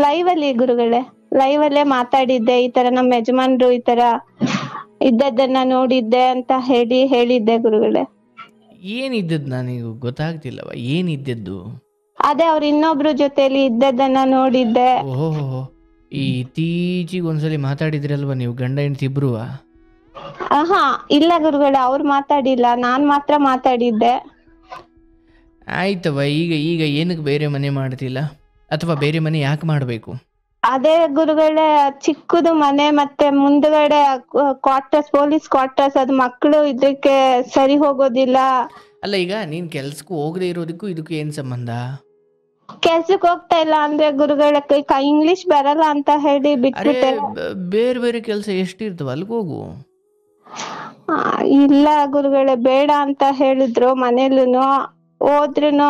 Live ಅಲ್ಲಿ ಗುರುಗಳೇ, live ಅಲ್ಲೇ ಮಾತಾಡಿದ್ದೆ, ಈ ತರ ನಮ್ಮ ಯಜಮಾನ್ರು ಈ ತರ ಇದ್ದದ್ದನ್ನ ನೋಡಿದ್ದೆ ಅಂತ ಹೇಳಿದ್ದೆ ಗುರುಗಳೇ. ಏನಿದ್ದದ್ದು ನನಗೆ ಗೊತ್ತಾಗ್ತಿಲ್ಲವ, ಏನಿದ್ದದ್ದು? ಅದೇ ಅವ್ರ ಇನ್ನೊಬ್ರು ಜೊತೆಲಿ ಇದ್ದದ್ದನ್ನ ನೋಡಿದ್ದೆ. ಓಹೋ, ಈ ಇತ್ತೀಚಿಗೆ ಒಂದ್ಸಲಿ ಮಾತಾಡಿದ್ರಲ್ವ ನೀವು ಗಂಡ ಹೆಂಡತಿ ಇಬ್ರು? ಆಹಾ ಇಲ್ಲ ಗುರುಗಳೇ, ಅವ್ರು ಮಾತಾಡಿಲ್ಲ, ನಾನ್ ಮಾತ್ರ ಮಾತಾಡಿದ್ದೆ. ಆಯ್ತವ, ಈಗ ಏನಕ್ಕೆ ಬೇರೆ ಮನೆ ಮಾಡ್ತಿಲ್ಲ, ಅಥವಾ ಬೇರೆ ಮನೆ ಯಾಕೆ ಮಾಡಬೇಕು? ಅದೇ ಗುರುಗಳೇ, ಚಿಕ್ಕದು ಮನೆ, ಮತ್ತೆ ಮುಂದ್ಗಡೆ ಕ್ವಾರ್ಟರ್ಸ್, ಪೊಲೀಸ್ ಕ್ವಾರ್ಟರ್ಸ್, ಅದು ಮಕ್ಕಳು ಇದಕ್ಕೆ ಸರಿ ಹೋಗೋದಿಲ್ಲ. ಅಲ್ಲ, ಈಗ ನೀನ್ ಕೆಲ್ಸಕ್ಕೆ ಹೋಗದೆ ಇರೋದಕ್ಕೂ ಇದಕ್ಕೂ ಏನ್ ಸಂಬಂಧ? ಕೆಲ್ಸಕ್ಕೆ ಹೋಗ್ತಾ ಇಲ್ಲ ಅಂದ್ರೆ ಗುರುಗಳೇ, ಇಂಗ್ಲಿಷ್ ಬರಲ್ಲ ಅಂತ ಹೇಳಿ ಅರೆ, ಬಿಟ್ಬಿಟ್ಟೆ. ಬೇರೆ ಬೇರೆ ಕೆಲಸ ಎಷ್ಟಿರ್ತವ, ಅಲ್ಲಿಗೆ ಹೋಗು. ಇಲ್ಲ ಗುರುಗಳೇ, ಬೇಡ ಅಂತ ಹೇಳಿದ್ರು ಮನೇಲೂನು. ಹೋದ್ರುನು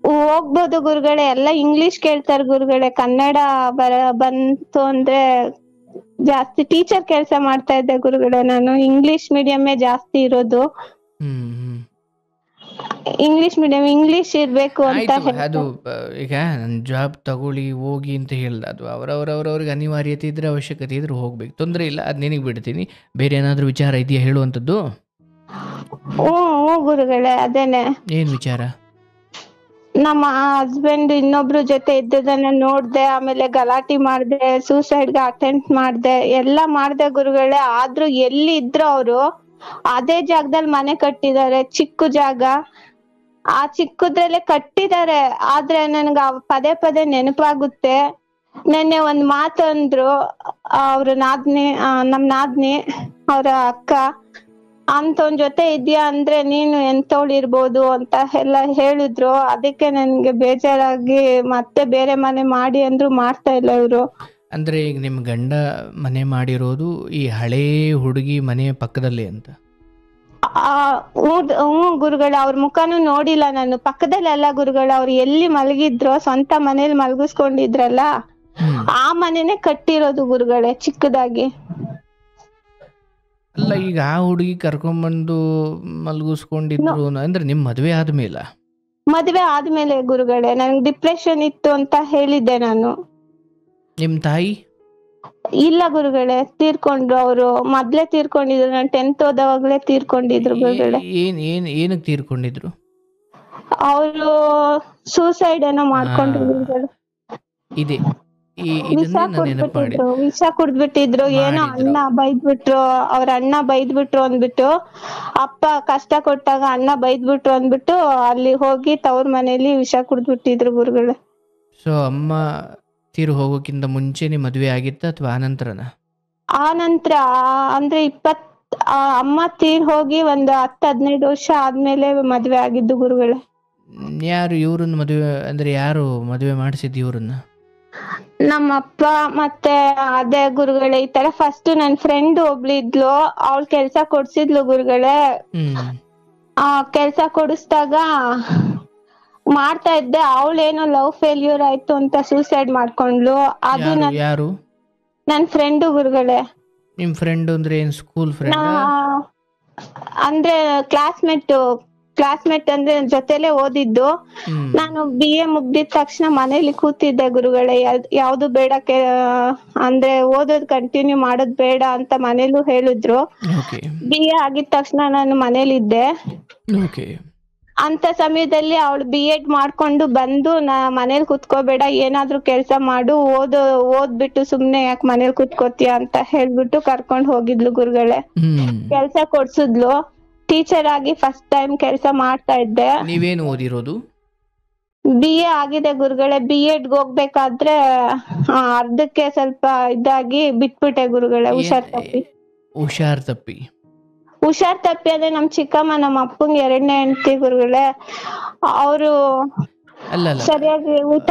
ಹೋಗ್ಬೋದು ಗುರುಗಳೇ, ಎಲ್ಲ ಇಂಗ್ಲಿಷ್ ಕೇಳ್ತಾರ ಗುರುಗಳೇ. ಕನ್ನಡ ಬಂತು ಅಂದ್ರೆ ಜಾಸ್ತಿ ಟೀಚರ್ ಕೆಲಸ ಮಾಡ್ತಾ ಇದ್ದೆ ಗುರುಗಳೇ. ನಾನು ಇಂಗ್ಲಿಷ್ ಮೀಡಿಯಮ್ಮೇ ಜಾಸ್ತಿ ಇರೋದು. ಇಂಗ್ಲಿಷ್ ಮೀಡಿಯಂ, ಇಂಗ್ಲಿಷ್ ಇರ್ಬೇಕು ಅಂತ ಅದು ಈಗ ನನ್ನ ಜಾಬ್ ತಗೊಳ್ಳಿ ಹೋಗಿ ಅಂತ ಹೇಳ್ದ, ಅದು ಅವ್ರವ್ರಿಗೆ ಅನಿವಾರ್ಯತೆ ಇದ್ರೆ, ಅವಶ್ಯಕತೆ ಇದ್ರೆ ಹೋಗ್ಬೇಕು, ತೊಂದರೆ ಇಲ್ಲ, ಅದು ನಿನಗೆ ಬಿಡ್ತೀನಿ. ಬೇರೆ ಏನಾದರೂ ವಿಚಾರ ಇದೆಯಾ ಹೇಳುವಂಥದ್ದು? ಹ್ಞೂ ಗುರುಗಳೇ, ಅದೇನೆ. ಏನು ವಿಚಾರ? ನಮ್ಮ ಹಸ್ಬೆಂಡ್ ಇನ್ನೊಬ್ರು ಜೊತೆ ಇದ್ದದನ್ನ ನೋಡ್ದೆ, ಆಮೇಲೆ ಗಲಾಟೆ ಮಾಡ್ದೆ, ಸೂಸೈಡ್ಗೆ ಅಟೆಂಪ್ಟ್ ಮಾಡ್ದೆ, ಎಲ್ಲ ಮಾಡ್ದೆ ಗುರುಗಳೇ. ಆದ್ರೂ ಎಲ್ಲಿ ಇದ್ರು ಅವರು ಅದೇ ಜಾಗದಲ್ಲಿ ಮನೆ ಕಟ್ಟಿದ್ದಾರೆ, ಚಿಕ್ಕ ಜಾಗ. ಆ ಚಿಕ್ಕದ್ರಲ್ಲೇ ಕಟ್ಟಿದ್ದಾರೆ, ಆದ್ರೆ ನನ್ಗ ಪದೇ ಪದೇ ನೆನಪಾಗುತ್ತೆ. ನೆನ್ನೆ ಒಂದ್ ಮಾತು ಅಂದ್ರು ಅವ್ರ ನಾದ್ನಿ, ನಮ್ ನಾದ್ನಿ ಅವ್ರ ಅಕ್ಕ, ಅಂತವನ್ ಜೊತೆ ಇದ್ಯಾ ಅಂದ್ರೆ ನೀನು ಎಂತವಳಿರ್ಬೋದು ಅಂತ ಎಲ್ಲ ಹೇಳಿದ್ರು. ಅದಕ್ಕೆ ನನ್ಗೆ ಬೇಜಾರಾಗಿ ಮತ್ತೆ ಬೇರೆ ಮನೆ ಮಾಡಿ ಅಂದ್ರು ಮಾಡ್ತಾ ಇಲ್ಲ ಇವ್ರು. ಅಂದ್ರೆ ಈಗ ನಿಮ್ ಗಂಡ ಮನೆ ಮಾಡಿರೋದು ಈ ಹಳೇ ಹುಡುಗಿ ಮನೆ ಪಕ್ಕದಲ್ಲಿ ಅಂತ? ಹ್ಞೂ ಗುರುಗಳು, ಅವ್ರ ಮುಖನೂ ನೋಡಿಲ್ಲ ನಾನು. ಪಕ್ಕದಲ್ಲಿ ಅಲ್ಲ ಗುರುಗಳು, ಅವ್ರು ಎಲ್ಲಿ ಮಲಗಿದ್ರು, ಸ್ವಂತ ಮನೇಲಿ ಮಲಗಿಸ್ಕೊಂಡಿದ್ರಲ್ಲ, ಆ ಮನೆನೇ ಕಟ್ಟಿರೋದು ಗುರುಗಳೇ, ಚಿಕ್ಕದಾಗಿ. ಅಲ್ಲ, ಈಗ ಆ ಹುಡುಗಿ ಕರ್ಕೊಂಡ್ಬಂದು ಮಲಗಿಸ್ಕೊಂಡಿದ್ರು ಅಂದ್ರೆ ನಿಮ್ ಮದ್ವೆ ಆದ್ಮೇಲ? ಮದ್ವೆ ಆದ್ಮೇಲೆ ಗುರುಗಳೇ. ನನ್ಗೆ ಡಿಪ್ರೆಷನ್ ಇತ್ತು ಅಂತ ಹೇಳಿದ್ದೆ ನಾನು. ನಿಮ್ ತಾಯಿ? ಇಲ್ಲ ಗುರುಗಳೇ, ತೀರ್ಕೊಂಡ್ರು. ಅವರು ಮೊದ್ಲೇ ತೀರ್ಕೊಂಡಿದ್ರು, ನಾನು 10th ಓದವಾಗ್ಲೇ ತೀರ್ಕೊಂಡಿದ್ರು ಗುರುಗಳೇ. ಏನಕ್ಕೆ ತೀರ್ಕೊಂಡಿದ್ರು? ಅವರು ಸೂಸೈಡ್ ಏನೋ ಮಾಡ್ಕೊಂಡ್ರು ಗುರುಗಳೇ. ಇದೆ, ವಿಷ ಕುಡ್ದ್ಬಿಟ್ಟಿದ್ರು. ಏನೋ ಅಣ್ಣ ಬೈದ್ಬಿಟ್ರು, ಅವ್ರ ಅಣ್ಣ ಬೈದ್ಬಿಟ್ರು ಅಂದ್ಬಿಟ್ಟು, ಅಪ್ಪ ಕಷ್ಟ ಕೊಟ್ಟಾಗ ಅಣ್ಣ ಬೈದ್ಬಿಟ್ರು ಅಂದ್ಬಿಟ್ಟು ಅಲ್ಲಿ ಹೋಗಿ ತವ್ರ ಮನೇಲಿ ವಿಷ ಕುಡ್ದ್ಬಿಟ್ಟಿದ್ರು ಗುರುಗಳೇ. ಸೊ ಅಮ್ಮ ತೀರು ಹೋಗೋಕ್ಕಿಂತ ಮುಂಚೆನೆ ಮದುವೆ ಆಗಿತ್ತ ಅಥವಾ ಆನಂತರನ? ಆನಂತರ, ಅಂದ್ರೆ ಅಮ್ಮ ತೀರ್ ಹೋಗಿ ಒಂದು 10-15 ವರ್ಷ ಆದ್ಮೇಲೆ ಮದ್ವೆ ಆಗಿದ್ದು ಗುರುಗಳೇ. ಯಾರು ಇವ್ರನ್ನ ಮದುವೆ, ಅಂದ್ರೆ ಯಾರು ಮದುವೆ ಮಾಡಿಸಿದ್ದು ಇವ್ರನ್ನ? ನಮ್ಮಪ್ಪ. ಮತ್ತೆ ಅದೇ ಗುರುಗಳೇ, ಈ ತರ ಫಸ್ಟ್ ನನ್ ಫ್ರೆಂಡ್ ಒಬ್ಳಿದ್ಲು, ಅವಳು ಕೆಲ್ಸ ಕೊಡ್ಸಿದ್ಲು ಗುರುಗಳೇ. ಕೆಲ್ಸ ಕೊಡಿಸ್ದಾಗ ಮಾಡ್ತಾ ಇದ್ದೆ, ಅವಳೇನೋ ಲವ್ ಫೇಲ್ಯೂರ್ ಆಯ್ತು ಅಂತ ಸೂಸೈಡ್ ಮಾಡ್ಕೊಂಡ್ಲು. ಅದು ಯಾರು? ನನ್ ಫ್ರೆಂಡು ಗುರುಗಳೇ. ನಿಮ್ ಫ್ರೆಂಡ್ ಅಂದ್ರೆ ಏನ್, ಸ್ಕೂಲ್ ಫ್ರೆಂಡ್? ಅಂದ್ರೆ ಕ್ಲಾಸ್ಮೇಟ್ ಅಂದ್ರೆ ಜೊತೆಲೆ ಓದಿದ್ದು. ನಾನು BA ಮುಗ್ದಿದ ತಕ್ಷಣ ಮನೇಲಿ ಕೂತಿದ್ದೆ ಗುರುಗಳೇ. ಯಾವ್ದು ಬೇಡ, ಅಂದ್ರೆ ಓದೋದ್ ಕಂಟಿನ್ಯೂ ಮಾಡೋದ್ ಬೇಡ ಅಂತ ಮನೇಲೂ ಹೇಳಿದ್ರು. BA ಆಗಿದ ತಕ್ಷಣ ನಾನು ಮನೇಲಿದ್ದೆ. ಅಂತ ಸಮಯದಲ್ಲಿ ಅವಳು B.Ed ಮಾಡ್ಕೊಂಡು ಬಂದು, ಮನೇಲಿ ಕುತ್ಕೋಬೇಡ, ಏನಾದ್ರೂ ಕೆಲ್ಸ ಮಾಡು, ಓದ್ಬಿಟ್ಟು ಸುಮ್ನೆ ಯಾಕೆ ಮನೇಲಿ ಕುತ್ಕೋತೀಯ ಅಂತ ಹೇಳ್ಬಿಟ್ಟು ಕರ್ಕೊಂಡ್ ಹೋಗಿದ್ಲು ಗುರುಗಳೇ. ಕೆಲ್ಸ ಕೊಡ್ಸಿದ್ಲು. ಟೀಚರ್ ಆಗಿ ಫಸ್ಟ್ ಟೈಮ್ ಕೆಲ್ಸ ಮಾಡ್ತಾ ಇದ್ದೆ. ನೀವೇನು ಓದಿರೋದು? BA ಆಗಿದೆ ಗುರುಗಳೇ. B.Ed ಹೋಗ್ಬೇಕಾದ್ರೆ ಅರ್ಧಕ್ಕೆ ಸ್ವಲ್ಪ ಇದಾಗಿ ಬಿಟ್ಬಿಟ್ಟೆ ಗುರುಗಳೇ, ಹುಷಾರ್ ತಪ್ಪಿ ಅದೇ ನಮ್ ಚಿಕ್ಕಮ್ಮ, ನಮ್ಮ ಅಪ್ಪಂಗೆ 2ನೇ ಹೆಂಡತಿ ಗುರುಗಳೇ. ಅವರು ಸರಿಯಾಗಿ ಊಟ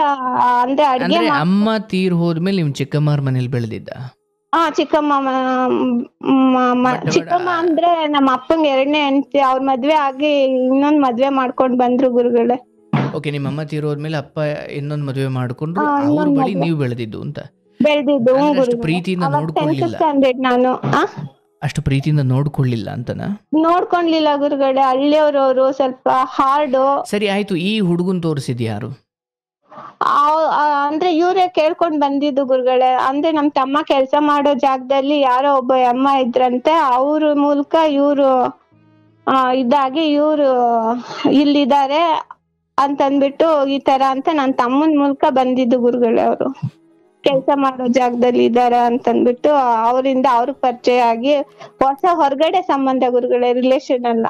ಅಂದ್ರೆ ಅಡ್ಗೆ. ಅಮ್ಮ ತೀರ್ ಹೋದ್ಮೇಲೆ ನಿಮ್ ಚಿಕ್ಕಮ್ಮರ ಮನೇಲಿ ಬೆಳೆದಿದ್ದ? ಚಿಕ್ಕಮ್ಮ ಅಂದ್ರೆ ನಮ್ಮ ಅಪ್ಪಂಗೆ 2ನೇ ಹೆಂಡತಿ. ಅವ್ರ ಮದ್ವೆ ಆಗಿ ಇನ್ನೊಂದ್ ಮದ್ವೆ ಮಾಡ್ಕೊಂಡ್ ಬಂದ್ರು ಗುರುಗಳೇ. ಓಕೆ, ನಿಮ್ಮ ಅಮ್ಮ ತೀರೋದ್ಮೇಲೆ ಅಪ್ಪ ಇನ್ನೊಂದ್ ಮದ್ವೆ ಮಾಡ್ಕೊಂಡ್ರು, ಅವ್ರ ಬಳಿ ನೀವು ಬೆಳೆದಿದ್ದು ಅಂತ? ಬೆಳೆದಿದ್ದು. ಅಷ್ಟು ಪ್ರೀತಿಯಿಂದ ನೋಡ್ಕೊಳ್ಳಿಲ್ಲ ನಾನು. ಅಷ್ಟು ಪ್ರೀತಿಯಿಂದ ನೋಡ್ಕೊಳ್ಳಿಲ್ಲ ಅಂತನಾ? ನೋಡ್ಕೊಂಡ್ಲಿಲ್ಲ ಗುರುಗಳೇ, ಹಳ್ಳಿಯವ್ರವ್ರು ಸ್ವಲ್ಪ ಹಾರ್ಡು. ಸರಿ ಆಯ್ತು, ಈ ಹುಡುಗನ್ ತೋರಿಸಿದ್ ಯಾರು? ಅಂದ್ರೆ ಇವ್ರೇ ಕೇಳ್ಕೊಂಡ್ ಬಂದಿದ್ದು ಗುರುಗಳೇ. ಅಂದ್ರೆ ನಮ್ ತಮ್ಮ ಕೆಲ್ಸ ಮಾಡೋ ಜಾಗದಲ್ಲಿ ಯಾರೋ ಒಬ್ಬ ಅಮ್ಮ ಇದ್ರಂತೆ, ಅವ್ರ ಮೂಲಕ ಇವ್ರು ಇದಾಗಿ ಇವ್ರು ಇಲ್ಲಿದ್ದಾರೆ ಅಂತಂದ್ಬಿಟ್ಟು ಈ ತರ ಅಂತ ನನ್ ತಮ್ಮನ್ ಮೂಲಕ ಬಂದಿದ್ದು ಗುರುಗಳೇ. ಅವ್ರು ಕೆಲ್ಸ ಮಾಡೋ ಜಾಗದಲ್ಲಿ ಇದಾರ ಅಂತಂದ್ಬಿಟ್ಟು ಅವರಿಂದ ಅವ್ರಿಗೆ ಪರಿಚಯ ಆಗಿ ಹೊರಗಡೆ ಸಂಬಂಧ ಗುರುಗಳೇ, ರಿಲೇಶನ್ ಅಲ್ಲ.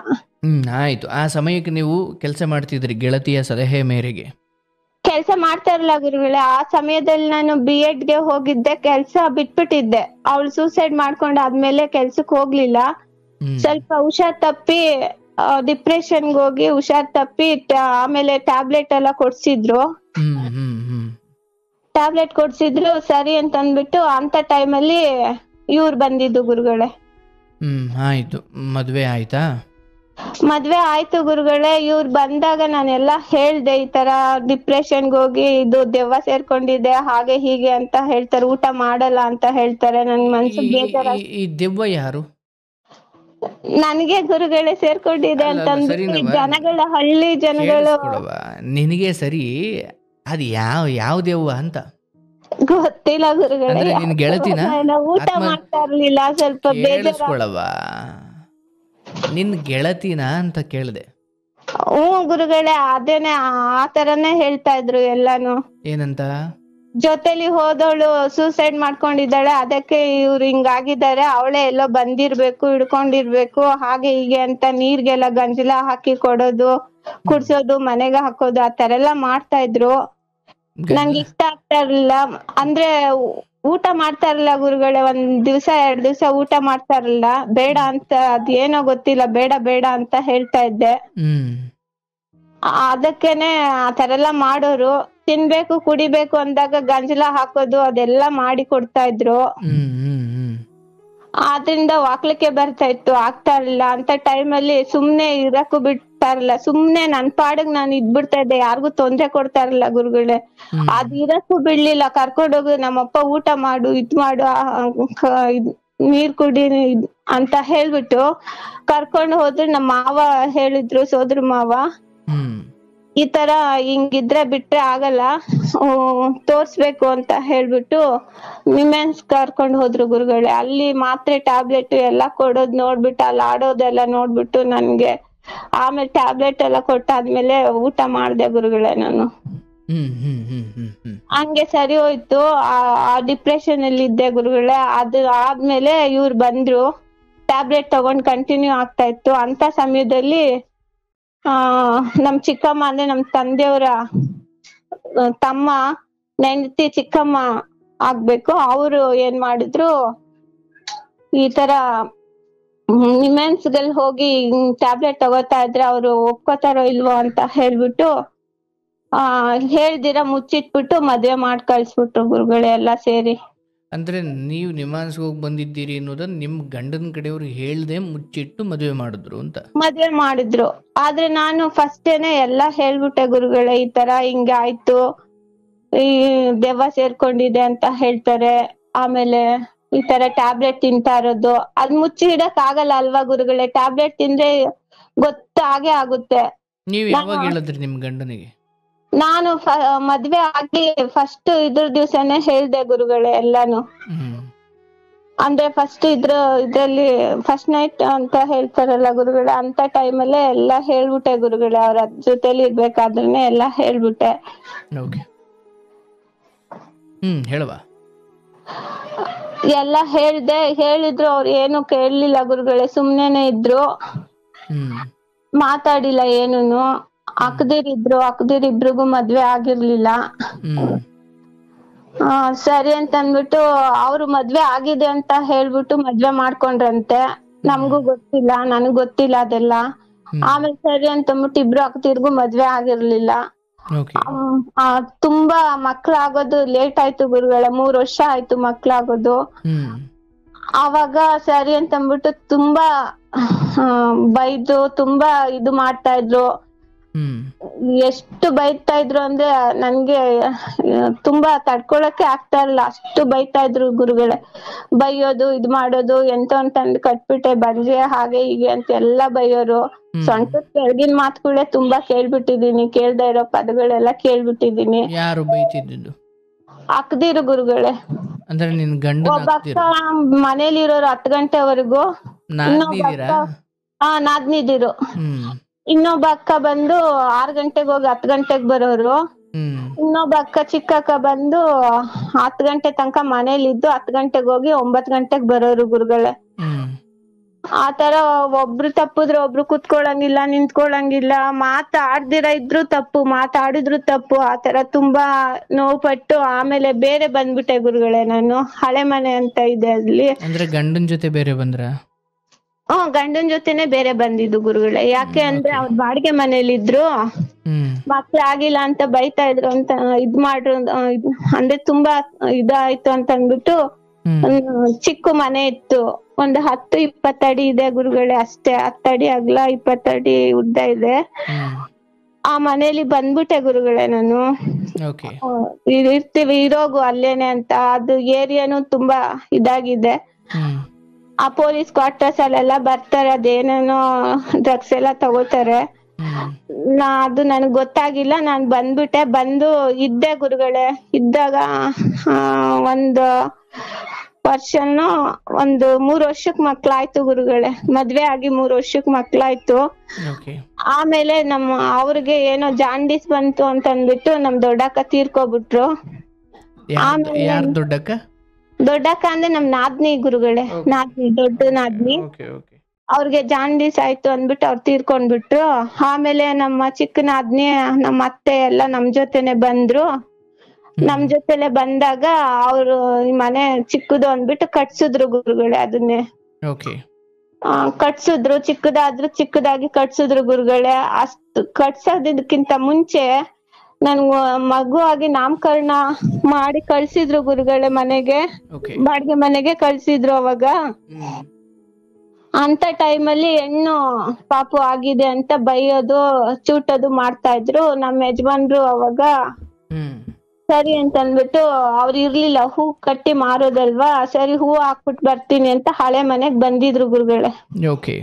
ಆಯ್ತು. ಆ ಸಮಯಕ್ಕೆ ನೀವು ಕೆಲಸ ಮಾಡ್ತಿದ್ರಿ ಗೆಳತಿಯ ಸಲಹೆ ಮೇರೆಗೆ? ಕೆಲ್ಸ ಮಾಡ್ತಾ ಇರಲ್ಲ ಗುರುಗಳೇ. ಆ ಸಮಯದಲ್ಲಿ ನಾನು B.Ed ಗೆ ಹೋಗಿದ್ದೆ, ಕೆಲ್ಸ ಬಿಟ್ಬಿಟ್ಟಿದ್ದೆ. ಅವಳು ಸೂಸೈಡ್ ಮಾಡ್ಕೊಂಡಾದ್ಮೇಲೆ ಕೆಲ್ಸಕ್ ಹೋಗ್ಲಿಲ್ಲ. ಸ್ವಲ್ಪ ಹುಷಾರ್ ತಪ್ಪಿ ಡಿಪ್ರೆಷನ್ಗೆ ಹೋಗಿ ಹುಷಾರ್ ತಪ್ಪಿ ಆಮೇಲೆ ಟ್ಯಾಬ್ಲೆಟ್ ಎಲ್ಲ ಕೊಡ್ಸಿದ್ರು. ಟ್ಯಾಬ್ಲೆಟ್ ಕೊಡ್ಸಿದ್ರು ಸರಿ ಅಂತ ಅಂದ್ಬಿಟ್ಟು ಅಂತ ಟೈಮಲ್ಲಿ ಇವ್ರು ಬಂದಿದ್ದು ಗುರುಗಳೇ. ಆಯ್ತು. ಮದ್ವೆ ಆಯ್ತಾ? ಮದ್ವೆ ಆಯ್ತು ಗುರುಗಳೇ. ಇವ್ರು ಬಂದಾಗ ನಾನೆಲ್ಲ ಹೇಳ್ದೆ, ಈ ತರ ಡಿಪ್ರೆಷನ್ಗೆ ಹೋಗಿ ಇದು ದೆವ್ವ ಸೇರ್ಕೊಂಡಿದೆ ಹಾಗೆ ಹೀಗೆ ಅಂತ ಹೇಳ್ತಾರೆ, ಊಟ ಮಾಡಲ್ಲ ಅಂತ ಹೇಳ್ತಾರೆ. ನನ್ ಮನ್ಸು ಬೇಜಾರ. ಈ ದೆವ್ವ ಯಾರು? ನನಗೆ ಗುರುಗಳೇ ಸೇರ್ಕೊಂಡಿದೆ ಅಂತ ಜನಗಳ ಹಳ್ಳಿ ಜನಗಳು. ನಿನಗೆ ಸರಿ, ಅದು ಯಾವ ದೆವ್ವ ಅಂತ ಗೊತ್ತಿಲ್ಲ ಗುರುಗಳೇ. ನಿನ್ ಗೆಳತಿನ? ಊಟ ಮಾಡ್ತಾ ಇರ್ಲಿಲ್ಲ, ಸ್ವಲ್ಪ ಬೇಜಾರವ. ನಿನ್ ಗೆಳತಿನ ಅಂತ ಕೇಳ್ದೆ. ಗುರುಗಳೇ, ಅದೇನೆ ಆ ತರನೇ ಹೇಳ್ತಾ ಇದ್ರು ಎಲ್ಲಾನು. ಏನಂತ? ಜೊತೆಲಿ ಹೋದವಳು ಸೂಸೈಡ್ ಮಾಡ್ಕೊಂಡಿದ್ದಾಳೆ, ಅದಕ್ಕೆ ಇವ್ರು ಹಿಂಗಾಗಿದ್ದಾರೆ, ಅವಳೇ ಎಲ್ಲೋ ಬಂದಿರ್ಬೇಕು, ಹಿಡ್ಕೊಂಡಿರ್ಬೇಕು ಹಾಗೆ ಹೀಗೆ ಅಂತ ನೀರ್ಗೆಲ್ಲ ಗಂಜಲ ಹಾಕಿ ಕೊಡೋದು, ಕುಡ್ಸೋದು, ಮನೆಗೆ ಹಾಕೋದು, ಆ ತರ ಎಲ್ಲ ಮಾಡ್ತಾ ಇದ್ರು. ನಂಗೆ ಇಷ್ಟ ಆಗ್ತಾ ಇರ್ಲಿಲ್ಲ. ಅಂದ್ರೆ ಊಟ ಮಾಡ್ತಾ ಇರಲಿಲ್ಲ ಗುರುಗಳೇ. 1 ದಿವ್ಸ 2 ದಿವ್ಸ ಊಟ ಮಾಡ್ತಾ ಇರಲಿಲ್ಲ. ಬೇಡ ಅಂತ, ಅದೇನೋ ಗೊತ್ತಿಲ್ಲ, ಬೇಡ ಬೇಡ ಅಂತ ಹೇಳ್ತಾ ಇದ್ದೆ. ಅದಕ್ಕೇನೆ ಆ ತರ ಎಲ್ಲ ಮಾಡೋರು. ತಿನ್ಬೇಕು ಕುಡಿಬೇಕು ಅಂದಾಗ ಗಂಜಲ ಹಾಕೋದು ಅದೆಲ್ಲ ಮಾಡಿ ಕೊಡ್ತಾ ಇದ್ರು. ಆದ್ರಿಂದ ವಾಕ್ಲಿಕ್ಕೆ ಬರ್ತಾ ಇತ್ತು, ಆಗ್ತಾ ಇರ್ಲಿಲ್ಲ. ಅಂತ ಟೈಮಲ್ಲಿ ಸುಮ್ನೆ ಇರಕ್ಕೂ ಬಿಡ್ತಾ ಇರಲಿಲ್ಲ. ಸುಮ್ನೆ ನನ್ ಪಾಡಿಗೆ ನಾನು ಇದ್ಬಿಡ್ತಾ ಇದ್ದೆ, ಯಾರಿಗೂ ತೊಂದ್ರೆ ಕೊಡ್ತಾ ಇರಲಿಲ್ಲ ಗುರುಗಳೇ. ಅದ್ ಇರಕ್ಕೂ ಬಿಡ್ಲಿಲ್ಲ. ಕರ್ಕೊಂಡೋಗಿ ನಮ್ಮಪ್ಪ ಊಟ ಮಾಡು, ಇದ್ ಮಾಡು, ನೀರ್ ಕುಡಿ ಅಂತ ಹೇಳ್ಬಿಟ್ಟು ಕರ್ಕೊಂಡು ಹೋದ್ರೆ ನಮ್ಮ ಮಾವ ಹೇಳಿದ್ರು, ಸೋದ್ರ ಮಾವ, ಈ ತರ ಹಿಂಗಿದ್ರೆ ಬಿಟ್ರೆ ಆಗಲ್ಲ, ತೋರ್ಸ್ಬೇಕು ಅಂತ ಹೇಳ್ಬಿಟ್ಟು ವಿಮೆನ್ಸ್ ಕರ್ಕೊಂಡ್ ಹೋದ್ರು ಗುರುಗಳೇ. ಅಲ್ಲಿ ಮಾತ್ರೆ ಟ್ಯಾಬ್ಲೆಟ್ ಎಲ್ಲ ಕೊಡೋದ್ ನೋಡ್ಬಿಟ್ಟು, ಅಲ್ಲಿ ಆಡೋದೆಲ್ಲ ನೋಡ್ಬಿಟ್ಟು ನನ್ಗೆ ಆಮೇಲೆ ಟ್ಯಾಬ್ಲೆಟ್ ಎಲ್ಲ ಕೊಟ್ಟಾದ್ಮೇಲೆ ಊಟ ಮಾಡ್ದೆ ಗುರುಗಳೇ ನಾನು. ಹಂಗೆ ಸರಿ ಹೋಯ್ತು. ಆ ಡಿಪ್ರೆಷನ್ ಅಲ್ಲಿ ಇದ್ದೆ ಗುರುಗಳೇ. ಅದು ಆದ್ಮೇಲೆ ಇವ್ರು ಬಂದ್ರು, ಟ್ಯಾಬ್ಲೆಟ್ ತಗೊಂಡ್ ಕಂಟಿನ್ಯೂ ಆಗ್ತಾ ಇತ್ತು. ಅಂತ ಸಮಯದಲ್ಲಿ ನಮ್ ಚಿಕ್ಕಮ್ಮ, ಅಂದ್ರೆ ನಮ್ ತಂದೆಯವರ ತಮ್ಮ ನೆಂಡತಿ ಚಿಕ್ಕಮ್ಮ ಆಗ್ಬೇಕು, ಅವ್ರು ಏನ್ ಮಾಡಿದ್ರು, ಈ ತರ ವಿಮೆನ್ಸ್ ಗಳು ಹೋಗಿ ಟ್ಯಾಬ್ಲೆಟ್ ತಗೋತಾ ಇದ್ರೆ ಅವ್ರು ಒಪ್ಕೋತಾರೋ ಇಲ್ವೋ ಅಂತ ಹೇಳ್ಬಿಟ್ಟು ಹೇಳ್ದಿರ ಮುಚ್ಚಿಟ್ಬಿಟ್ಟು ಮದ್ವೆ ಮಾಡ್ ಕಳ್ಸ್ಬಿಟ್ರು ಗುರುಗಳೇ ಎಲ್ಲ ಸೇರಿ. ಅಂದ್ರೆ ನೀವು ನಿಮಾನ್ಸ್ ಹೋಗಿ ಬಂದಿದ್ದೀರಿ ಅನ್ನೋದನ್ನ ನಿಮ್ ಗಂಡನ ಕಡೆಯವ್ರು ಹೇಳ್ದೆ ಮುಚ್ಚಿಟ್ಟು ಮದುವೆ ಮಾಡಿದ್ರು ಅಂತ? ಮದ್ವೆ ಮಾಡಿದ್ರು. ಆದ್ರೆ ನಾನು ಫಸ್ಟೇನೆ ಎಲ್ಲಾ ಹೇಳ್ಬಿಟ್ಟೆ ಗುರುಗಳೇ, ಈ ತರ ಹಿಂಗೆ ಆಯ್ತು, ಈ ದೆವ್ವ ಸೇರ್ಕೊಂಡಿದೆ ಅಂತ ಹೇಳ್ತಾರೆ, ಆಮೇಲೆ ಈ ತರ ಟ್ಯಾಬ್ಲೆಟ್ ತಿಂತಾ ಇರೋದು, ಅದ್ ಮುಚ್ಚಿ ಇಡಕ್ ಆಗಲ್ಲ ಅಲ್ವಾ ಗುರುಗಳೇ. ಟ್ಯಾಬ್ಲೆಟ್ ತಿಂದ್ರೆ ಗೊತ್ತಾಗೆ ಆಗುತ್ತೆ. ನೀವ್ ಯಾವಾಗ ಹೇಳಿದ್ರಿ ನಿಮ್ ಗಂಡನಿಗೆ? ನಾನು ಮದ್ವೆ ಆಗಿ ಫಸ್ಟ್ ಇದ್ರ ದಿವ್ಸನೇ ಹೇಳ್ದೆ ಗುರುಗಳೇ ಎಲ್ಲಾನು. ಅಂದ್ರೆ ಫಸ್ಟ್ ಇದ್ರಲ್ಲಿ ಫಸ್ಟ್ ನೈಟ್ ಅಂತ ಹೇಳ್ತಾರಲ್ಲ ಗುರುಗಳೇ, ಅಂತ ಟೈಮಲ್ಲೇ ಎಲ್ಲಾ ಹೇಳ್ಬಿಟ್ಟೆ ಗುರುಗಳೇ. ಅವ್ರ ಜೊತೆಲಿ ಇರ್ಬೇಕಾದ್ರೇನೆ ಎಲ್ಲಾ ಹೇಳ್ಬಿಟ್ಟೆ. ಹೇಳುವ ಎಲ್ಲ ಹೇಳ್ದೆ. ಹೇಳಿದ್ರು, ಅವ್ರು ಏನು ಕೇಳಲಿಲ್ಲ ಗುರುಗಳೇ, ಸುಮ್ನೆನೆ ಇದ್ರು, ಮಾತಾಡಿಲ್ಲ ಏನೂನು. ಅಕ್ಕದಿರಿಬ್ರಿಗೂ ಮದ್ವೆ ಆಗಿರ್ಲಿಲ್ಲ. ಸರಿ ಅಂತ ಅಂದ್ಬಿಟ್ಟು ಅವ್ರು ಮದ್ವೆ ಆಗಿದೆ ಅಂತ ಹೇಳ್ಬಿಟ್ಟು ಮದ್ವೆ ಮಾಡ್ಕೊಂಡ್ರಂತೆ. ನಮ್ಗೂ ಗೊತ್ತಿಲ್ಲ, ನನಗ್ ಗೊತ್ತಿಲ್ಲ ಅದೆಲ್ಲ. ಆಮೇಲೆ ಸರಿ ಅಂತ ಅಂದ್ಬಿಟ್ಟು ಇಬ್ರು ಅಕ್ಕದಿರ್ಗೂ ಮದ್ವೆ ಆಗಿರ್ಲಿಲ್ಲ. ತುಂಬಾ ಮಕ್ಳಾಗೋದು ಲೇಟ್ ಆಯ್ತು ಗುರುಗಳೇ, 3 ವರ್ಷ ಆಯ್ತು ಮಕ್ಳಾಗೋದು. ಅವಾಗ ಸರಿ ಅಂತ ಅಂದ್ಬಿಟ್ಟು ತುಂಬಾ ಬೈದು ತುಂಬಾ ಇದು ಮಾಡ್ತಾ ಇದ್ರು. ಎಷ್ಟು ಬೈತಾ ಇದ್ರು ಅಂದ್ರೆ ನನ್ಗೆ ತುಂಬಾ ತಡ್ಕೊಳಕ್ಕೆ ಆಗ್ತಾ ಇಲ್ಲ, ಅಷ್ಟು ಬೈತಾ ಇದ್ರು ಗುರುಗಳೇ. ಬೈಯೋದು, ಇದ್ ಮಾಡೋದು, ಎಂತ ತಂದು ಕಟ್ಬಿಟ್ಟೆ ಬಂದ್ರೆ ಹಾಗೆ ಹೀಗೆ ಅಂತ ಎಲ್ಲಾ ಬೈಯೋರು. ಸೊಂಟದ ಕೆಳಗಿನ ಮಾತುಗಳೇ ತುಂಬಾ ಕೇಳ್ಬಿಟ್ಟಿದೀನಿ, ಕೇಳ್ದೆ ಇರೋ ಪದಗಳೆಲ್ಲ ಕೇಳ್ಬಿಟ್ಟಿದೀನಿ. ಯಾರು ಬೈತಿದ್ದು? ಹಾಕ್ದಿರು ಗುರುಗಳೇ. ಅಂದ್ರೆ ನಿನ್ ಗಂಡನ ಒಬ್ಬ ಅಕ್ಕ ಹಾಕ್ದಿರ ಮನೇಲಿರೋರು 10 ಗಂಟೆವರೆಗೂ, ಇನ್ನೊಬ್ಬ ನಾದ್ನಿದೀರಾ? ಅಕ್ಕ ನಾದ್ನಿದಿರು, ಹ್ಮ್ ಇನ್ನೊಬ್ಬ ಅಕ್ಕ ಬಂದು 6 ಗಂಟೆಗೆ ಹೋಗಿ 10 ಗಂಟೆಗೆ ಬರೋರು, ಹ್ಮ್ ಇನ್ನೊಬ್ಬ ಅಕ್ಕ ಚಿಕ್ಕ ಅಕ್ಕ ಬಂದು 10 ಗಂಟೆ ತನಕ ಮನೇಲಿದ್ದು 10 ಗಂಟೆಗೆ ಹೋಗಿ 9 ಗಂಟೆಗೆ ಬರೋರು ಗುರುಗಳೇ. ಹ್ಮ್ ಆತರ ಒಬ್ರು ತಪ್ಪಿದ್ರೆ ಒಬ್ರು ಕುತ್ಕೊಳಂಗಿಲ್ಲ, ನಿಂತ್ಕೊಳಂಗಿಲ್ಲ, ಮಾತಾಡ್ದಿರ ಇದ್ರು ತಪ್ಪು, ಮಾತಾಡಿದ್ರು ತಪ್ಪು, ಆತರ ತುಂಬಾ ನೋವು ಪಟ್ಟು ಆಮೇಲೆ ಬೇರೆ ಬಂದ್ಬಿಟ್ಟೆ ಗುರುಗಳೇ ನಾನು. ಹಳೆ ಮನೆ ಅಂತ ಇದೆ ಅಲ್ಲಿ. ಅಂದ್ರೆ ಗಂಡನ ಜೊತೆ ಬೇರೆ ಬಂದ್ರ? ಗಂಡನ್ ಜೊತೆನೆ ಬೇರೆ ಬಂದಿದ್ದು ಗುರುಗಳೇ. ಯಾಕೆ ಅಂದ್ರೆ Okay. ಅವ್ರ ಬಾಡಿಗೆ ಮನೇಲಿದ್ರು, ಹ್ಮ್ ಮಕ್ಳು ಆಗಿಲ್ಲ ಅಂತ ಬೈತಾ ಇದ್ರು ಅಂತ ಇದ್ ಮಾಡ್ರು, ಅಂದ್ರೆ ತುಂಬಾ ಇದಾಯ್ತು ಅಂತ ಅಂದ್ಬಿಟ್ಟು ಹ್ಮ್ ಚಿಕ್ಕ ಮನೆ ಇತ್ತು, ಒಂದು 10-20 ಅಡಿ ಇದೆ ಗುರುಗಳೇ ಅಷ್ಟೇ. 10 ಅಡಿ ಅಗಲ, 20 ಅಡಿ ಉದ್ದ ಇದೆ. ಹ್ಮ್ ಆ ಮನೇಲಿ ಬಂದ್ಬಿಟ್ಟೆ ಗುರುಗಳೇ ನಾನು. ಓಕೆ ಇರ್ತೀವಿ, ಇರೋಗು ಅಲ್ಲೇನೆ ಅಂತ. ಅದು ಏರಿಯಾನು ತುಂಬಾ ಇದಾಗಿದೆ. ಹ್ಮ್ ಆ ಪೊಲೀಸ್ ಕ್ವಾರ್ಟರ್ಸ್ ಅಲ್ಲೆಲ್ಲ ಬರ್ತಾರೆ, ಅದೇನೇನೋ ಡ್ರಗ್ಸ್ ಎಲ್ಲ ತಗೋತಾರೆ. ಹ್ಮ್ ಅದು ನನಗ್ ಗೊತ್ತಾಗಿಲ್ಲ, ನಾನ್ ಬಂದ್ಬಿಟ್ಟೆ. ಬಂದು ಇದ್ದೆ ಗುರುಗಳೇ. ಇದ್ದಾಗ ಒಂದು ವರ್ಷನೋ ಒಂದು 3 ವರ್ಷಕ್ ಮಕ್ಳಾಯ್ತು ಗುರುಗಳೇ. ಮದ್ವೆ ಆಗಿ 3 ವರ್ಷಕ್ ಮಕ್ಳಾಯ್ತು. ಓಕೆ ಆಮೇಲೆ ಅವ್ರಿಗೆ ಏನೋ ಜಾಂಡೀಸ್ ಬಂತು ಅಂತ ಅಂದ್ಬಿಟ್ಟು ನಮ್ ದೊಡ್ಡಕ್ಕ ತೀರ್ಕೊಬಿಟ್ರು. ಯಾರ್ ದೊಡ್ಡಕ್ಕ? ದೊಡ್ಡಕ್ಕ ಅಂದ್ರೆ ನಮ್ ನಾದ್ನಿ ಗುರುಗಳೇ. ನಾದ್ನಿ, ದೊಡ್ಡ ನಾದ್ನಿ. ಓಕೆ ಓಕೆ ಅವ್ರಿಗೆ ಜಾಂಡೀಸ್ ಆಯ್ತು ಅಂದ್ಬಿಟ್ಟು ಅವ್ರು ತೀರ್ಕೊಂಡ್ಬಿಟ್ರು. ಆಮೇಲೆ ನಮ್ಮ ಚಿಕ್ಕ ನಾದ್ನಿ, ನಮ್ಮ ಅತ್ತೆ ಎಲ್ಲ ನಮ್ ಜೊತೆನೆ ಬಂದ್ರು. ನಮ್ ಜೊತೆಲೆ ಬಂದಾಗ ಅವ್ರು ಈ ಮನೆ ಚಿಕ್ಕದು ಅಂದ್ಬಿಟ್ಟು ಕಟ್ಸಿದ್ರು ಗುರುಗಳೇ ಅದನ್ನೇ. ಓಕೆ ಕಟ್ಸಿದ್ರು, ಚಿಕ್ಕದಾಗಿ ಕಟ್ಸಿದ್ರು ಗುರುಗಳೇ. ಅಷ್ಟು ಕಟ್ಸೋದಕ್ಕಿಂತ ಮುಂಚೆ ನನ್ಗ ಮಗು ಆಗಿ ನಾಮಕರಣ ಮಾಡಿ ಕಳ್ಸಿದ್ರು ಗುರುಗಳೇ ಮನೆಗೆ, ಓಕೆ ಬಾಡಿಗೆ ಮನೆಗೆ ಕಳ್ಸಿದ್ರು ಅವಾಗ. ಅಂತ ಟೈಮಲ್ಲಿ ಹೆಣ್ಣು ಪಾಪು ಆಗಿದೆ ಅಂತ ಬೈಯೋದು ಚೂಟೋದು ಮಾಡ್ತಾ ಇದ್ರು ನಮ್ಮ ಯಜಮಾನ್ರು. ಅವಾಗ ಸರಿ ಅಂತ ಅಂದ್ಬಿಟ್ಟು ಅವ್ರು ಇರ್ಲಿಲ್ಲ, ಹೂ ಕಟ್ಟಿ ಮಾರೋದಲ್ವಾ, ಸರಿ ಹೂ ಹಾಕ್ಬಿಟ್ಟು ಬರ್ತೀನಿ ಅಂತ ಹಳೆ ಮನೆಗ್ ಬಂದಿದ್ರು ಗುರುಗಳೇ. ಓಕೆ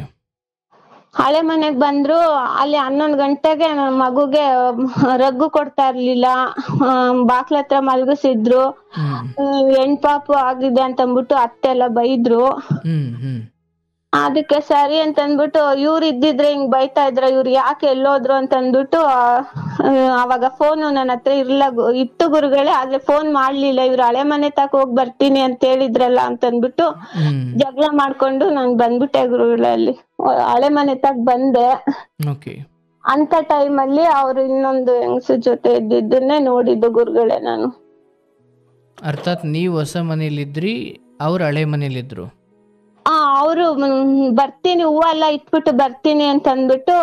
ಹಳೆ ಮನೆಗ್ ಬಂದ್ರು. ಅಲ್ಲಿ 11 ಗಂಟೆಗೆ ನನ್ ಮಗುಗೆ ರಗ್ಗು ಕೊಡ್ತಾ ಇರ್ಲಿಲ್ಲ, ಬಾಕ್ಲ ಹತ್ರ ಮಲ್ಗಿಸಿದ್ರು. ಹೆಣ್ಪಾಪು ಆಗಿದೆ ಅಂತ ಅಂದ್ಬಿಟ್ಟು ಅತ್ತೆ ಎಲ್ಲ ಬೈದ್ರು. ಅದಕ್ಕೆ ಸರಿ ಅಂತ ಅಂದ್ಬಿಟ್ಟು ಇವ್ರು ಇದ್ದಿದ್ರೆ ಹಿಂಗ್ ಬೈತಾ ಇದ್ರ, ಇವ್ರು ಯಾಕೆ ಎಲ್ಲೋದ್ರು ಅಂತ ಅಂದ್ಬಿಟ್ಟು ಅವಾಗ ಫೋನು ನನ್ನ ಹತ್ರ ಇತ್ತು ಗುರುಗಳೇ, ಆದ್ರೆ ಫೋನ್ ಮಾಡ್ಲಿಲ್ಲ. ಇವ್ರು ಹಳೆ ಮನೆ ತಕ ಹೋಗ್ ಬರ್ತೀನಿ ಅಂತ ಹೇಳಿದ್ರಲ್ಲ ಅಂತ ಅಂದ್ಬಿಟ್ಟು ಜಗಳ ಮಾಡ್ಕೊಂಡು ನಾನ್ ಬಂದ್ಬಿಟ್ಟೆ ಗುರುಗಳೇ. ಅಲ್ಲಿ ಹಳೆ ಮನೆ ತಕ ಬಂದೆ. ಅಂತ ಟೈಮ್ ಅಲ್ಲಿ ಅವ್ರು ಇನ್ನೊಂದು ಹೆಂಗಸು ಜೊತೆ ಇದ್ದಿದ್ದನ್ನೇ ನೋಡಿದ್ದು ಗುರುಗಳೇ ನಾನು. ಅರ್ಥಾತ್ ನೀವ್ ಹೊಸ ಮನೇಲಿದ್ರಿ, ಅವ್ರು ಹಳೆ ಮನೇಲಿದ್ರು. ಅವರು ಬರ್ತೀನಿ, ಹೂವೆಲ್ಲ ಇಟ್ಬಿಟ್ಟು ಬರ್ತೀನಿ ಅಂತ ಅಂದ್ಬಿಟ್ಟು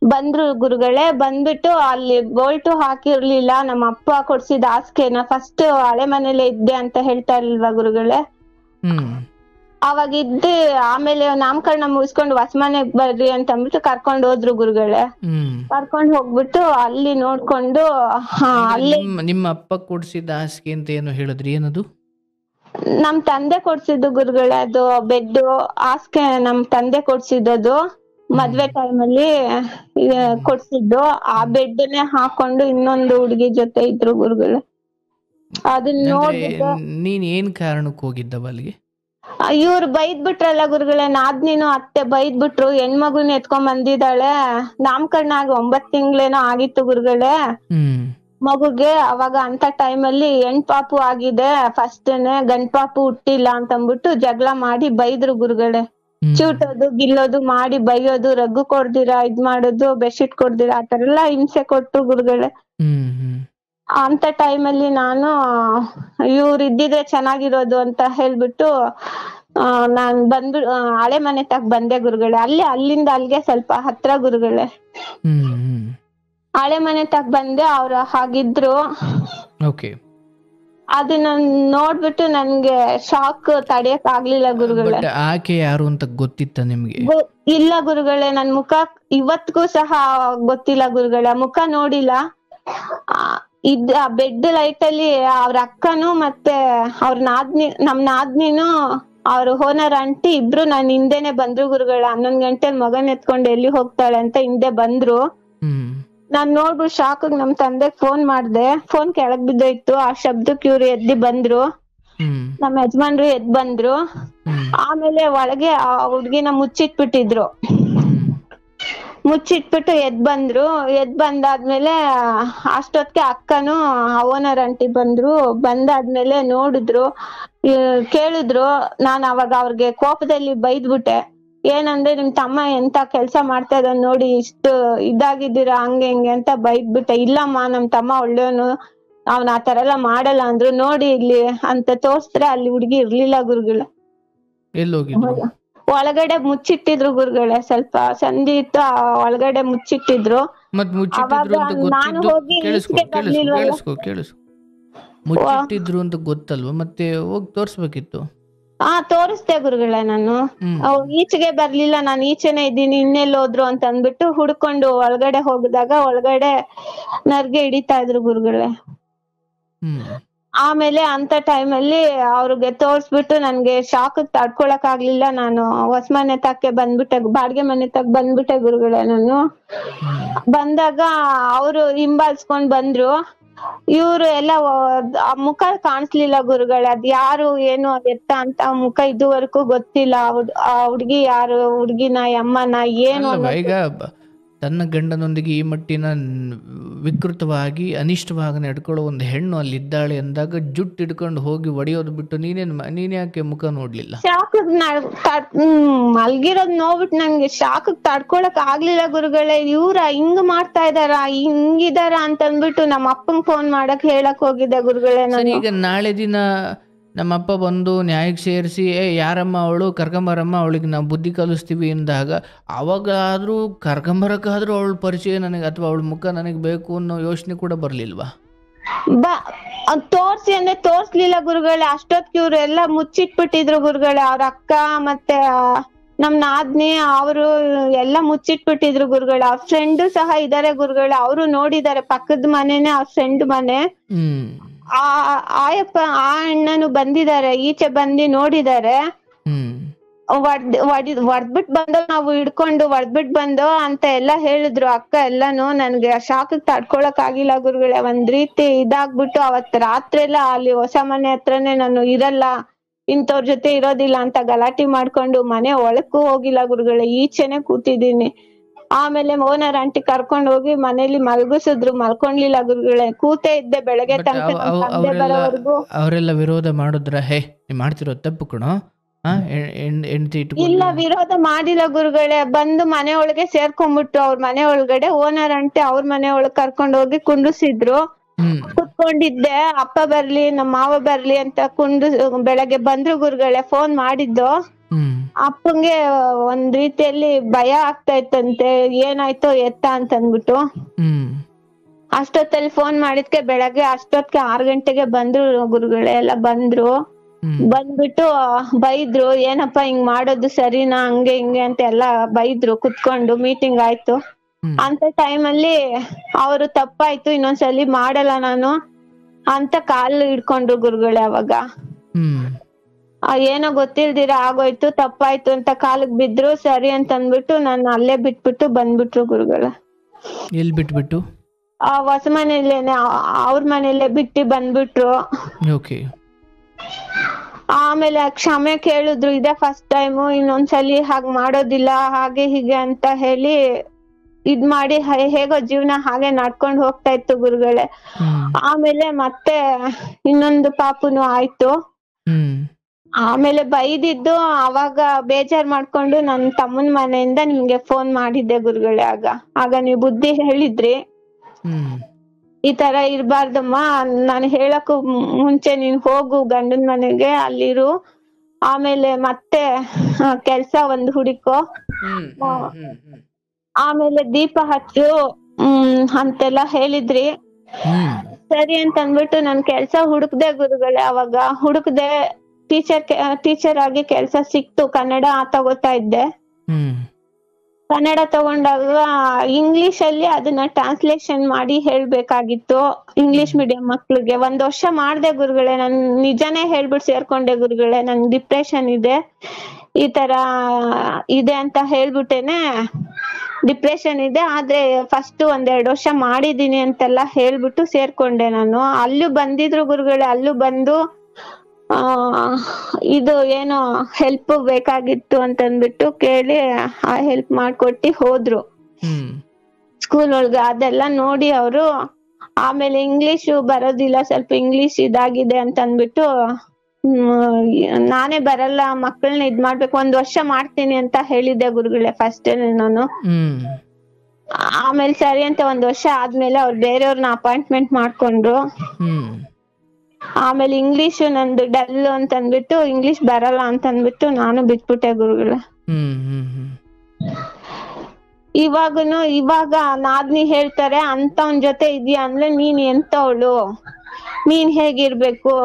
ಬಂದ್ರು ಗುರುಗಳೇ. ಬಂದ್ಬಿಟ್ಟು ಅಲ್ಲಿ ಬೋಲ್ಟು ಹಾಕಿರ್ಲಿಲ್ಲ, ನಮ್ಮ ಅಪ್ಪ ಕೊಡ್ಸಿದ ಹಾಸಿಗೆನ ಫಸ್ಟ್ ಹಳೆ ಮನೇಲೆ ಇದ್ದೆ ಅಂತ ಹೇಳ್ತಾ ಇರ್ಲಿಲ್ವಾ ಗುರುಗಳೇ. ಅವಾಗ ಇದ್ದು ಆಮೇಲೆ ನಾಮಕರಣ ಮುಗಿಸ್ಕೊಂಡು ಹೊಸ ಮನೆಗ್ ಬರ್ರಿ ಅಂತ ಅಂದ್ಬಿಟ್ಟು ಕರ್ಕೊಂಡ್ ಹೋದ್ರು ಗುರುಗಳೇ. ಕರ್ಕೊಂಡ್ ಹೋಗ್ಬಿಟ್ಟು ಅಲ್ಲಿ ನೋಡ್ಕೊಂಡು ಅಲ್ಲಿ ನಿಮ್ಮ ಅಪ್ಪ ಕೊಡ್ಸಿದ ಹಾಸಿಗೆ ಅಂತ ಏನು ಹೇಳಿದ್ರಿ, ಏನದು? ನಮ್ ತಂದೆ ಕೊಡ್ಸಿದ್ದು ಗುರುಗಳೇ, ಅದು ಬೆಡ್ ಹಾಸಿಗೆ ನಮ್ ತಂದೆ ಕೊಡ್ಸಿದ್ದು. ಮದ್ವೆ ಟೈಮಲ್ಲಿ ಕೊಡ್ಸಿದ್ದು. ಆ ಬೆಡ್ನೇ ಹಾಕೊಂಡು ಇನ್ನೊಂದು ಹುಡುಗಿ ಜೊತೆ ಇದ್ರು ಗುರುಗಳೇ. ಅದನ್ನ ನೋಡ್ಬಿಟ್ಟು ನೀನ್ ಏನ್ ಕಾರಣಕ್ಕೆ ಹೋಗಿದ್ದವ ಅಲ್ಲಿಗೆ? ಇವ್ರು ಬೈದ್ ಬಿಟ್ರಲ್ಲ ಗುರುಗಳೇ, ನಾದ್ನಿನು ಅತ್ತೆ ಬೈದ್ ಬಿಟ್ರು. ಹೆಣ್ಮಗುನ ಎತ್ಕೊಂಡ್ ಬಂದಿದ್ದಾಳೆ, ನಾಮಕರಣ ಆಗಿ 9 ತಿಂಗಳೇನೋ ಆಗಿತ್ತು ಗುರುಗಳೇ ಮಗುಗೆ. ಅವಾಗ ಅಂತ ಟೈಮಲ್ಲಿ ಹೆಣ್ಪಾಪು ಆಗಿದೆ ಫಸ್ಟ್ನೆ, ಗಂಡ್ ಪಾಪು ಹುಟ್ಟಿಲ್ಲ ಅಂತ ಅಂದ್ಬಿಟ್ಟು ಜಗಳ ಮಾಡಿ ಬೈದ್ರು ಗುರುಗಳೇ. ಚೂಟೋದು ಗಿಲ್ಲೋದು ಮಾಡಿ ಬೈಯೋದು, ರಗ್ಗು ಕೊಡ್ದಿರಾ ಇದ್ ಮಾಡೋದು, ಬೆಡ್ಶೀಟ್ ಕೊಡ್ದಿರಾ ಆತರ ಎಲ್ಲಾ ಹಿಂಸೆ ಕೊಟ್ರು ಗುರುಗಳೇ. ಅಂತ ಟೈಮಲ್ಲಿ ನಾನು ಇವ್ರು ಇದ್ದಿದ್ರೆ ಚೆನ್ನಾಗಿರೋದು ಅಂತ ಹೇಳ್ಬಿಟ್ಟು ನಾನ್ ಬಂದು ಹಳೆ ಮನೆ ತಕ್ ಬಂದೆ ಗುರುಗಳೇ. ಅಲ್ಲಿಂದ ಅಲ್ಲಿಗೆ ಸ್ವಲ್ಪ ಹತ್ರ ಗುರುಗಳೇ. ಹಳೆ ಮನೆ ತಕ್ ಬಂದೆ, ಅವ್ರು ಹಾಗಿದ್ರು. ಅದನ್ನ ನೋಡ್ಬಿಟ್ಟು ನನ್ಗೆ ಶಾಕ್ ತಡಿಯಕ್ ಆಗ್ಲಿಲ್ಲ ಗುರುಗಳೇ. ಆಕೆ ಯಾರು ಅಂತ ಗೊತ್ತಿತ್ತ ನಿಮ್ಗೆ? ಇಲ್ಲ ಗುರುಗಳೇ, ನನ್ ಮುಖ ಇವತ್ಗೂ ಸಹ ಗೊತ್ತಿಲ್ಲ ಗುರುಗಳೇ, ಮುಖ ನೋಡಿಲ್ಲ. ಬೆಡ್ ಲೈಟ್ ಅಲ್ಲಿ ಅವ್ರ ಅಕ್ಕನು ಮತ್ತೆ ಅವ್ರ ನಾದ್ನಿ, ನಮ್ ನಾದ್ನಿನು ಅವ್ರ ಓನರ್ ಆಂಟಿ ಇಬ್ರು ನನ್ ಹಿಂದೆನೆ ಬಂದ್ರು ಗುರುಗಳೇ. 11 ಗಂಟೆ ಮಗನ್ ಎತ್ಕೊಂಡು ಎಲ್ಲಿ ಹೋಗ್ತಾಳೆ ಅಂತ ಹಿಂದೆ ಬಂದ್ರು. ನಾನ್ ನೋಡ್ಬಿಟ್ಟು ಶಾಕ್ ನಮ್ ತಂದೆಗ್ ಫೋನ್ ಮಾಡ್ದೆ. ಫೋನ್ ಕೆಳಗ್ ಬಿದ್ದೋಯ್ತು. ಆ ಶಬ್ದಕ್ಕೆ ಇವ್ರು ಎದ್ದಿ ಬಂದ್ರು. ನಮ್ಮ ಯಜಮಾನ್ರು ಎದ್ ಬಂದ್ರು. ಆಮೇಲೆ ಒಳಗೆ ಆ ಹುಡ್ಗಿನ ಮುಚ್ಚಿಟ್ಬಿಟ್ಟಿದ್ರು. ಮುಚ್ಚಿಟ್ಬಿಟ್ಟು ಎದ್ ಬಂದ್ರು. ಎದ್ ಬಂದಾದ್ಮೇಲೆ ಅಷ್ಟೊತ್ತಿಗೆ ಅಕ್ಕನು ಓನರ್ ಆಂಟಿ ಬಂದ್ರು. ಬಂದಾದ್ಮೇಲೆ ನೋಡಿದ್ರು, ಕೇಳಿದ್ರು. ನಾನ್ ಅವಾಗ ಅವ್ರಿಗೆ ಕೋಪದಲ್ಲಿ ಬೈದ್ಬಿಟ್ಟೆ. ಏನಂದ್ರೆ ನಿಮ್ ತಮ್ಮ ಎಂತ ಕೆಲ್ಸ ಮಾಡ್ತಾ ಇದ್ದಾನ್ ನೋಡಿ, ಇಷ್ಟು ಇದಾಗಿದ್ದೀರಾ ಹಂಗೆ ಹಿಂಗೆ ಅಂತ ಬೈದ್ಬಿಟ್ಟೆ. ಇಲ್ಲಮ್ಮ ನಮ್ ತಮ್ಮ ಒಳ್ಳೆಯವನು, ಅವ್ನ ಆ ತರ ಎಲ್ಲ ಮಾಡಲ್ಲ ಅಂದ್ರು. ನೋಡಿ ಇಲ್ಲಿ ಅಂತ ತೋರ್ಸಿದ್ರೆ ಅಲ್ಲಿ ಹುಡ್ಗಿ ಇರ್ಲಿಲ್ಲ ಗುರುಗಳೇ. ಒಳಗಡೆ ಮುಚ್ಚಿಟ್ಟಿದ್ರು ಗುರುಗಳೇ. ಸ್ವಲ್ಪ ಸಂಧಿ ಇತ್ತು, ಒಳಗಡೆ ಮುಚ್ಚಿಟ್ಟಿದ್ರು. ಅವಾಗ ನಾನು ಹೋಗಿ ಈಚೆಗೆ ಬರ್ಲಿಲ್ವಲ್ಲ. ಮುಚ್ಚಿಟ್ಟಿದ್ರು ಅಂತ ಗೊತ್ತಲ್ವಾ, ಮತ್ತೆ ಹೋಗಿ ತೋರ್ಸ್ಬೇಕಿತ್ತು. ತೋರಿಸ್ದೆ ಗುರುಗಳೇ ನಾನು. ಈಚೆಗೆ ಬರ್ಲಿಲ್ಲ, ನಾನು ಈಚೆನೆ ಇದ್ದೀನಿ, ಇನ್ನೆಲ್ಲಿ ಹೋದ್ರು ಅಂತ ಅಂದ್ಬಿಟ್ಟು ಹುಡ್ಕೊಂಡು ಒಳಗಡೆ ಹೋಗಿದಾಗ ಒಳಗಡೆ ನರ್ಗೆ ಹಿಡಿತಾ ಇದ್ರು ಗುರುಗಳೇ. ಆಮೇಲೆ ಅಂತ ಟೈಮಲ್ಲಿ ಅವ್ರಿಗೆ ತೋರ್ಸ್ಬಿಟ್ಟು ನನ್ಗೆ ಶಾಕ್ ತಡ್ಕೊಳಕ್ ಆಗ್ಲಿಲ್ಲ. ನಾನು ಹೊಸ ಮನೆ ತಕ್ಕೆ ಬಂದ್ಬಿಟ್ಟೆ, ಬಾಡ್ಗೆ ಮನೆ ತಕ್ ಬಂದ್ಬಿಟ್ಟೆ ಗುರುಗಳೇ. ನಾನು ಬಂದಾಗ ಅವ್ರು ಹಿಂಬಾಲಿಸ್ಕೊಂಡ್ ಬಂದ್ರು. ಇವ್ರು ಎಲ್ಲ ಮುಖ ಕಾಣಿಸ್ಲಿಲ್ಲ ಗುರುಗಳೇ. ಅದ್ ಯಾರು ಏನು ಎತ್ತ ಅಂತ ಮುಖ ಇದುವರೆಗೂ ಗೊತ್ತಿಲ್ಲ. ಆ ಹುಡ್ಗಿ ಯಾರು, ಹುಡ್ಗಿನ ಅಮ್ಮನ ಏನು ಈಗ ತನ್ನ ಗಂಡನೊಂದಿಗೆ ಈ ಮಟ್ಟಿನ ವಿಕೃತವಾಗಿ ಅನಿಷ್ಟವಾಗಿ ನಡ್ಕೊಳ್ಳೋ ಒಂದು ಹೆಣ್ಣು ಅಲ್ಲಿದ್ದಾಳೆ ಅಂದಾಗ ಜುಟ್ಟು ಹಿಡ್ಕೊಂಡು ಹೋಗಿ ಒಡೆಯೋದು ಬಿಟ್ಟು ನೀನ್ ಯಾಕೆ ಮುಖ ನೋಡ್ಲಿಲ್ಲ? ಶಾಕ್ ಮಲ್ಗಿರೋದ್ ನೋಡ್ಬಿಟ್ಟು ನಂಗೆ ಶಾಕ್ ತಡ್ಕೊಳಕ್ ಆಗ್ಲಿಲ್ಲ ಗುರುಗಳೇ. ಇವ್ರ ಹಿಂಗ್ ಮಾಡ್ತಾ ಇದಾರ, ಹಿಂಗಿದಾರ ಅಂತ ಅಂದ್ಬಿಟ್ಟು ನಮ್ಮ ಅಪ್ಪಂಗ್ ಫೋನ್ ಮಾಡಕ್ ಹೇಳಕ್ ಹೋಗಿದ್ದೆ ಗುರುಗಳೇ. ಈಗ ನಾಳೆ ದಿನ ನಮ್ಮ ಅಪ್ಪ ಬಂದು ನ್ಯಾಯಕ್ಕೆ ಸೇರಿಸಿ ಯಾರಮ್ಮ ಅವಳು ಕರ್ಕೊಂಬರಮ್ಮ, ಅವಳಿಗೆ ನಾವು ಬುದ್ಧಿ ಕಲಿಸ್ತೀವಿ ಅಂದಾಗ ಅವಾಗಾದ್ರೂ ಕರ್ಕೊಂಬರಕ್ಕಾದ್ರೂ ಅವಳ ಪರಿಚಯ ನನಗೆ ಅಥವಾ ಅವಳ ಮುಖ ನನಗೆ ಬೇಕು ಅನ್ನೋ ಯೋಚನೆ ಕೂಡ ಬರ್ಲಿಲ್ವಾ? ತೋರ್ಸಿ ಅಂದ್ರೆ ತೋರ್ಸ್ಲಿಲ್ಲ ಗುರುಗಳೇ. ಅಷ್ಟೊತ್ತಿಗೆ ಇವ್ರು ಎಲ್ಲ ಮುಚ್ಚಿಟ್ಬಿಟ್ಟಿದ್ರು ಗುರುಗಳೇ. ಅವ್ರ ಅಕ್ಕ ಮತ್ತೆ ನಮ್ ನಾದ್ನಿ ಅವರು ಎಲ್ಲ ಮುಚ್ಚಿಟ್ಬಿಟ್ಟಿದ್ರು ಗುರುಗಳೇ. ಅವ್ರ ಫ್ರೆಂಡ್ ಸಹ ಇದಾರೆ ಗುರುಗಳೇ, ಅವರು ನೋಡಿದಾರೆ. ಪಕ್ಕದ ಮನೆನೆ ಅವ್ರ ಫ್ರೆಂಡ್ ಮನೆ. ಆಯಪ್ಪ ಆ ಅಣ್ಣನು ಬಂದಿದ್ದಾರೆ, ಈಚೆ ಬಂದಿ ನೋಡಿದಾರೆ. ಹೊಡ್ಬಿಟ್ ಬಂದು ನಾವು ಹಿಡ್ಕೊಂಡು ಹೊಡ್ಬಿಟ್ ಬಂದು ಅಂತ ಎಲ್ಲಾ ಹೇಳಿದ್ರು ಅಕ್ಕ ಎಲ್ಲಾನು. ನನ್ಗೆ ಶಾಕ್ ತಡ್ಕೊಳಕ್ ಆಗಿಲ್ಲ ಗುರುಗಳೇ. ಒಂದ್ ರೀತಿ ಇದಾಗ್ಬಿಟ್ಟು ಅವತ್ ರಾತ್ರಿ ಎಲ್ಲ ಅಲ್ಲಿ ಹೊಸ ಮನೆ ಹತ್ರನೇ ನಾನು ಇರಲ್ಲ, ಇಂಥವ್ರ ಜೊತೆ ಇರೋದಿಲ್ಲ ಅಂತ ಗಲಾಟೆ ಮಾಡ್ಕೊಂಡು ಮನೆ ಒಳಕ್ಕೂ ಹೋಗಿಲ್ಲ ಗುರುಗಳೇ, ಈಚೆನೆ ಕೂತಿದೀನಿ. ಆಮೇಲೆ ಓನರ್ ಆಂಟಿ ಕರ್ಕೊಂಡ್ ಹೋಗಿ ಮನೇಲಿ ಮಲ್ಗಿಸಿದ್ರು. ಮಲ್ಕೊಂಡ್ಲಿಲ್ಲ ಗುರುಗಳೇ, ಕೂತೇ ಇದ್ದೆ ಬೆಳಗ್ಗೆ ತನಕ ಬರೋವರೆಗೂ. ಅವರೆಲ್ಲ ವಿರೋಧ ಮಾಡಿದ್ರ? ಹೇ ಮಾಡ್ತಿರೋ ತಪ್ಪು ಕಣೋ, ಇಲ್ಲ ವಿರೋಧ ಮಾಡಿಲ್ಲ ಗುರುಗಳೇ. ಬಂದು ಮನೆ ಒಳಗೆ ಸೇರ್ಕೊಂಡ್ಬಿಟ್ರು. ಅವ್ರ ಮನೆ ಒಳಗಡೆ ಓನರ್ ಆಂಟಿ ಅವ್ರ ಮನೆ ಒಳಗ್ ಕರ್ಕೊಂಡ್ ಹೋಗಿ ಕುಂಡ್ರಿಸಿದ್ರು. ಕುತ್ಕೊಂಡಿದ್ದೆ, ಅಪ್ಪ ಬರ್ಲಿ ನಮ್ಮ ಮಾವ ಬರ್ಲಿ ಅಂತ ಬೆಳಗ್ಗೆ ಬಂದ್ರು ಗುರುಗಳೇ. ಫೋನ್ ಮಾಡಿದ್ದು ಅಪ್ಪಂಗೆ ಒಂದ್ ರೀತಿಯಲ್ಲಿ ಭಯ ಆಗ್ತಾ ಇತ್ತಂತೆ, ಏನಾಯ್ತೋ ಎತ್ತ ಅಂತ ಅಂದ್ಬಿಟ್ಟು. ಅಷ್ಟೊತ್ತಲ್ಲಿ ಫೋನ್ ಮಾಡಿದ್ಕೆ ಬೆಳಗ್ಗೆ ಅಷ್ಟೊತ್ತಿಗೆ 6 ಗಂಟೆಗೆ ಬಂದ್ರು ಗುರುಗಳೇ. ಎಲ್ಲ ಬಂದ್ರು. ಬಂದ್ಬಿಟ್ಟು ಬೈದ್ರು, ಏನಪ್ಪಾ ಹಿಂಗ್ ಮಾಡೋದು ಸರಿನಾ, ಹಂಗೆ ಹಿಂಗೆ ಅಂತ ಎಲ್ಲಾ ಬೈದ್ರು. ಕುತ್ಕೊಂಡು ಮೀಟಿಂಗ್ ಆಯ್ತು. ಅಂತ ಟೈಮಲ್ಲಿ ಅವರು ತಪ್ಪಾಯ್ತು, ಇನ್ನೊಂದ್ಸಲಿ ಮಾಡಲ್ಲ ನಾನು ಅಂತ ಕಾಲು ಹಿಡ್ಕೊಂಡ್ರು ಗುರುಗಳೇ. ಅವಾಗ ಏನೋ ಗೊತ್ತಿಲ್ದಿರ ಆಗೋಯ್ತು, ತಪ್ಪಾಯ್ತು ಅಂತ ಕಾಲಿಗೆ ಬಿದ್ರು. ಸರಿ ಅಂತ ಅಂದ್ಬಿಟ್ಟು ನಾನು ಅಲ್ಲೇ ಬಿಟ್ಬಿಟ್ಟು ಬಂದ್ಬಿಟ್ರು ಗುರುಗಳೇ. ಎಲ್ಲಿ ಬಿಟ್ಬಿಟ್ಟು? ಹೊಸ ಮನೇಲೇನೆ, ಅವ್ರ ಮನೇಲೆ ಬಿಟ್ಟು ಬಂದ್ಬಿಟ್ರು. ಆಮೇಲೆ ಕ್ಷಮೆ ಕೇಳಿದ್ರು. ಇದೇ ಫಸ್ಟ್ ಟೈಮು, ಇನ್ನೊಂದ್ಸಲಿ ಹಾಗ್ ಮಾಡೋದಿಲ್ಲ ಹಾಗೆ ಹೀಗೆ ಅಂತ ಹೇಳಿ ಇದ್ ಮಾಡಿ ಹೇಗೋ ಜೀವನ ಹಾಗೆ ನಡ್ಕೊಂಡ್ ಹೋಗ್ತಾ ಇತ್ತು ಗುರುಗಳೇ. ಆಮೇಲೆ ಮತ್ತೆ ಇನ್ನೊಂದು ಪಾಪುನು ಆಯ್ತು. ಆಮೇಲೆ ಬೈದಿದ್ದು ಅವಾಗ ಬೇಜಾರ್ ಮಾಡ್ಕೊಂಡು ನನ್ ತಮ್ಮನ್ ಮನೆಯಿಂದ ನಿಮ್ಗೆ ಫೋನ್ ಮಾಡಿದ್ದೆ ಗುರುಗಳೇ. ಆಗ ನೀವ್ ಬುದ್ಧಿ ಹೇಳಿದ್ರಿ, ಈ ತರ ಇರ್ಬಾರ್ದಮ್ಮ, ನಾನು ಹೇಳಕ್ಕೂ ಮುಂಚೆ ನೀನ್ ಹೋಗು ಗಂಡನ್ ಮನೆಗೆ, ಅಲ್ಲಿರು, ಆಮೇಲೆ ಮತ್ತೆ ಕೆಲ್ಸ ಒಂದ್ ಹುಡುಕೋ, ಆಮೇಲೆ ದೀಪ ಹಚ್ಚು ಅಂತೆಲ್ಲ ಹೇಳಿದ್ರಿ. ಸರಿ ಅಂತ ಅಂದ್ಬಿಟ್ಟು ನಾನ್ ಕೆಲ್ಸ ಹುಡುಕ್ದೆ ಗುರುಗಳೇ. ಅವಾಗ ಹುಡುಕ್ದೆ, ಟೀಚರ್ ಆಗಿ ಕೆಲ್ಸ ಸಿಕ್ತು. ಕನ್ನಡ ತಗೋತಾ ಇದ್ದೆ. ಕನ್ನಡ ತಗೊಂಡಾಗ ಇಂಗ್ಲಿಷ್ ಅಲ್ಲಿ ಅದನ್ನ ಟ್ರಾನ್ಸ್ಲೇಷನ್ ಮಾಡಿ ಹೇಳ್ಬೇಕಾಗಿತ್ತು ಇಂಗ್ಲಿಷ್ ಮೀಡಿಯಂ ಮಕ್ಳಿಗೆ. 1 ವರ್ಷ ಮಾಡ್ದೆ ಗುರುಗಳೇ, ನಾನ್ ನಿಜಾನೇ ಹೇಳ್ಬಿಟ್ಟು ಸೇರ್ಕೊಂಡೆ ಗುರುಗಳೇ. ನಂಗ್ ಡಿಪ್ರೆಷನ್ ಇದೆ, ಈ ತರ ಇದೆ ಅಂತ ಹೇಳ್ಬಿಟ್ಟೇನೆ ಡಿಪ್ರೆಷನ್ ಇದೆ, ಆದ್ರೆ ಫಸ್ಟ್ 1-2 ವರ್ಷ ಮಾಡಿದೀನಿ ಅಂತೆಲ್ಲ ಹೇಳ್ಬಿಟ್ಟು ಸೇರ್ಕೊಂಡೆ ನಾನು. ಅಲ್ಲೂ ಬಂದಿದ್ರು ಗುರುಗಳೇ, ಅಲ್ಲೂ ಬಂದು ಇದು ಏನೋ ಹೆಲ್ಪ್ ಬೇಕಾಗಿತ್ತು ಅಂತಂದ್ಬಿಟ್ಟು ಕೇಳಿ ಆ ಹೆಲ್ಪ್ ಮಾಡ್ಕೊಟ್ಟಿ ಹೋದ್ರು ಸ್ಕೂಲ್ ಒಳಗೆ. ಅದೆಲ್ಲ ನೋಡಿ ಅವರು ಆಮೇಲೆ ಇಂಗ್ಲಿಷ್ ಬರೋದಿಲ್ಲ, ಸ್ವಲ್ಪ ಇಂಗ್ಲಿಷ್ ಇದಾಗಿದೆ ಅಂತ ಅಂದ್ಬಿಟ್ಟು ನಾನೇ ಬರಲ್ಲ, ಮಕ್ಕಳನ್ನ ಇದ್ ಮಾಡ್ಬೇಕು, 1 ವರ್ಷ ಮಾಡ್ತೀನಿ ಅಂತ ಹೇಳಿದ್ದೆ ಗುರುಗಳೇ ಫಸ್ಟ್ ನಾನು. ಆಮೇಲೆ ಸರಿ ಅಂತ 1 ವರ್ಷ ಆದ್ಮೇಲೆ ಅವ್ರು ಬೇರೆಯವ್ರನ್ನ ಅಪಾಯಿಂಟ್ಮೆಂಟ್ ಮಾಡ್ಕೊಂಡ್ರು. ಆಮೇಲೆ ಇಂಗ್ಲಿಷ್ ನಂದು ಡಲ್ ಅಂತ ಅಂದ್ಬಿಟ್ಟು ಇಂಗ್ಲಿಷ್ ಬರಲ್ಲ ಅಂತ ಅಂದ್ಬಿಟ್ಟು ನಾನು ಬಿಟ್ಬಿಟ್ಟೆ ಗುರುಗಳೇ. ಇವಾಗ ನಾದ್ನಿ ಹೇಳ್ತಾರೆ, ಅಂತವನ್ ಜೊತೆ ಇದೀಯ ಅಂದ್ರೆ ನೀನ್ ಎಂತವಳು, ನೀನ್ ಹೇಗಿರ್ಬೇಕು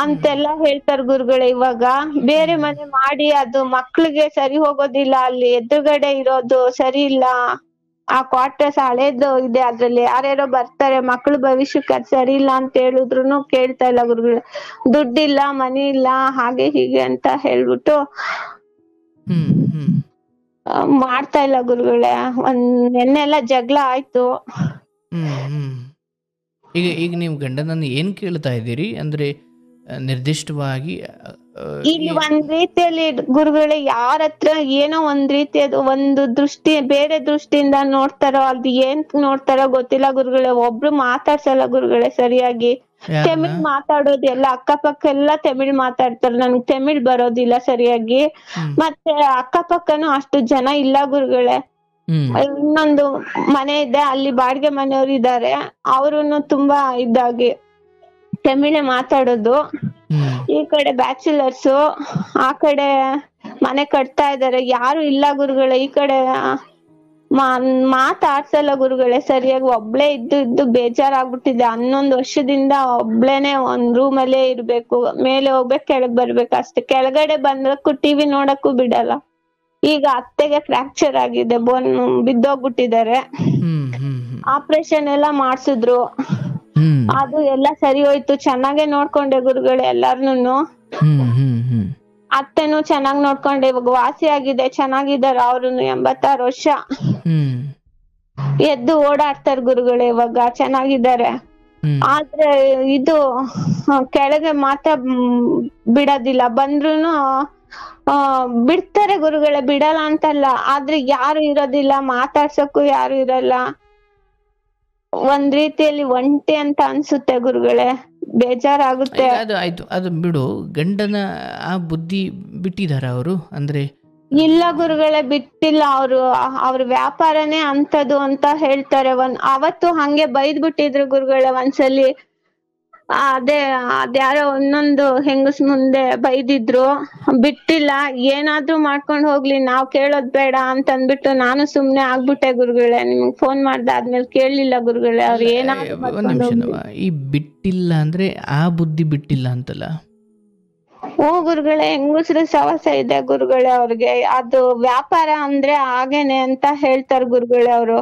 ಅಂತೆಲ್ಲ ಹೇಳ್ತಾರ ಗುರುಗಳೇ. ಇವಾಗ ಬೇರೆ ಮನೆ ಮಾಡಿ ಅದು ಮಕ್ಳಿಗೆ ಸರಿ ಹೋಗೋದಿಲ್ಲ, ಅಲ್ಲಿ ಎದುರುಗಡೆ ಇರೋದು ಸರಿ ಇಲ್ಲ, ಆ ಕ್ವಾರ್ಟರ್ಸ್ ಹಳೇದು ಇದೆ, ಅದ್ರಲ್ಲಿ ಯಾರ್ಯಾರೋ ಬರ್ತಾರೆ, ಮಕ್ಳು ಭವಿಷ್ಯಕ್ಕೆ ಅದ್ ಸರಿ ಇಲ್ಲ ಅಂತ ಹೇಳಿದ್ರು ಕೇಳ್ತಾ ಇಲ್ಲ ಗುರುಗಳೇ. ದುಡ್ಡಿಲ್ಲ, ಮನಿ ಇಲ್ಲ, ಹಾಗೆ ಹೀಗೆ ಅಂತ ಹೇಳ್ಬಿಟ್ಟು ಮಾಡ್ತಾ ಇಲ್ಲ ಗುರುಗಳೇ. ನೆನ್ನೆಲ್ಲ ಜಗಳ ಆಯ್ತು. ಈಗ ನೀವು ಗಂಡನನ್ನು ಏನ್ ಕೇಳ್ತಾ ಇದ್ದೀರಿ ಅಂದ್ರೆ ನಿರ್ದಿಷ್ಟವಾಗಿ? ಇಲ್ಲಿ ಒಂದ್ ರೀತಿಯಲ್ಲಿ ಗುರುಗಳೇ ಯಾರ ಹತ್ರ ಏನೋ ಒಂದ್ ರೀತಿಯದು ಒಂದು ದೃಷ್ಟಿ ಬೇರೆ ದೃಷ್ಟಿಯಿಂದ ನೋಡ್ತಾರೋ, ಅದು ಏನ್ ನೋಡ್ತಾರೋ ಗೊತ್ತಿಲ್ಲ ಗುರುಗಳೇ. ಒಬ್ರು ಮಾತಾಡ್ಸಲ್ಲ ಗುರುಗಳೇ ಸರಿಯಾಗಿ. ತಮಿಳ್ ಮಾತಾಡೋದು ಎಲ್ಲ ಅಕ್ಕಪಕ್ಕ ಎಲ್ಲ ತಮಿಳ್ ಮಾತಾಡ್ತಾರೆ, ನನ್ಗೆ ತಮಿಳ್ ಬರೋದಿಲ್ಲ ಸರಿಯಾಗಿ. ಮತ್ತೆ ಅಕ್ಕಪಕ್ಕನು ಅಷ್ಟು ಜನ ಇಲ್ಲ ಗುರುಗಳೇ. ಇನ್ನೊಂದು ಮನೆ ಇದೆ, ಅಲ್ಲಿ ಬಾಡಿಗೆ ಮನೆಯವ್ರು ಇದಾರೆ, ಅವ್ರುನು ತುಂಬಾ ಇದಾಗಿ ತಮಿಳೇ ಮಾತಾಡೋದು. ಈ ಕಡೆ ಬ್ಯಾಚುಲರ್ಸ್, ಆ ಕಡೆ ಮನೆ ಕಟ್ತಾ ಇದಾರೆ, ಯಾರು ಇಲ್ಲ ಗುರುಗಳೇ. ಈ ಕಡೆ ಮಾತಾಡ್ಸಲ್ಲ ಗುರುಗಳೇ ಸರಿಯಾಗಿ. ಒಬ್ಳೇ ಇದ್ದು ಬೇಜಾರಾಗ್ಬಿಟ್ಟಿದೆ. 11 ವರ್ಷದಿಂದ ಒಬ್ಳೇನೆ ಒಂದ್ ರೂಮ್ ಅಲ್ಲೇ ಇರ್ಬೇಕು, ಮೇಲೆ ಹೋಗ್ಬೇಕು ಕೆಳಗ್ ಬರ್ಬೇಕು ಅಷ್ಟೇ. ಕೆಳಗಡೆ ಬಂದಕ್ಕೂ ಟಿವಿ ನೋಡಕ್ಕೂ ಬಿಡಲ್ಲ. ಈಗ ಅತ್ತೆಗೆ ಫ್ರಾಕ್ಚರ್ ಆಗಿದೆ, ಬೋನ್ ಬಿದ್ದೋಗ್ಬಿಟ್ಟಿದ್ದಾರೆ, ಆಪರೇಷನ್ ಎಲ್ಲ ಮಾಡ್ಸಿದ್ರು, ಅದು ಎಲ್ಲ ಸರಿ ಹೋಯ್ತು. ಚೆನ್ನಾಗೆ ನೋಡ್ಕೊಂಡೆ ಗುರುಗಳೇ ಎಲ್ಲಾರ್ನು. ಅತ್ತೆನು ಚೆನ್ನಾಗ್ ನೋಡ್ಕೊಂಡೆ, ಇವಾಗ ವಾಸಿ ಆಗಿದೆ, ಚೆನ್ನಾಗಿದಾರ ಅವ್ರುನು. 86 ವರ್ಷ, ಎದ್ದು ಓಡಾಡ್ತಾರ ಗುರುಗಳೇ, ಇವಾಗ ಚೆನ್ನಾಗಿದ್ದಾರೆ. ಆದ್ರೆ ಇದು ಕೆಳಗೆ ಮಾತ್ರ ಬಿಡೋದಿಲ್ಲ, ಬಂದ್ರುನು ಬಿಡ್ತಾರೆ ಗುರುಗಳೇ, ಬಿಡಲ್ಲ ಅಂತಲ್ಲ, ಆದ್ರೆ ಯಾರು ಇರೋದಿಲ್ಲ, ಮಾತಾಡ್ಸಕ್ಕೂ ಯಾರು ಇರಲ್ಲ. ಒಂದ್ ರೀತಿಯಲ್ಲಿ ಒಂಟಿ ಅಂತ ಅನ್ಸುತ್ತೆ ಗುರುಗಳೇ, ಬೇಜಾರಾಗುತ್ತೆ. ಅದು ಆಯ್ತು, ಅದು ಬಿಡು. ಗಂಡನ ಆ ಬುದ್ಧಿ ಬಿಟ್ಟಿದಾರ ಅವರು ಅಂದ್ರೆ? ಇಲ್ಲ ಗುರುಗಳೇ, ಬಿಟ್ಟಿಲ್ಲ. ಅವ್ರ ವ್ಯಾಪಾರನೇ ಅಂತದು ಅಂತ ಹೇಳ್ತಾರೆ. ಅವತ್ತು ಹಂಗೆ ಬೈದ್ ಬಿಟ್ಟಿದ್ರು ಗುರುಗಳೇ ಒಂದ್ಸಲಿ. ಅದ್ಯಾರೋ ಇನ್ನೊಂದು ಹೆಂಗಸ್ ಮುಂದೆ ಬೈದಿದ್ರು, ಬಿಟ್ಟಿಲ್ಲ. ಏನಾದ್ರೂ ಮಾಡ್ಕೊಂಡ್ ಹೋಗ್ಲಿ, ನಾವ್ ಕೇಳೋದ್ ಬೇಡ ಅಂತ ಅಂದ್ಬಿಟ್ಟು ನಾನು ಸುಮ್ನೆ ಆಗ್ಬಿಟ್ಟೆ ಗುರುಗಳೇ. ನಿಮ್ಗ್ ಫೋನ್ ಮಾಡ್ದಾದ್ಮೇಲೆ ಕೇಳಲಿಲ್ಲ ಗುರುಗಳೇ. ಅವ್ರು ಏನಾದ್ರು ಒಂದ್ ನಿಮಿಷ, ಈ ಬಿಟ್ಟಿಲ್ಲ ಅಂದ್ರೆ ಆ ಬುದ್ಧಿ ಬಿಟ್ಟಿಲ್ಲ ಅಂತಲ್ಲ? ಗುರುಗಳೇ, ಹೆಂಗಸ್ರು ಸವಸ ಇದೆ ಗುರುಗಳೇ ಅವ್ರಿಗೆ. ಅದು ವ್ಯಾಪಾರ ಅಂದ್ರೆ ಹಾಗೇನೆ ಅಂತ ಹೇಳ್ತಾರ ಗುರುಗಳೇ. ಅವರು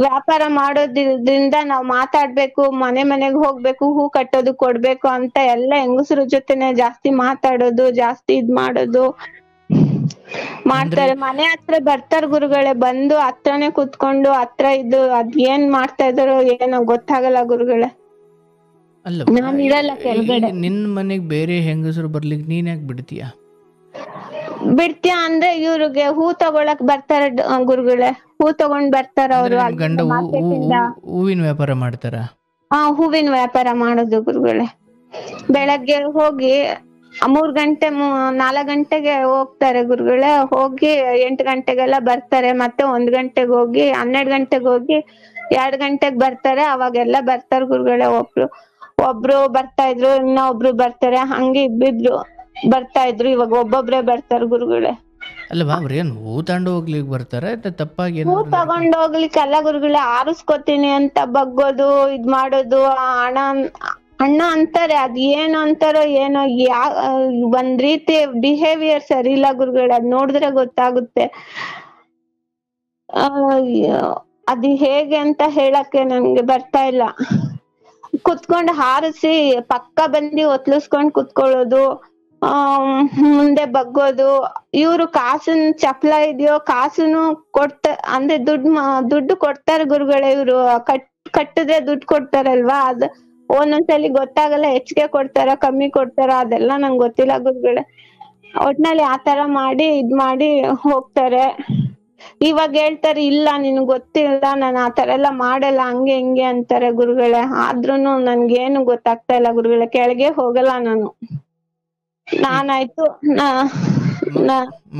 ವ್ಯಾಪಾರ ಮಾಡೋದ್ರಿಂದ ನಾವ್ ಮಾತಾಡ್ಬೇಕು, ಮನೆಗ್ ಹೋಗ್ಬೇಕು, ಹೂ ಕಟ್ಟೋದು ಕೊಡ್ಬೇಕು ಅಂತ ಎಲ್ಲ ಹೆಂಗಸ್ರ ಜೊತೆನೆ ಜಾಸ್ತಿ ಮಾತಾಡೋದು, ಜಾಸ್ತಿ ಇದ್ ಮಾಡೋದು ಮಾಡ್ತಾರೆ. ಮನೆ ಹತ್ರ ಬರ್ತಾರ ಗುರುಗಳೇ, ಬಂದು ಹತ್ರನೇ ಕುತ್ಕೊಂಡು ಹತ್ರ ಇದ್ದು ಅದ್ ಏನ್ ಮಾಡ್ತಾ ಇದಾರೋ ಏನೋ ಗೊತ್ತಾಗಲ್ಲ ಗುರುಗಳೇ. ನಾನ್ ಇರಲ್ಲ ಕೆಳಗಡೆ. ನಿನ್ ಮನೆಗ್ ಬೇರೆ ಹೆಂಗಸರು ಬರ್ಲಿಕ್ಕೆ ನೀನ್ ಯಾಕೆ ಬಿಡ್ತೀಯ ಅಂದ್ರೆ ಇವ್ರಿಗೆ ಹೂ ತಗೊಳಕ್ ಬರ್ತಾರ ಗುರುಗಳೇ, ಹೂ ತಗೊಂಡ್ ಬರ್ತಾರ ಅವ್ರು. ಗಂಡ ಹೂವಿನ ವ್ಯಾಪಾರ ಮಾಡ್ತಾರ? ಹೂವಿನ ವ್ಯಾಪಾರ ಮಾಡೋದು ಗುರುಗಳೇ. ಬೆಳಗ್ಗೆ ಹೋಗಿ 3 ಗಂಟೆ 4 ಗಂಟೆಗೆ ಹೋಗ್ತಾರೆ ಗುರುಗಳೇ. ಹೋಗಿ 8 ಗಂಟೆಗೆಲ್ಲ ಬರ್ತಾರೆ. ಮತ್ತೆ 1 ಗಂಟೆಗೆ ಹೋಗಿ 12 ಗಂಟೆಗೆ ಹೋಗಿ 2 ಗಂಟೆಗೆ ಬರ್ತಾರೆ. ಅವಾಗೆಲ್ಲ ಬರ್ತಾರ ಗುರುಗಳೇ. ಒಬ್ರು ಬರ್ತಾ ಇದ್ರು, ಇನ್ನೊಬ್ರು ಬರ್ತಾರೆ, ಹಂಗೆ ಇಬ್ಬಿದ್ರು ಬರ್ತಾ ಇದ್ರು. ಇವಾಗ ಒಬ್ಬೊಬ್ರೆ ಬರ್ತಾರ ಗುರುಗಳೇ. ಅಲ್ಲವಾ, ಅವ್ರೇನ್ ಹೂ ತಗೊಂಡು ಹೋಗ್ಲಿಕ್ಕೆ ಬರ್ತಾರ? ತಪ್ಪಾಗಿ ಹೂ ತಗೊಂಡ್ ಹೋಗ್ಲಿಕ್ಕೆ ಅಲ್ಲ ಗುರುಗಳೇ, ಆರಿಸ್ಕೊತೀನಿ ಅಂತ ಬಗ್ಗೋದು, ಇದ್ ಮಾಡೋದು. ಅಣ್ಣ ಅಂತಾರೆ, ಅದ್ ಏನು ಅಂತಾರೋ ಏನೋ, ಒಂದ್ ರೀತಿ ಬಿಹೇವಿಯರ್ ಸರಿ ಇಲ್ಲ ಗುರುಗಳೇ. ಅದ್ ನೋಡಿದ್ರೆ ಗೊತ್ತಾಗುತ್ತೆ. ಆ, ಅದು ಹೇಗೆ ಅಂತ ಹೇಳಕ್ಕೆ ನನ್ಗೆ ಬರ್ತಾ ಇಲ್ಲ. ಕುತ್ಕೊಂಡ್ ಹಾರಿಸಿ ಪಕ್ಕ ಬಂದು ಒತ್ಲಿಸ್ಕೊಂಡ್ ಕುತ್ಕೊಳ್ಳೋದು, ಆ ಮುಂದೆ ಬಗ್ಗೋದು. ಇವ್ರು ಕಾಸನ್ ಚಪ್ಲ ಇದೆಯೋ ಕಾಸುನು ಅಂದ್ರೆ ದುಡ್ಡು ಕೊಡ್ತಾರೆ ಗುರುಗಳೇ. ಇವ್ರು ಕಟ್ಟಿದ್ರೆ ದುಡ್ಡು ಕೊಡ್ತಾರಲ್ವಾ, ಅದ್ ಒಂದೊಂದ್ಸಲಿ ಗೊತ್ತಾಗಲ್ಲ, ಹೆಚ್ಚಿಗೆ ಕೊಡ್ತಾರ ಕಮ್ಮಿ ಕೊಡ್ತಾರ ಅದೆಲ್ಲ ನಂಗೆ ಗೊತ್ತಿಲ್ಲ ಗುರುಗಳೇ. ಒಟ್ನಲ್ಲಿ ಆತರ ಮಾಡಿ ಇದ್ ಮಾಡಿ ಹೋಗ್ತಾರೆ. ಇವಾಗ ಹೇಳ್ತಾರೆ ಇಲ್ಲ ನಿನ್ಗ್ ಗೊತ್ತಿಲ್ಲ, ನಾನು ಆತರ ಎಲ್ಲ ಮಾಡಲ್ಲ, ಹಂಗೆ ಹಿಂಗೆ ಅಂತಾರೆ ಗುರುಗಳೇ. ಆದ್ರೂನು ನನ್ಗೇನು ಗೊತ್ತಾಗ್ತಾ ಇಲ್ಲ ಗುರುಗಳೇ, ಕೆಳಗೆ ಹೋಗಲ್ಲ ನಾನು. ನಾನಾಯ್ತು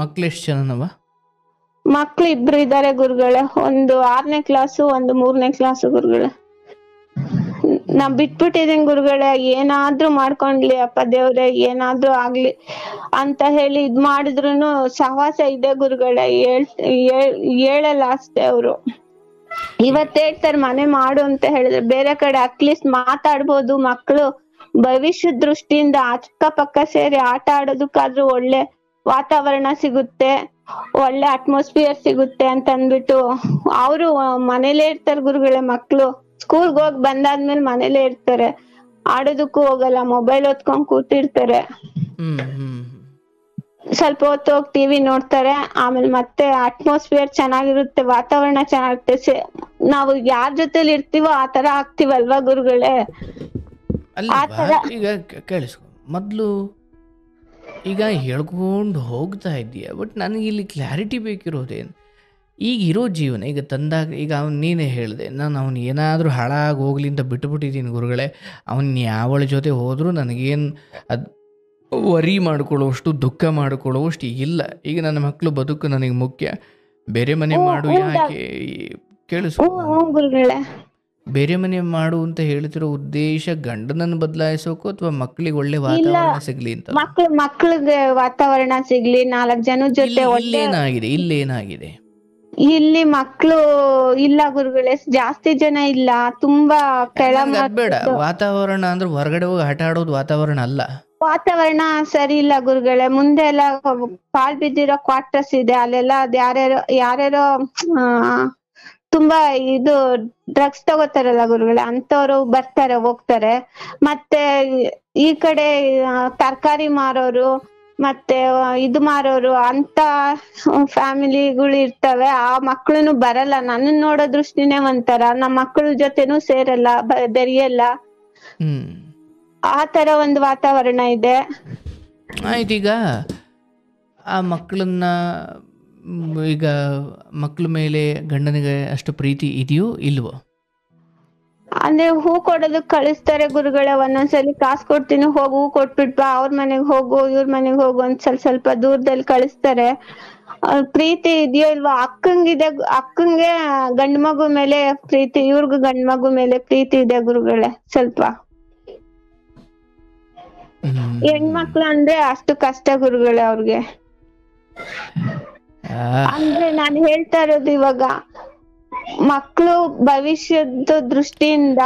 ಮಕ್ಳು ಎಷ್ಟು ಜನನವ? ಮಕ್ಳು ಇಬ್ರು ಇದಾರೆ ಗುರುಗಳೇ. ಒಂದು 6ನೇ ಕ್ಲಾಸು, ಒಂದು 3ನೇ ಕ್ಲಾಸು ಗುರುಗಳೇ. ನಾ ಬಿಟ್ಬಿಟ್ಟಿದೀನಿ ಗುರುಗಳೇ. ಏನಾದ್ರೂ ಮಾಡ್ಕೊಂಡ್ಲಿ ಅಪ್ಪ ದೇವ್ರೆ, ಏನಾದ್ರೂ ಆಗ್ಲಿ ಅಂತ ಹೇಳಿ ಇದ್ ಮಾಡಿದ್ರುನು ಸಹವಾಸ ಇದೆ ಗುರುಗಳೇ. ಹೇಳಲ್ಲ ಅಷ್ಟೇ ಅವ್ರು. ಇವತ್ ಹೇಳ್ತಾರೆ ಮನೆ ಮಾಡು ಅಂತ ಹೇಳಿದ್ರೆ, ಬೇರೆ ಕಡೆ ಅಟ್ಲೀಸ್ಟ್ ಮಾತಾಡ್ಬೋದು. ಮಕ್ಳು ಭವಿಷ್ಯದ ದೃಷ್ಟಿಯಿಂದ ಅಕ್ಕಪಕ್ಕ ಸೇರಿ ಆಟ ಆಡೋದಕ್ಕಾದ್ರೂ ಒಳ್ಳೆ ವಾತಾವರಣ ಸಿಗುತ್ತೆ, ಒಳ್ಳೆ ಅಟ್ಮಾಸ್ಫಿಯರ್ ಸಿಗುತ್ತೆ ಅಂತ ಅಂದ್ಬಿಟ್ಟು ಅವರು ಮನೇಲೇ ಇರ್ತಾರೆ ಗುರುಗಳೇ. ಮಕ್ಳು ಸ್ಕೂಲ್ಗೆ ಹೋಗಿ ಬಂದಾದ್ಮೇಲೆ ಮನೇಲೇ ಇರ್ತಾರೆ, ಆಡೋದಕ್ಕೂ ಹೋಗಲ್ಲ, ಮೊಬೈಲ್ ಹೊತ್ಕೊಂಡ್ ಕೂತಿರ್ತಾರೆ. ಸ್ವಲ್ಪ ಹೊತ್ತು ಹೋಗಿ ಟಿವಿ ನೋಡ್ತಾರೆ, ಆಮೇಲೆ ಮತ್ತೆ ಅಟ್ಮಾಸ್ಫಿಯರ್ ಚೆನ್ನಾಗಿರುತ್ತೆ, ವಾತಾವರಣ ಚೆನ್ನಾಗಿರುತ್ತೆ. ನಾವು ಯಾರ ಜೊತೆಲಿ ಇರ್ತೀವೋ ಆ ತರ ಆಗ್ತಿವಲ್ವಾ ಗುರುಗಳೇ. ಈಗ ಕೇಳಿಸ್ಕೊ, ಮೊದಲು ಈಗ ಹೇಳ್ಕೊಂಡು ಹೋಗ್ತಾ ಇದ್ದೀಯ, ಬಟ್ ನನಗೆ ಇಲ್ಲಿ ಕ್ಲಾರಿಟಿ ಬೇಕಿರೋದೇನು, ಈಗ ಇರೋ ಜೀವನ ಈಗ ತಂದಾಗ, ಈಗ ನೀನೇ ಹೇಳಿದೆ ನಾನು ಅವ್ನು ಏನಾದರೂ ಹಾಳಾಗಿ ಹೋಗ್ಲಿ ಅಂತ ಬಿಟ್ಟುಬಿಟ್ಟಿದ್ದೀನಿ ಗುರುಗಳೇ. ಅವನು ಯಾವಳ ಜೊತೆ ಹೋದರೂ ನನಗೇನು ಅದು ವರಿ ಮಾಡ್ಕೊಳ್ಳೋಷ್ಟು ದುಃಖ ಮಾಡ್ಕೊಳ್ಳೋಷ್ಟು ಇಲ್ಲ. ಈಗ ನನ್ನ ಮಕ್ಕಳು ಬದುಕು ನನಗೆ ಮುಖ್ಯ. ಬೇರೆ ಮನೆ ಮಾಡು ಯಾಕೆ ಕೇಳಿಸ್ಕೊ, ಬೇರೆ ಮನೆ ಮಾಡು ಅಂತ ಹೇಳ್ತಿರೋ ಉದ್ದೇಶ ಗಂಡನನ್ನು ಬದಲಾಯಿಸೋಕು ಅಥವಾ ಮಕ್ಕಳಿಗೆ ಒಳ್ಳೆ ವಾತಾವರಣ ಸಿಗ್ಲಿ ಅಂತ? ಮಕ್ಳಿಗೆ ವಾತಾವರಣ ಸಿಗ್ಲಿ, 4 ಜನ ಜೊತೆ. ಇಲ್ಲೇನಾಗಿದೆ ಇಲ್ಲಿ ಮಕ್ಳು ಇಲ್ಲ ಗುರುಗಳೇ, ಜಾಸ್ತಿ ಜನ ಇಲ್ಲ, ತುಂಬಾ ಬೇಡ. ವಾತಾವರಣ ಅಂದ್ರೆ ಹೊರಗಡೆ ಹೋಗಿ ಆಟ ಆಡೋದು ವಾತಾವರಣ ಅಲ್ಲ. ವಾತಾವರಣ ಸರಿ ಇಲ್ಲ ಗುರುಗಳೇ. ಮುಂದೆ ಎಲ್ಲ ಪಾಳ್ ಬಿದ್ದಿರೋ ಕ್ವಾರ್ಟರ್ಸ್ ಇದೆ, ಅಲ್ಲೆಲ್ಲ ಯಾರ್ಯಾರೋ ತುಂಬಾ ಇದು ಡ್ರಗ್ಸ್ ತಗೋತಾರಲ್ಲ ಗುರುಗಳೇ, ಅಂತವ್ರು ಬರ್ತಾರೆ ಹೋಗ್ತಾರೆ. ಮತ್ತೆ ಈ ಕಡೆ ತರಕಾರಿ ಮಾರೋರು ಮತ್ತೆ ಇದು ಮಾರೋರು ಅಂತ ಫ್ಯಾಮಿಲಿಗಳು ಇರ್ತವೆ. ಆ ಮಕ್ಳುನು ಬರಲ್ಲ, ನನ್ನ ನೋಡೋ ದೃಷ್ಟಿನೇ ಒಂಥರ, ನಮ್ಮ ಮಕ್ಕಳ ಜೊತೆನೂ ಸೇರಲ್ಲ, ಬೆರೆಯಲ್ಲ. ಆ ತರ ಒಂದು ವಾತಾವರಣ ಇದೆ. ಆಯ್ತು, ಈಗ ಆ ಮಕ್ಕಳನ್ನ, ಈಗ ಮಕ್ಕಳ ಮೇಲೆ ಗಂಡನಿಗೆ ಅಷ್ಟು ಪ್ರೀತಿ ಇದೆಯೋ ಇಲ್ವೋ? ಅಂದ್ರೆ ಹೂ ಕೊಡೋದಕ್ ಕಳಿಸ್ತಾರೆ ಗುರುಗಳೇ. ಒಂದೊಂದ್ಸಲಿ ಕಾಸು ಕೊಡ್ತೀನಿ, ಹೋಗಿ ಹೂ ಕೊಟ್ಬಿಟ್ಬಾ, ಅವ್ರ ಮನೆಗ್ ಹೋಗು ಇವ್ರ ಮನೆಗ್ ಹೋಗು ಅಂತ ಸ್ವಲ್ಪ ದೂರದಲ್ಲಿ ಕಳಿಸ್ತಾರೆ. ಪ್ರೀತಿ ಇದೆಯೋ ಇಲ್ವಾ? ಅಕ್ಕಂಗೆ ಗಂಡ್ ಮಗು ಮೇಲೆ ಪ್ರೀತಿ, ಇವ್ರಿಗೂ ಗಂಡ್ ಮಗು ಮೇಲೆ ಪ್ರೀತಿ ಇದೆ ಗುರುಗಳೇ. ಸ್ವಲ್ಪ ಹೆಣ್ಮಕ್ಳು ಅಂದ್ರೆ ಅಷ್ಟು ಕಷ್ಟ ಗುರುಗಳೇ ಅವ್ರಿಗೆ. ಅಂದ್ರೆ ನಾನು ಹೇಳ್ತಾ ಇರೋದು ಇವಾಗ ಮಕ್ಕಳು ಭವಿಷ್ಯದ ದೃಷ್ಟಿಯಿಂದ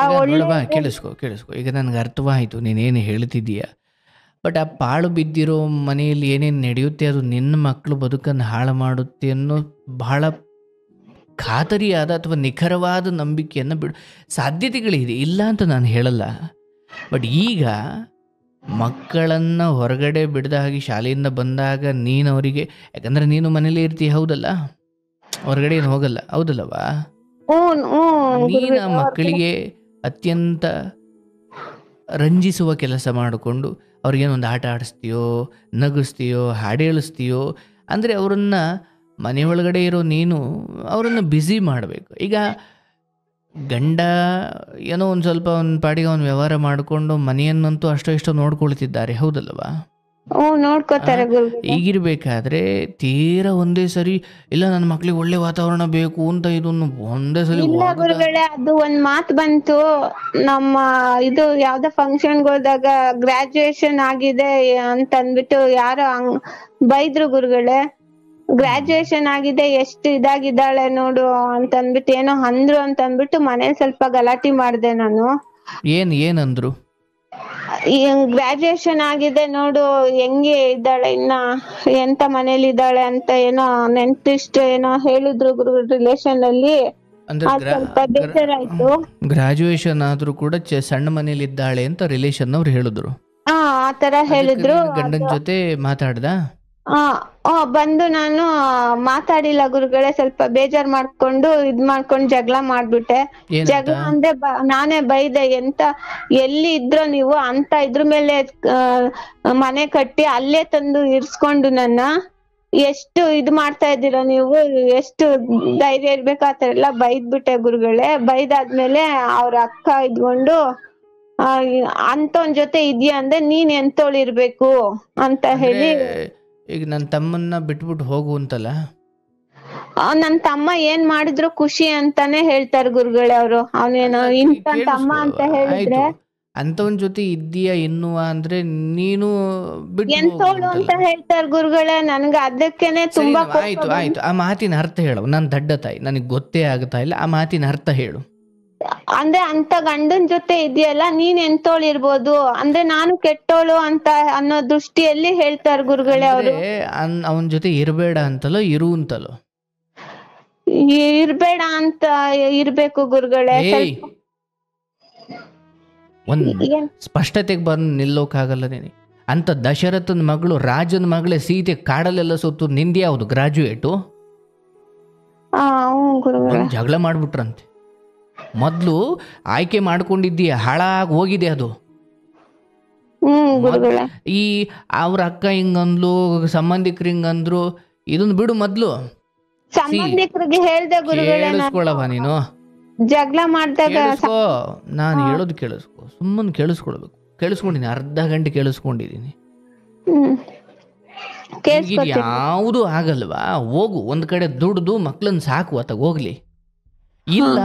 ಕೇಳಿಸ್ಕೊ, ಈಗ ನನ್ಗೆ ಅರ್ಥವಾಯ್ತು ನೀನೇನು ಹೇಳ್ತಿದ್ದೀಯ. ಬಟ್ ಆ ಪಾಳು ಬಿದ್ದಿರೋ ಮನೆಯಲ್ಲಿ ಏನೇನು ನಡೆಯುತ್ತೆ ಅದು ನಿನ್ನ ಮಕ್ಕಳು ಬದುಕನ್ನು ಹಾಳು ಮಾಡುತ್ತೆ ಅನ್ನೋ ಬಹಳ ಖಾತರಿಯಾದ ಅಥವಾ ನಿಖರವಾದ ನಂಬಿಕೆಯನ್ನು ಸಾಧ್ಯತೆಗಳಿದೆ, ಇಲ್ಲ ಅಂತ ನಾನು ಹೇಳಲ್ಲ. ಬಟ್ ಈಗ ಮಕ್ಕಳನ್ನು ಹೊರಗಡೆ ಬಿಡದ ಹಾಗೆ ಶಾಲೆಯಿಂದ ಬಂದಾಗ ನೀನು ಅವರಿಗೆ, ಯಾಕಂದರೆ ನೀನು ಮನೇಲಿ ಇರ್ತೀಯ ಹೌದಲ್ಲ, ಹೊರಗಡೆ ಏನು ಹೋಗಲ್ಲ ಹೌದಲ್ಲವಾ? ನೀನು ಆ ಮಕ್ಕಳಿಗೆ ಅತ್ಯಂತ ರಂಜಿಸುವ ಕೆಲಸ ಮಾಡಿಕೊಂಡು ಅವ್ರಿಗೇನೊಂದು ಆಟ ಆಡಿಸ್ತೀಯೋ, ನಗಿಸ್ತೀಯೋ, ಹಾಡು ಹೇಳಿಸ್ತೀಯೋ, ಅಂದರೆ ಅವರನ್ನು ಮನೆಯೊಳಗಡೆ ಇರೋ ನೀನು ಅವರನ್ನು ಬ್ಯುಸಿ ಮಾಡಬೇಕು. ಈಗ ಗಂಡ ಏನೋ ಒಂದು ಸ್ವಲ್ಪ ಒಂದು ಪಾಡಿಗೆ ಅವನು ವ್ಯವಹಾರ ಮಾಡಿಕೊಂಡು ಮನೆಯನ್ನಂತೂ ಅಷ್ಟೋ ಇಷ್ಟೋ ನೋಡ್ಕೊಳ್ತಿದ್ದಾರೆ ಹೌದಲ್ವಾ? ನೋಡ್ಕೋತಾರೆ. ಈಗಿರ್ಬೇಕಾದ್ರೆ ತೀರಾ ಒಂದೇ ಸರಿ ಇಲ್ಲ ನನ್ನ ಮಕ್ಳಿಗೆ ಒಳ್ಳೆ ವಾತಾವರಣ ಬೇಕು ಅಂತ ಇದನ್ನು ಒಂದೇ ಸರಿ ಗುರುಗಳೇ. ಅದು ಒಂದ್ ಮಾತು ಬಂತು, ನಮ್ಮ ಇದು ಯಾವ್ದೋ ಫಂಕ್ಷನ್ಗೆ ಹೋದಾಗ ಗ್ರಾಜುಯೇಷನ್ ಆಗಿದೆ ಅಂತ ಅಂದ್ಬಿಟ್ಟು ಯಾರೋ ಬೈದ್ರು ಗುರುಗಳೇ. ಗ್ರಾಜುಯೇಷನ್ ಆಗಿದೆ, ಎಷ್ಟು ಇದಾಗಿದ್ದಾಳೆ ನೋಡು ಅಂತ ಅಂದ್ಬಿಟ್ಟು ಏನೋ ಅಂದ್ರು ಅಂತ ಅಂದ್ಬಿಟ್ಟು ಮನೇಲಿ ಸ್ವಲ್ಪ ಗಲಾಟೆ ಮಾಡ್ದೆ ನಾನು. ಏನಂದ್ರು? ಗ್ರಾಜುಯೇಷನ್ ಆಗಿದೆ ನೋಡು ಹೆಂಗೆ ಇದ್ದಾಳೆ ಇನ್ನ ಎಂತ ಮನೇಲಿ ಇದ್ದಾಳೆ ಅಂತ ಏನೋ ನೆಂಟಿಸ್ಟ್ ಏನೋ ಹೇಳಿದ್ರು ಗುರು ರಿಲೇಶನ್ ಅಲ್ಲಿ. ಅಂದ್ರೆ ಅದ್ ಸ್ವಲ್ಪ ಬೇಜಾರಾಯ್ತು. ಗ್ರಾಜುಯೇಷನ್ ಆದ್ರೂ ಕೂಡ ಸಣ್ಣ ಮನೇಲಿ ಇದ್ದಾಳೆ ಅಂತ ರಿಲೇಷನ್ ಅವ್ರು ಹೇಳಿದ್ರು. ಆತರ ಹೇಳಿದ್ರು. ಗಂಡನ ಜೊತೆ ಮಾತಾಡ್ದ? ಬಂದು ನಾನು ಮಾತಾಡಿಲ್ಲ ಗುರುಗಳೇ, ಸ್ವಲ್ಪ ಬೇಜಾರ್ ಮಾಡ್ಕೊಂಡು ಮಾಡ್ಕೊಂಡು ಜಗಳ ಮಾಡ್ಬಿಟ್ಟೆ. ಜಗಳ ಅಂದ್ರೆ ನಾನೇ ಬೈದೆ, ಎಂತ ಎಲ್ಲಿ ಇದ್ರೋ ನೀವು ಅಂತ ಇದ್ರ ಮೇಲೆ ಮನೆ ಕಟ್ಟಿ ಅಲ್ಲೇ ತಂದು ಇರ್ಸ್ಕೊಂಡು ನನ್ನ ಎಷ್ಟು ಮಾಡ್ತಾ ಇದ್ದೀರಾ ನೀವು, ಎಷ್ಟು ಧೈರ್ಯ ಇರ್ಬೇಕು ಆತರ ಎಲ್ಲ ಬೈದ್ಬಿಟ್ಟೆ ಗುರುಗಳೇ. ಬೈದಾದ್ಮೇಲೆ ಅವ್ರ ಅಕ್ಕ ಇದ್ಕೊಂಡು ಅಂತವನ್ ಜೊತೆ ಇದ್ಯಾ ಅಂದ್ರೆ ನೀನ್ ಎಂತೋಳಿರ್ಬೇಕು ಅಂತ ಹೇಳಿ. ಈಗ ನನ್ನ ತಮ್ಮನ್ನ ಬಿಟ್ಬಿಟ್ಟು ಹೋಗು ಅಂತಲ್ಲ. ನನ್ ತಮ್ಮ ಏನ್ ಮಾಡಿದ್ರು ಖುಷಿ ಅಂತಾನೆ ಹೇಳ್ತಾರೆ ಗುರುಗಳೇ ಅವರು. ಅವನೇನೋ ಇಂತ ತಮ್ಮ ಅಂತ ಹೇಳಿದ್ರೆ ಅಂತವನ್ ಜೊತೆ ಇದ್ದೀಯಾ ಎನ್ನುವ ಅಂದ್ರೆ ನೀನು ಎಂತೋಳು ಅಂತ ಹೇಳ್ತಾರೆ ಗುರುಗಳೇ. ನನ್ಗೆ ಅದಕ್ಕೇನೆ ತುಂಬಾ ಆಯ್ತು ಆಯ್ತು, ಆ ಮಾತಿನ ಅರ್ಥ ಹೇಳು. ನಾನ್ ದಡ್ಡ ತಾಯಿ, ನನಗೆ ಗೊತ್ತೇ ಆಗ್ತಾ ಇಲ್ಲ, ಆ ಮಾತಿನ ಅರ್ಥ ಹೇಳು. ಅಂದ್ರೆ ಅಂತ ಗಂಡನ್ ಜೊತೆ ಇದೆಯಲ್ಲ ನೀನ್ ಎಂತೋಳಿರ್ಬೋದು ಅಂದ್ರೆ ನಾನು ಕೆಟ್ಟೋಳು ಅಂತ ಅನ್ನೋ ದೃಷ್ಟಿಯಲ್ಲಿ ಹೇಳ್ತಾರೆ ಗುರುಗಳೇ ಅವರು. ಅವನ ಜೊತೆ ಇರ್ಬೇಡ ಅಂತಲೋ ಇರು ಅಂತಲೋ? ಇರ್ಬೇಡ ಅಂತ ಇರ್ಬೇಕು ಗುರುಗಳೇ. ಒಂದ್ ಸ್ಪಷ್ಟತೆಗೆ ಬಂದು ನಿಲ್ಲೋಕಾಗಲ್ಲ ನೀನು. ಅಂತ ದಶರಥನ ಮಗಳು ರಾಜನ ಮಗಳೇ ಸೀತೆ ಕಾಡಲ್ಲೆಲ್ಲ ಸುತ್ತು ನಿಂದಿ ಯಾವ್ದು ಗ್ರಾಜುಯೇಟು? ಜಗಳ ಮಾಡ್ಬಿಟ್ರಂತೆ. ಮೊದ್ಲು ಆಯ್ಕೆ ಮಾಡ್ಕೊಂಡಿದ್ದೀಯ, ಹಾಳಾಗಿ ಹೋಗಿದೆ ಅದು. ಈ ಅವ್ರ ಅಕ್ಕ ಹಿಂಗಂದ್ಲು, ಸಂಬಂಧಿಕರು ಹಿಂಗಂದ್ರು, ಇದನ್ನ ಬಿಡು. ಮೊದ್ಲು ಸಂಬಂಧಿಕರಿಗೆ ಹೇಳ್ದೆ ಗುರುಗಳೇ. ಕೇಳಿಸ್ಕೊಳವ ನೀನು, ಜಗಳ ಮಾಡ್ದಾಗ ನಾನು ಹೇಳೋದು ಕೇಳಿಸ್ಕೊ. ಸುಮ್ಮನೆ ಕೇಳಿಸ್ಕೊಳ್ಬೇಕು. ಕೇಳಿಸ್ಕೊಂಡಿನಿ, ಅರ್ಧ ಗಂಟೆ ಕೇಳಿಸ್ಕೊಂಡಿದೀನಿ. ಯಾವುದು ಆಗಲ್ವಾ? ಹೋಗು ಒಂದ್ ಕಡೆ ದುಡ್ದು ಮಕ್ಳನ್ನ ಸಾಕು, ಆತ ಹೋಗ್ಲಿ. ಇಲ್ಲ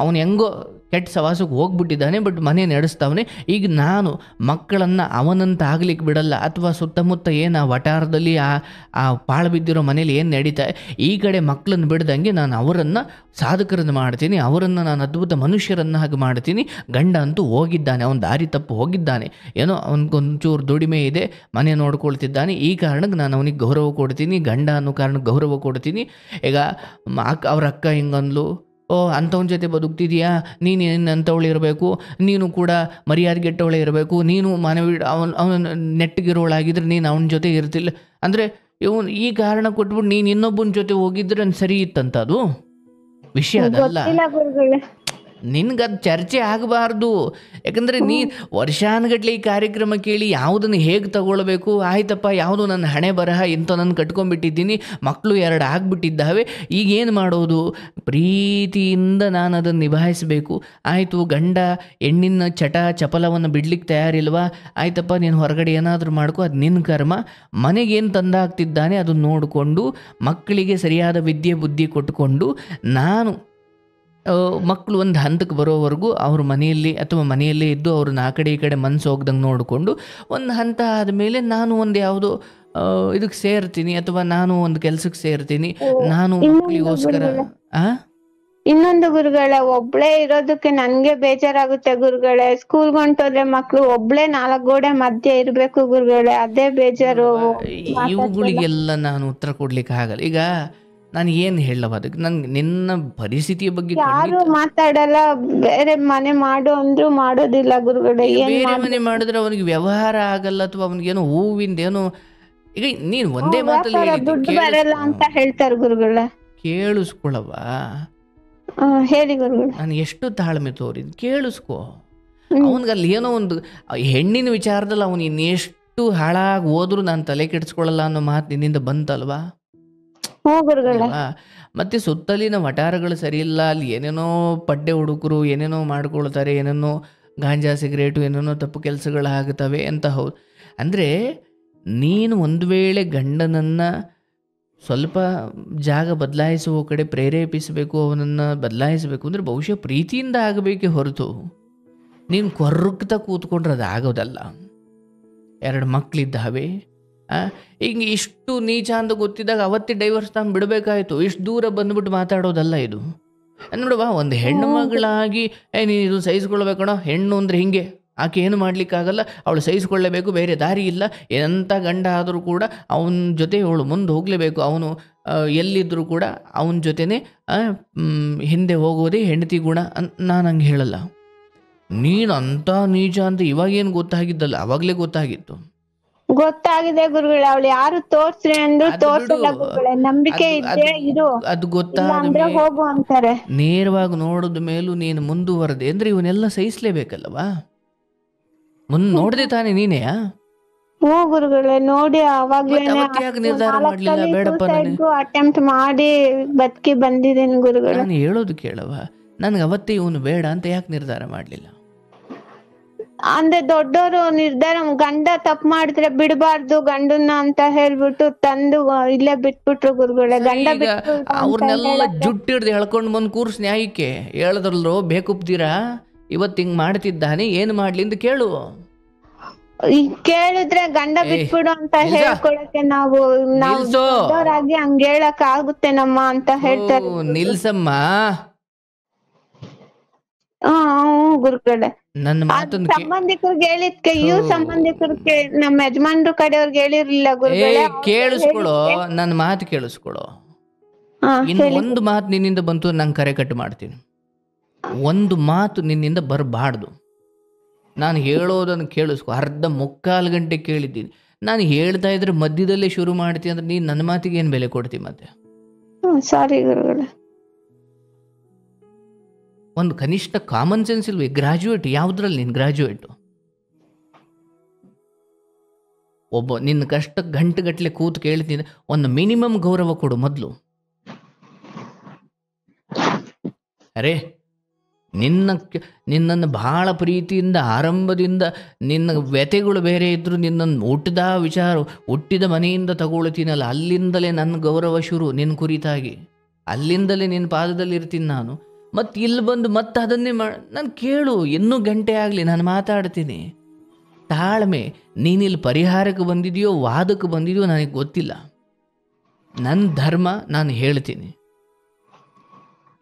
ಅವನು ಹೆಂಗೋ ಕೆಟ್ಟ ಸವಾಸಕ್ಕೆ ಹೋಗ್ಬಿಟ್ಟಿದ್ದಾನೆ, ಬಟ್ ಮನೆ ನಡೆಸ್ತಾವನೆ. ಈಗ ನಾನು ಮಕ್ಕಳನ್ನು ಅವನಂತ ಆಗ್ಲಿಕ್ಕೆ ಬಿಡಲ್ಲ. ಅಥವಾ ಸುತ್ತಮುತ್ತ ಏನು ಆ ವಟಾರದಲ್ಲಿ ಆ ಪಾಳು ಬಿದ್ದಿರೋ ಮನೇಲಿ ಏನು ನಡೀತಾ ಈ ಕಡೆ ಮಕ್ಕಳನ್ನು ಬಿಡ್ದಂಗೆ ನಾನು ಅವರನ್ನು ಸಾಧಕರನ್ನು ಮಾಡ್ತೀನಿ, ಅವರನ್ನು ನಾನು ಅದ್ಭುತ ಮನುಷ್ಯರನ್ನಾಗಿ ಮಾಡ್ತೀನಿ. ಗಂಡ ಅಂತೂ ಹೋಗಿದ್ದಾನೆ, ಅವನ ದಾರಿ ತಪ್ಪು ಹೋಗಿದ್ದಾನೆ, ಏನೋ ಅವನಿಗೊಂಚೂರು ದುಡಿಮೆ ಇದೆ, ಮನೆ ನೋಡ್ಕೊಳ್ತಿದ್ದಾನೆ. ಈ ಕಾರಣಕ್ಕೆ ನಾನು ಅವನಿಗೆ ಗೌರವ ಕೊಡ್ತೀನಿ, ಗಂಡ ಅನ್ನೋ ಕಾರಣಕ್ಕೆ ಗೌರವ ಕೊಡ್ತೀನಿ. ಈಗ ಅವ್ರ ಅಕ್ಕ ಹಿಂಗಂದ್ಲು, ಅಂಥವನ ಜೊತೆ ಬದುಕ್ತಿದೀಯಾ, ನೀನು ಅಂಥವಳು ಇರಬೇಕು, ನೀನು ಕೂಡ ಮರ್ಯಾದೆಗೆಟ್ಟವಳೆ ಇರಬೇಕು, ನೀನು ಅವನ ನೆಟ್ಟಿಗಿರೋಳಾಗಿದ್ರೆ ನೀನು ಅವನ ಜೊತೆ ಇರ್ತಿಲ್ಲ ಅಂದರೆ ಇವನು ಈ ಕಾರಣ ಕೊಟ್ಬಿಟ್ಟು ನೀನು ಇನ್ನೊಬ್ಬನ ಜೊತೆ ಹೋಗಿದ್ರೆ ಸರಿ ಇತ್ತಂತ. ಅದು ವಿಷಯ ಅದಲ್ಲ. ನಿನ್ಗದು ಚರ್ಚೆ ಆಗಬಾರ್ದು. ಯಾಕಂದರೆ ನೀ ವರ್ಷಾನುಗಟ್ಲೆ ಈ ಕಾರ್ಯಕ್ರಮ ಕೇಳಿ ಯಾವುದನ್ನು ಹೇಗೆ ತಗೊಳ್ಬೇಕು, ಆಯ್ತಪ್ಪ ಯಾವುದೋ ನನ್ನ ಹಣೆ ಬರಹ ಇಂಥ ನಾನು ಕಟ್ಕೊಂಡ್ಬಿಟ್ಟಿದ್ದೀನಿ, ಮಕ್ಕಳು 2 ಆಗಿಬಿಟ್ಟಿದ್ದಾವೆ, ಈಗೇನು ಮಾಡೋದು? ಪ್ರೀತಿಯಿಂದ ನಾನು ಅದನ್ನು ನಿಭಾಯಿಸಬೇಕು. ಆಯಿತು, ಗಂಡ ಹೆಣ್ಣಿನ ಚಪಲವನ್ನು ಬಿಡ್ಲಿಕ್ಕೆ ತಯಾರಿಲ್ವಾ? ಆಯ್ತಪ್ಪ, ನೀನು ಹೊರಗಡೆ ಏನಾದರೂ ಮಾಡ್ಕೊ, ಅದು ನಿನ್ನ ಕರ್ಮ. ಮನೆಗೇನು ತಂದಾಗ್ತಿದ್ದಾನೆ ಅದನ್ನು ನೋಡಿಕೊಂಡು ಮಕ್ಕಳಿಗೆ ಸರಿಯಾದ ವಿದ್ಯೆ ಬುದ್ಧಿ ಕೊಟ್ಟುಕೊಂಡು ನಾನು ಮಕ್ಕಳು ಒಂದು ಹಂತಕ್ಕೆ ಬರೋವರೆಗೂ ಅವ್ರ ಮನೆಯಲ್ಲಿ ಅಥವಾ ಮನೆಯಲ್ಲೇ ಇದ್ದು ಅವ್ರನ್ನ ಆ ಕಡೆ ಈ ಕಡೆ ಮನಸ್ಸು ಹೋಗ್ದಂಗೆ ನೋಡಿಕೊಂಡು ಒಂದು ಹಂತ ಆದಮೇಲೆ ನಾನು ಒಂದು ಯಾವುದೋ ಇದಕ್ಕೆ ಸೇರ್ತೀನಿ ಅಥವಾ ನಾನು ಒಂದು ಕೆಲಸಕ್ಕೆ ಸೇರ್ತೀನಿ. ನಾನು ಮಕ್ಕಳಿಗೋಸ್ಕರ ಇನ್ನೊಂದು ಗುರುಗಳೇ, ಒಬ್ಳೇ ಇರೋದಕ್ಕೆ ನನ್ಗೆ ಬೇಜಾರಾಗುತ್ತೆ ಗುರುಗಳೇ. ಸ್ಕೂಲ್ಗೆ ಹೊಂಟೋದ್ರೆ ಮಕ್ಳು ಒಬ್ಳೇ 4 ಗೋಡೆ ಮಧ್ಯೆ ಇರ್ಬೇಕು ಗುರುಗಳೇ, ಅದೇ ಬೇಜಾರು. ಇವುಗಳಿಗೆಲ್ಲ ನಾನು ಉತ್ತರ ಕೊಡ್ಲಿಕ್ಕೆ ಆಗಲ್ಲ. ಈಗ ನಾನು ಏನು ಹೇಳವ ಅದಕ್ಕೆ? ನನ್ಗೆ ನಿನ್ನ ಪರಿಸ್ಥಿತಿಯ ಬಗ್ಗೆ ಯಾರು ಮಾತಾಡಲ್ಲ. ಬೇರೆ ಮನೆ ಮಾಡು ಅಂದ್ರು ಮಾಡೋದಿಲ್ಲ ಗುರುಗಳೇ. ಬೇರೆ ಮನೆ ಮಾಡಿದ್ರೆ ಅವನಿಗೆ ವ್ಯವಹಾರ ಆಗಲ್ಲ, ಅಥವಾ ಅವನಿಗೇನೋ ಹೂವಿಂದೇನೋ. ಈಗ ನೀನು ಒಂದೇ ಮಾತಲ್ಲಿ ದುಡ್ಡು ಬರಲ್ಲ ಅಂತ ಹೇಳ್ತಾರೆ ಗುರುಗಳೇ. ಕೇಳಿಸ್ಕೊಳವ, ಹೇಳಿ ಗುರುಗಳೇ. ನಾನು ಎಷ್ಟು ತಾಳ್ಮೆ ತೋರಿದ್, ಕೇಳಿಸ್ಕೊ. ಅವನಿಗಲ್ಲಿ ಏನೋ ಒಂದು ಹೆಣ್ಣಿನ ವಿಚಾರದಲ್ಲಿ ಅವನು ಇನ್ನೆಷ್ಟು ಹಾಳಾಗಿ ಹೋದ್ರು ನಾನು ತಲೆ ಕೆಡಿಸ್ಕೊಳ್ಳಲ್ಲ ಅನ್ನೋ ಮಾತು ನಿನ್ನಿಂದ ಬಂತಲ್ವಾ? ಮತ್ತೆ ಸುತ್ತಲಿನ ವಟಾರಗಳು ಸರಿ ಇಲ್ಲ, ಅಲ್ಲಿ ಏನೇನೋ ಪಡ್ಡೆ ಹುಡುಗರು ಏನೇನೋ ಮಾಡ್ಕೊಳ್ತಾರೆ, ಏನೇನೋ ಗಾಂಜಾ ಸಿಗರೇಟು ಏನೇನೋ ತಪ್ಪು ಕೆಲಸಗಳಾಗುತ್ತವೆ ಅಂತ. ಹೌದು, ಅಂದರೆ ನೀನು ಒಂದು ವೇಳೆ ಗಂಡನನ್ನು ಸ್ವಲ್ಪ ಜಾಗ ಬದಲಾಯಿಸುವ ಕಡೆ ಪ್ರೇರೇಪಿಸಬೇಕು, ಅವನನ್ನು ಬದಲಾಯಿಸಬೇಕು ಅಂದರೆ ಬಹುಶಃ ಪ್ರೀತಿಯಿಂದ ಆಗಬೇಕೇ ಹೊರತು ನೀನು ಕೊರ್ರುಕ್ತಾ ಕೂತ್ಕೊಂಡ್ರೆ ಅದು ಆಗೋದಲ್ಲ. 2 ಮಕ್ಕಳಿದ್ದಾವೆ, ಈಗ ಇಷ್ಟು ನೀಚ ಅಂತ ಗೊತ್ತಿದ್ದಾಗ ಅವತ್ತೇ ಡೈವರ್ಸ್ ತಂದು ಬಿಡಬೇಕಾಯ್ತು. ಇಷ್ಟು ದೂರ ಬಂದ್ಬಿಟ್ಟು ಮಾತಾಡೋದಲ್ಲ ಇದು. ನೋಡುವ, ಒಂದು ಹೆಣ್ಣು ಮಗಳಾಗಿ ನೀನು ಇದು ಸಹಿಸ್ಕೊಳ್ಬೇಕಣೋ, ಹೆಣ್ಣು ಅಂದರೆ ಹಿಂಗೆ ಆಕೆ ಏನು ಮಾಡಲಿಕ್ಕಾಗಲ್ಲ, ಅವಳು ಸಹಿಸ್ಕೊಳ್ಳೇಬೇಕು, ಬೇರೆ ದಾರಿ ಇಲ್ಲ. ಎಂಥ ಗಂಡ ಆದರೂ ಕೂಡ ಅವನ ಜೊತೆ ಅವಳು ಮುಂದೆ ಹೋಗಲೇಬೇಕು. ಅವನು ಎಲ್ಲಿದ್ದರೂ ಕೂಡ ಅವನ ಜೊತೆನೇ ಹಿಂದೆ ಹೋಗೋದೇ ಹೆಂಡತಿ ಗುಣ ಅಂತ ನಾನು ಹಂಗೆ ಹೇಳಲ್ಲ. ನೀನು ಅಂಥ ನೀಚ ಅಂತ ಇವಾಗೇನು ಗೊತ್ತಾಗಿದ್ದಲ್ಲ, ಅವಾಗಲೇ ಗೊತ್ತಾಗಿತ್ತು. ಗೊತ್ತಾಗಿದೆ ಗುರುಗಳೇ. ಅವಳು ಯಾರು ತೋರ್ಸ್ರಿ ಅಂದ್ರು ತೋರ್ಸಲ್ಲ ಗುರುಗಳೇ. ನಂಬಿಕೆ ಇದ್ದೇ ಇರು, ಅದು ಗೊತ್ತಾದ ಅಂದ್ರೆ ಹೋಗು ಅಂತಾರೆ. ನೇರವಾಗಿ ನೋಡಿದ ಮೇಲೂ ನೀನು ಮುಂದುವರೆದೆ ಅಂದ್ರೆ ಇವನ್ನೆಲ್ಲ ಸಹಿಸ್ಲೇಬೇಕಲ್ಲವಾ? ನೋಡದೆ ತಾನೇ ನೀನೇ. ಹ್ಞೂ ಗುರುಗಳೇ, ನೋಡಿ ಯಾಕೆ ನಿರ್ಧಾರ ಮಾಡ್ಲಿಲ್ಲ? ಬೇಡಪ್ಪ, ಅಟೆಂಪ್ಟ್ ಮಾಡಿ ಬದುಕಿ ಬಂದಿದ್ದೇನೆ ಗುರುಗಳೇ. ನಾನು ಹೇಳೋದು ಕೇಳವ, ನನ್ಗೆ ಅವತ್ತೇ ಇವನು ಬೇಡ ಅಂತ ಯಾಕೆ ನಿರ್ಧಾರ ಮಾಡ್ಲಿಲ್ಲ? ಅಂದ್ರೆ ದೊಡ್ಡವರು ನಿರ್ಧಾರ, ಗಂಡ ತಪ್ಪು ಮಾಡಿದ್ರೆ ಬಿಡಬಾರ್ದು ಗಂಡನ್ನ ಅಂತ ಹೇಳ್ಬಿಟ್ಟು ತಂದು ಇಲ್ಲೇ ಬಿಟ್ಬಿಟ್ರು ಗುರುಗಳೇ. ಗಂಡ ಅವ್ರನ್ನೆಲ್ಲ ಜುಟ್ಟಿಡ್ದು ಎಳ್ಕೊಂಡು ಬಂದು ಕೂರ್ಸ್ ನ್ಯಾಯಕ್ಕೆ ಹೇಳಿದ್ರಲ್ರು, ಬೇಕುಪ್ತೀರಾ ಇವತ್ತು ಹಿಂಗ್ ಮಾಡ್ತಿದ್ದಾನೆ, ಏನು ಮಾಡ್ಲಿ ಅಂತ ಕೇಳು. ಕೇಳಿದ್ರೆ ಗಂಡ ಬಿಟ್ಬಿಡು ಅಂತ ಹೇಳ್ಕೊಳಕ್ಕೆ ನಾವು ದೊಡ್ಡವರಾಗಿ ಹಂಗ ಹೇಳಕ್ ಆಗುತ್ತೆ ನಮ್ಮ ಅಂತ ಹೇಳ್ತಾರೆ. ನಿಲ್ಸಮ್ಮ. ಗುರುಗಳೇ, ನನ್ನ ಮಾತನ್ನು ಸಂಬಂಧಿಕರಿಗೆ ಹೇಳಿದ್ಕೆ ಇವ್ ಸಂಬಂಧಿಕರಿಗೆ ನಮ್ಮ ಯಜಮಾನ್ರು ಕಡೆಯವ್ರಿಗೆ ಹೇಳಿರ್ಲಿಲ್ಲ ಗುರುಗಳೇ. ಕೇಳಿಸ್ಕೊಳೋ, ನನ್ನ ಮಾತು ಕೇಳಿಸ್ಕೊಳೋ. ಇನ್ನು ಒಂದು ಮಾತು ನಿನ್ನಿಂದ ಬಂತು, ನಂಗೆ ಕರೆ ಕಟ್ ಮಾಡ್ತೀನಿ. ಒಂದು ಮಾತು ನಿನ್ನಿಂದ ಬರಬಾರ್ದು. ನಾನು ಹೇಳೋದನ್ನು ಕೇಳಿಸ್ಕೊ. ಮುಕ್ಕಾಲು ಗಂಟೆ ಕೇಳಿದ್ದೀನಿ. ನಾನು ಹೇಳ್ತಾ ಇದ್ರೆ ಮಧ್ಯದಲ್ಲೇ ಶುರು ಮಾಡ್ತೀನಿ ಅಂದ್ರೆ ನೀನು ನನ್ನ ಮಾತಿಗೆ ಏನು ಬೆಲೆ ಕೊಡ್ತೀನಿ ಮತ್ತೆ? ಸಾರಿ ಗುರುಗಳೇ. ಒಂದು ಕನಿಷ್ಠ ಕಾಮನ್ ಸೆನ್ಸ್ ಇಲ್ವೇ? ಗ್ರಾಜ್ಯುಯೇಟ್ ಯಾವುದ್ರಲ್ಲಿ ನೀನು ಗ್ರಾಜ್ಯುಯೇಟು? ಒಬ್ಬ ನಿನ್ನ ಕಷ್ಟ ಗಂಟೆಗಟ್ಟಲೆ ಕೂತು ಕೇಳ್ತೀನಿ, ಒಂದು ಮಿನಿಮಮ್ ಗೌರವ ಕೊಡು ಮೊದಲು. ಅರೇ, ನಿನ್ನನ್ನು ಬಹಳ ಪ್ರೀತಿಯಿಂದ ಆರಂಭದಿಂದ ನಿನ್ನ ವ್ಯತೆಗಳು ಬೇರೆ ಇದ್ದರೂ ನಿನ್ನನ್ನು ಹುಟ್ಟಿದ ಮನೆಯಿಂದ ತಗೊಳ್ತೀನಲ್ಲ, ಅಲ್ಲಿಂದಲೇ ನನ್ನ ಗೌರವ ಶುರು ನಿನ್ನ ಕುರಿತಾಗಿ. ಅಲ್ಲಿಂದಲೇ ನಿನ್ನ ಪಾದದಲ್ಲಿ ಇರ್ತೀನಿ ನಾನು. ಮತ್ತು ಇಲ್ಲಿ ಬಂದು ಮತ್ತೆ ಅದನ್ನೇ ನಾನು ಕೇಳು. ಇನ್ನೂ ಗಂಟೆ ಆಗಲಿ, ನಾನು ಮಾತಾಡ್ತೀನಿ. ತಾಳ್ಮೆ. ನೀನಿಲ್ಲಿ ಪರಿಹಾರಕ್ಕೆ ಬಂದಿದೆಯೋ ವಾದಕ್ಕೆ ಬಂದಿದೆಯೋ ನನಗೆ ಗೊತ್ತಿಲ್ಲ. ನನ್ನ ಧರ್ಮ ನಾನು ಹೇಳ್ತೀನಿ.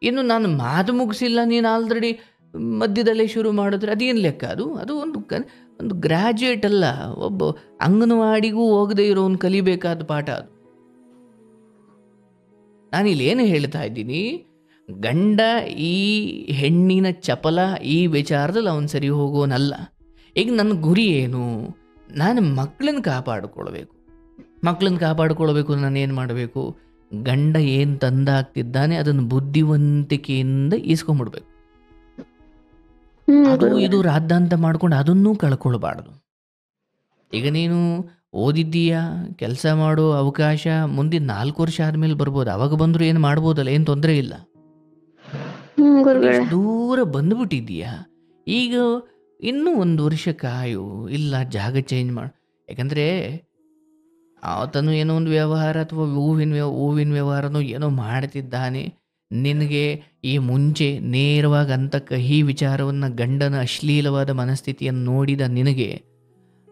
ಇನ್ನು ನಾನು ಮಾತು ಮುಗಿಸಿಲ್ಲ, ನೀನು ಆಲ್ರೆಡಿ ಮಧ್ಯದಲ್ಲೇ ಶುರು ಮಾಡಿದ್ರೆ ಅದೇನು ಲೆಕ್ಕ? ಅದು ಒಂದು ಗ್ರ್ಯಾಜುಯೇಟ್ ಅಲ್ಲ, ಒಬ್ಬ ಅಂಗನವಾಡಿಗೂ ಹೋಗದೆ ಇರೋನು ಕಲಿಬೇಕಾದ ಪಾಠ ಅದು. ನಾನಿಲ್ಲಿ ಏನು ಹೇಳ್ತಾ ಇದ್ದೀನಿ, ಗಂಡ ಈ ಹೆಣ್ಣಿನ ಚಪಲ ಈ ವಿಚಾರದಲ್ಲಿ ಅವನು ಸರಿ ಹೋಗೋನಲ್ಲ. ಈಗ ನನ್ನ ಗುರಿ ಏನು? ನಾನು ಮಕ್ಕಳನ್ನ ಕಾಪಾಡಿಕೊಳ್ಬೇಕು. ನಾನು ಏನು ಮಾಡಬೇಕು? ಗಂಡ ಏನು ತಂದಾಗ್ತಿದ್ದಾನೆ ಅದನ್ನು ಬುದ್ಧಿವಂತಿಕೆಯಿಂದ ಈಸ್ಕೊಂಡ್ಬಿಡ್ಬೇಕು. ಅದು ಇದು ರಾದ್ದಾಂತ ಮಾಡ್ಕೊಂಡು ಅದನ್ನೂ ಕಳ್ಕೊಳ್ಬಾರ್ದು. ಈಗ ನೀನು ಓದಿದ್ದೀಯಾ, ಕೆಲಸ ಮಾಡೋ ಅವಕಾಶ ಮುಂದಿನ 4 ವರ್ಷ ಆದಮೇಲೆ ಬರ್ಬೋದು. ಅವಾಗ ಬಂದರೂ ಏನು ಮಾಡ್ಬೋದಲ್ಲ, ಏನು ತೊಂದರೆ ಇಲ್ಲ. ದೂರ ಬಂದುಬಿಟ್ಟಿದ್ದೀಯಾ, ಈಗ ಇನ್ನೂ 1 ವರ್ಷ ಕಾಯು, ಇಲ್ಲ ಜಾಗ ಚೇಂಜ್ ಮಾಡು. ಯಾಕಂದರೆ ಆತನು ಏನೋ ಒಂದು ವ್ಯವಹಾರ ಅಥವಾ ಹೂವಿನ ವ್ಯವಹಾರನೋ ಏನೋ ಮಾಡ್ತಿದ್ದಾನೆ. ನಿನಗೆ ಈ ಮುಂಚೆ ನೇರವಾಗಿ ಅಂಥ ಕಹಿ ವಿಚಾರವನ್ನು, ಗಂಡನ ಅಶ್ಲೀಲವಾದ ಮನಸ್ಥಿತಿಯನ್ನು ನೋಡಿದ ನಿನಗೆ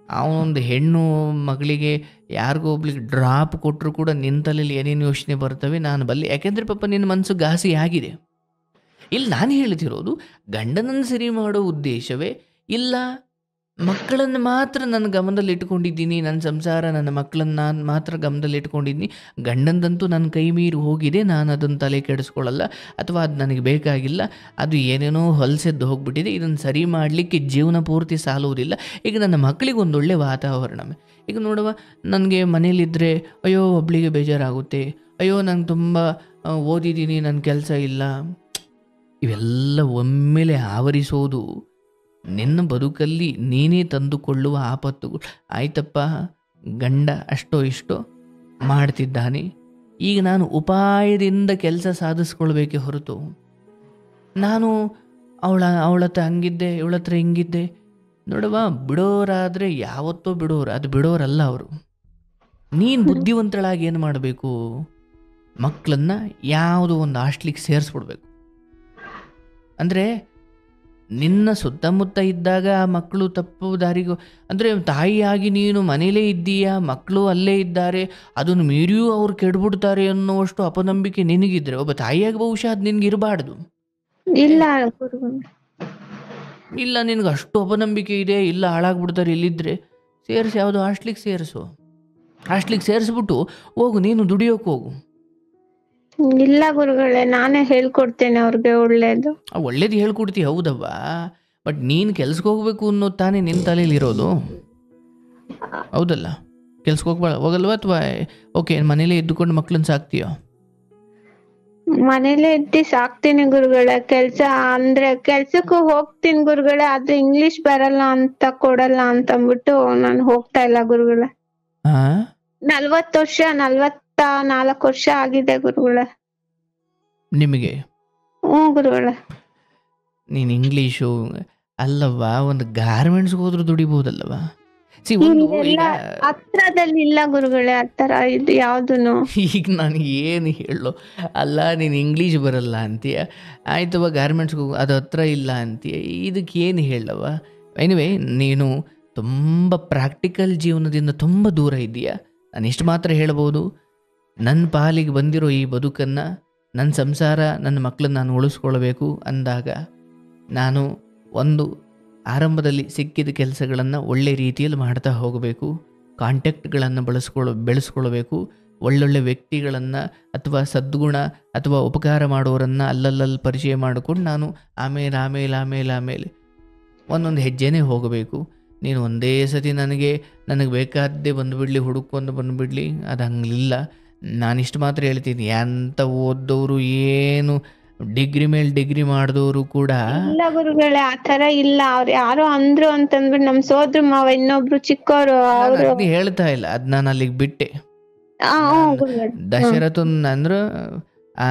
ಅವನೊಂದು ಹೆಣ್ಣು ಮಗಳಿಗೆ ಯಾರಿಗೋ ಒಬ್ಳಿಗೆ ಡ್ರಾಪ್ ಕೊಟ್ಟರು ಕೂಡ ನಿನ್ನ ತಲೆಯಲ್ಲಿ ಏನೇನು ಯೋಚನೆ ಬರ್ತವೆ ನಾನು ಬಲ್ಲಿ. ಯಾಕೆಂದರೆ ಪಾಪ ನಿನ್ನ ಮನಸ್ಸು ಘಾಸಿ ಆಗಿದೆ. ಇಲ್ಲಿ ನಾನು ಹೇಳ್ತಿರೋದು, ಗಂಡನನ್ನು ಸರಿ ಮಾಡೋ ಉದ್ದೇಶವೇ ಇಲ್ಲ, ಮಕ್ಕಳನ್ನು ಮಾತ್ರ ನನ್ನ ಗಮನದಲ್ಲಿ ಇಟ್ಕೊಂಡಿದ್ದೀನಿ, ನನ್ನ ಸಂಸಾರ ನನ್ನ ಮಕ್ಕಳನ್ನು ನಾನು ಮಾತ್ರ ಗಮನದಲ್ಲಿ ಇಟ್ಕೊಂಡಿದ್ದೀನಿ. ಗಂಡಂದಂತೂ ನನ್ನ ಕೈ ಮೀರಿ ಹೋಗಿದೆ, ನಾನು ಅದನ್ನು ತಲೆ ಕೆಡಿಸ್ಕೊಳ್ಳಲ್ಲ, ಅಥವಾ ಅದು ನನಗೆ ಬೇಕಾಗಿಲ್ಲ, ಅದು ಏನೇನೋ ಹೊಲಸೆದ್ದು ಹೋಗ್ಬಿಟ್ಟಿದೆ, ಇದನ್ನು ಸರಿ ಮಾಡಲಿಕ್ಕೆ ಜೀವನ ಪೂರ್ತಿ ಸಾಲುವುದಿಲ್ಲ. ಈಗ ನನ್ನ ಮಕ್ಕಳಿಗೆ ಒಂದೊಳ್ಳೆ ವಾತಾವರಣ. ಈಗ ನೋಡುವ, ನನಗೆ ಮನೇಲಿದ್ದರೆ ಅಯ್ಯೋ ಒಬ್ಳಿಗೆ ಬೇಜಾರಾಗುತ್ತೆ, ಅಯ್ಯೋ ನಂಗೆ ತುಂಬ ಓದಿದ್ದೀನಿ, ನನ್ನ ಕೆಲಸ ಇಲ್ಲ, ಇವೆಲ್ಲ ಒಮ್ಮೆಲೆ ಆವರಿಸೋದು ನಿನ್ನ ಬದುಕಲ್ಲಿ ನೀನೇ ತಂದುಕೊಳ್ಳುವ ಆಪತ್ತುಗಳು. ಆಯ್ತಪ್ಪ, ಗಂಡ ಅಷ್ಟೋ ಇಷ್ಟೋ ಮಾಡ್ತಿದ್ದಾನೆ, ಈಗ ನಾನು ಉಪಾಯದಿಂದ ಕೆಲಸ ಸಾಧಿಸ್ಕೊಳ್ಬೇಕೇ ಹೊರತು ನಾನು ಅವಳತ್ರ ಹಂಗಿದ್ದೆ ಇವಳತ್ರ ಹಿಂಗಿದ್ದೆ. ನೋಡವ, ಬಿಡೋರಾದರೆ ಯಾವತ್ತೋ ಬಿಡೋರು, ಅದು ಬಿಡೋರಲ್ಲ ಅವರು. ನೀನು ಬುದ್ಧಿವಂತಳಾಗಿ ಏನು ಮಾಡಬೇಕು? ಮಕ್ಕಳನ್ನು ಯಾವುದೋ ಒಂದು ಹಾಸ್ಟ್ಲಿಗೆ ಸೇರಿಸ್ಬಿಡ್ಬೇಕು. ಅಂದರೆ ನಿನ್ನ ಸುತ್ತಮುತ್ತ ಇದ್ದಾಗ ಆ ಮಕ್ಕಳು ತಪ್ಪು ದಾರಿಗೂ, ಅಂದರೆ ತಾಯಿಯಾಗಿ ನೀನು ಮನೇಲೇ ಇದ್ದೀಯಾ, ಮಕ್ಕಳು ಅಲ್ಲೇ ಇದ್ದಾರೆ, ಅದನ್ನು ಮೀರಿಯೂ ಅವ್ರು ಕೆಡ್ಬಿಡ್ತಾರೆ ಅನ್ನೋಷ್ಟು ಅಪನಂಬಿಕೆ ನಿನಗಿದ್ರೆ, ಒಬ್ಬ ತಾಯಿಯಾಗಿ ಬಹುಶಃ ಅದು ನಿನಗಿರಬಾರ್ದು. ಇಲ್ಲ, ಇಲ್ಲ ನಿನಗೆ ಅಷ್ಟು ಅಪನಂಬಿಕೆ ಇದೆ, ಇಲ್ಲ ಹಾಳಾಗ್ಬಿಡ್ತಾರೆ ಇಲ್ಲಿದ್ದರೆ, ಸೇರಿಸಿ ಯಾವುದು ಹಾಸ್ಟ್ಲಿಗೆ ಸೇರಿಸು. ಹಾಸ್ಟ್ಲಿಗೆ ಸೇರಿಸ್ಬಿಟ್ಟು ಹೋಗು, ನೀನು ದುಡಿಯೋಕೆ ಹೋಗು. ಇಲ್ಲ ಗುರುಗಳೇ, ನಾನೇ ಹೇಳ್ಕೊಡ್ತೇನೆ ಅವ್ರಿಗೆ ಒಳ್ಳೇದು. ಒಳ್ಳೇದು ಹೇಳ್ಕೊಡ್ತೀವಿ ಹೌದವ್ವ, ಬಟ್ ನೀನು ಕೆಲ್ಸಕ್ಕೆ ಹೋಗ್ಬೇಕು ಅನ್ನೋದು ತಾನೇ ನಿನ್ನ ತಲೆಯಲ್ಲಿ ಇರೋದು, ಹೌದಲ್ಲ? ಕೆಲ್ಸಕ್ಕೆ ಹೋಗಲ್ವಾ, ಅಥವಾ ಓಕೆ ಮನೇಲೇ ಇದ್ದುಕೊಂಡು ಮಕ್ಳನ್ನ ಸಾಕ್ತೀಯೋ? ಮನೇಲೆ ಇದ್ದು ಸಾಕ್ತೀನಿ ಗುರುಗಳೇ. ಕೆಲ್ಸಕ್ಕೂ ಹೋಗ್ತೀನಿ ಗುರುಗಳೇ, ಆದ್ರೆ ಇಂಗ್ಲಿಷ್ ಬರಲ್ಲ ಅಂತ ಕೊಡಲ್ಲ ಅಂತ ಅಂದ್ಬಿಟ್ಟು ನಾನು ಹೋಗ್ತಾ ಇಲ್ಲ ಗುರುಗಳೇ. 44 ವರ್ಷ ಆಗಿದೆ ಗುರುಗಳೇ ನಿಮಗೆ. ಗುರುಗಳೇ. ನೀನು ಇಂಗ್ಲೀಷು ಅಲ್ಲವ್ವ, ಒಂದು ಗಾರ್ಮೆಂಟ್ಸ್ಗೆ ಹೋದ್ರೂ ದುಡಿಬಹುದಲ್ಲವ? ಹತ್ರದಲ್ಲಿ ಇಲ್ಲ ಗುರುಗಳೇ ಆತರ ಇದು ಯಾವ್ದೂನು. ಈಗ ನಾನು ಏನು ಹೇಳೋ, ಅಲ್ಲ ನೀನು ಇಂಗ್ಲೀಷ್ ಬರಲ್ಲ ಅಂತೀಯ, ಆಯ್ತವ ಗಾರ್ಮೆಂಟ್ಸ್ಗೆ ಹೋಗು, ಅದು ಹತ್ರ ಇಲ್ಲ ಅಂತೀಯ, ಇದಕ್ಕೆ ಏನು ಹೇಳವ? ಎನಿವೇ, ನೀನು ತುಂಬ ಪ್ರಾಕ್ಟಿಕಲ್ ಜೀವನದಿಂದ ತುಂಬ ದೂರ ಇದೆಯಾ. ನಾನು ಇಷ್ಟು ಮಾತ್ರ ಹೇಳ್ಬೋದು, ನನ್ನ ಪಾಲಿಗೆ ಬಂದಿರೋ ಈ ಬದುಕನ್ನು, ನನ್ನ ಸಂಸಾರ, ನನ್ನ ಮಕ್ಕಳನ್ನ ನಾನು ಉಳಿಸ್ಕೊಳ್ಬೇಕು ಅಂದಾಗ ನಾನು ಒಂದು ಆರಂಭದಲ್ಲಿ ಸಿಕ್ಕಿದ ಕೆಲಸಗಳನ್ನು ಒಳ್ಳೆ ರೀತಿಯಲ್ಲಿ ಮಾಡ್ತಾ ಹೋಗಬೇಕು. ಕಾಂಟ್ಯಾಕ್ಟ್ಗಳನ್ನು ಬೆಳೆಸ್ಕೊಳ್ಬೇಕು. ಒಳ್ಳೊಳ್ಳೆ ವ್ಯಕ್ತಿಗಳನ್ನು ಅಥವಾ ಸದ್ಗುಣ ಅಥವಾ ಉಪಕಾರ ಮಾಡೋರನ್ನು ಅಲ್ಲಲ್ಲಿ ಪರಿಚಯ ಮಾಡಿಕೊಂಡು ನಾನು ಆಮೇಲೆ ಒಂದೊಂದು ಹೆಜ್ಜೆನೇ ಹೋಗಬೇಕು. ನೀನು ಒಂದೇ ಸತಿ ನನಗೆ ಬೇಕಾದ್ದೇ ಬಂದುಬಿಡಲಿ, ಹುಡುಕೊಂಡು ಬಂದುಬಿಡಲಿ, ಅದು ಹಂಗಿಲ್ಲ. ನಾನಿಷ್ಟು ಮಾತ್ರ ಹೇಳ್ತೀನಿ, ಎಂಥ ಓದೋರು, ಏನು ಡಿಗ್ರಿ ಮೇಲೆ ಡಿಗ್ರಿ ಮಾಡಿದವರು ಕೂಡ ಇಲ್ಲ ಗುರುಗಳೇ, ಆತರ ಇಲ್ಲ. ಅವ್ರು ಯಾರೋ ಅಂದ್ರು ಅಂತಂದ್ಬಿಟ್ಟು ನಮ್ ಸೋದ್ರ ಮಾವ ಇನ್ನೊಬ್ರು ಚಿಕ್ಕವರು ಅವರು ಹೇಳ್ತಾ ಇಲ್ಲ, ಅದ್ ನಾನು ಅಲ್ಲಿಗೆ ಬಿಟ್ಟೆ. ದಶರಥನ್ ಅಂದ್ರ ಆ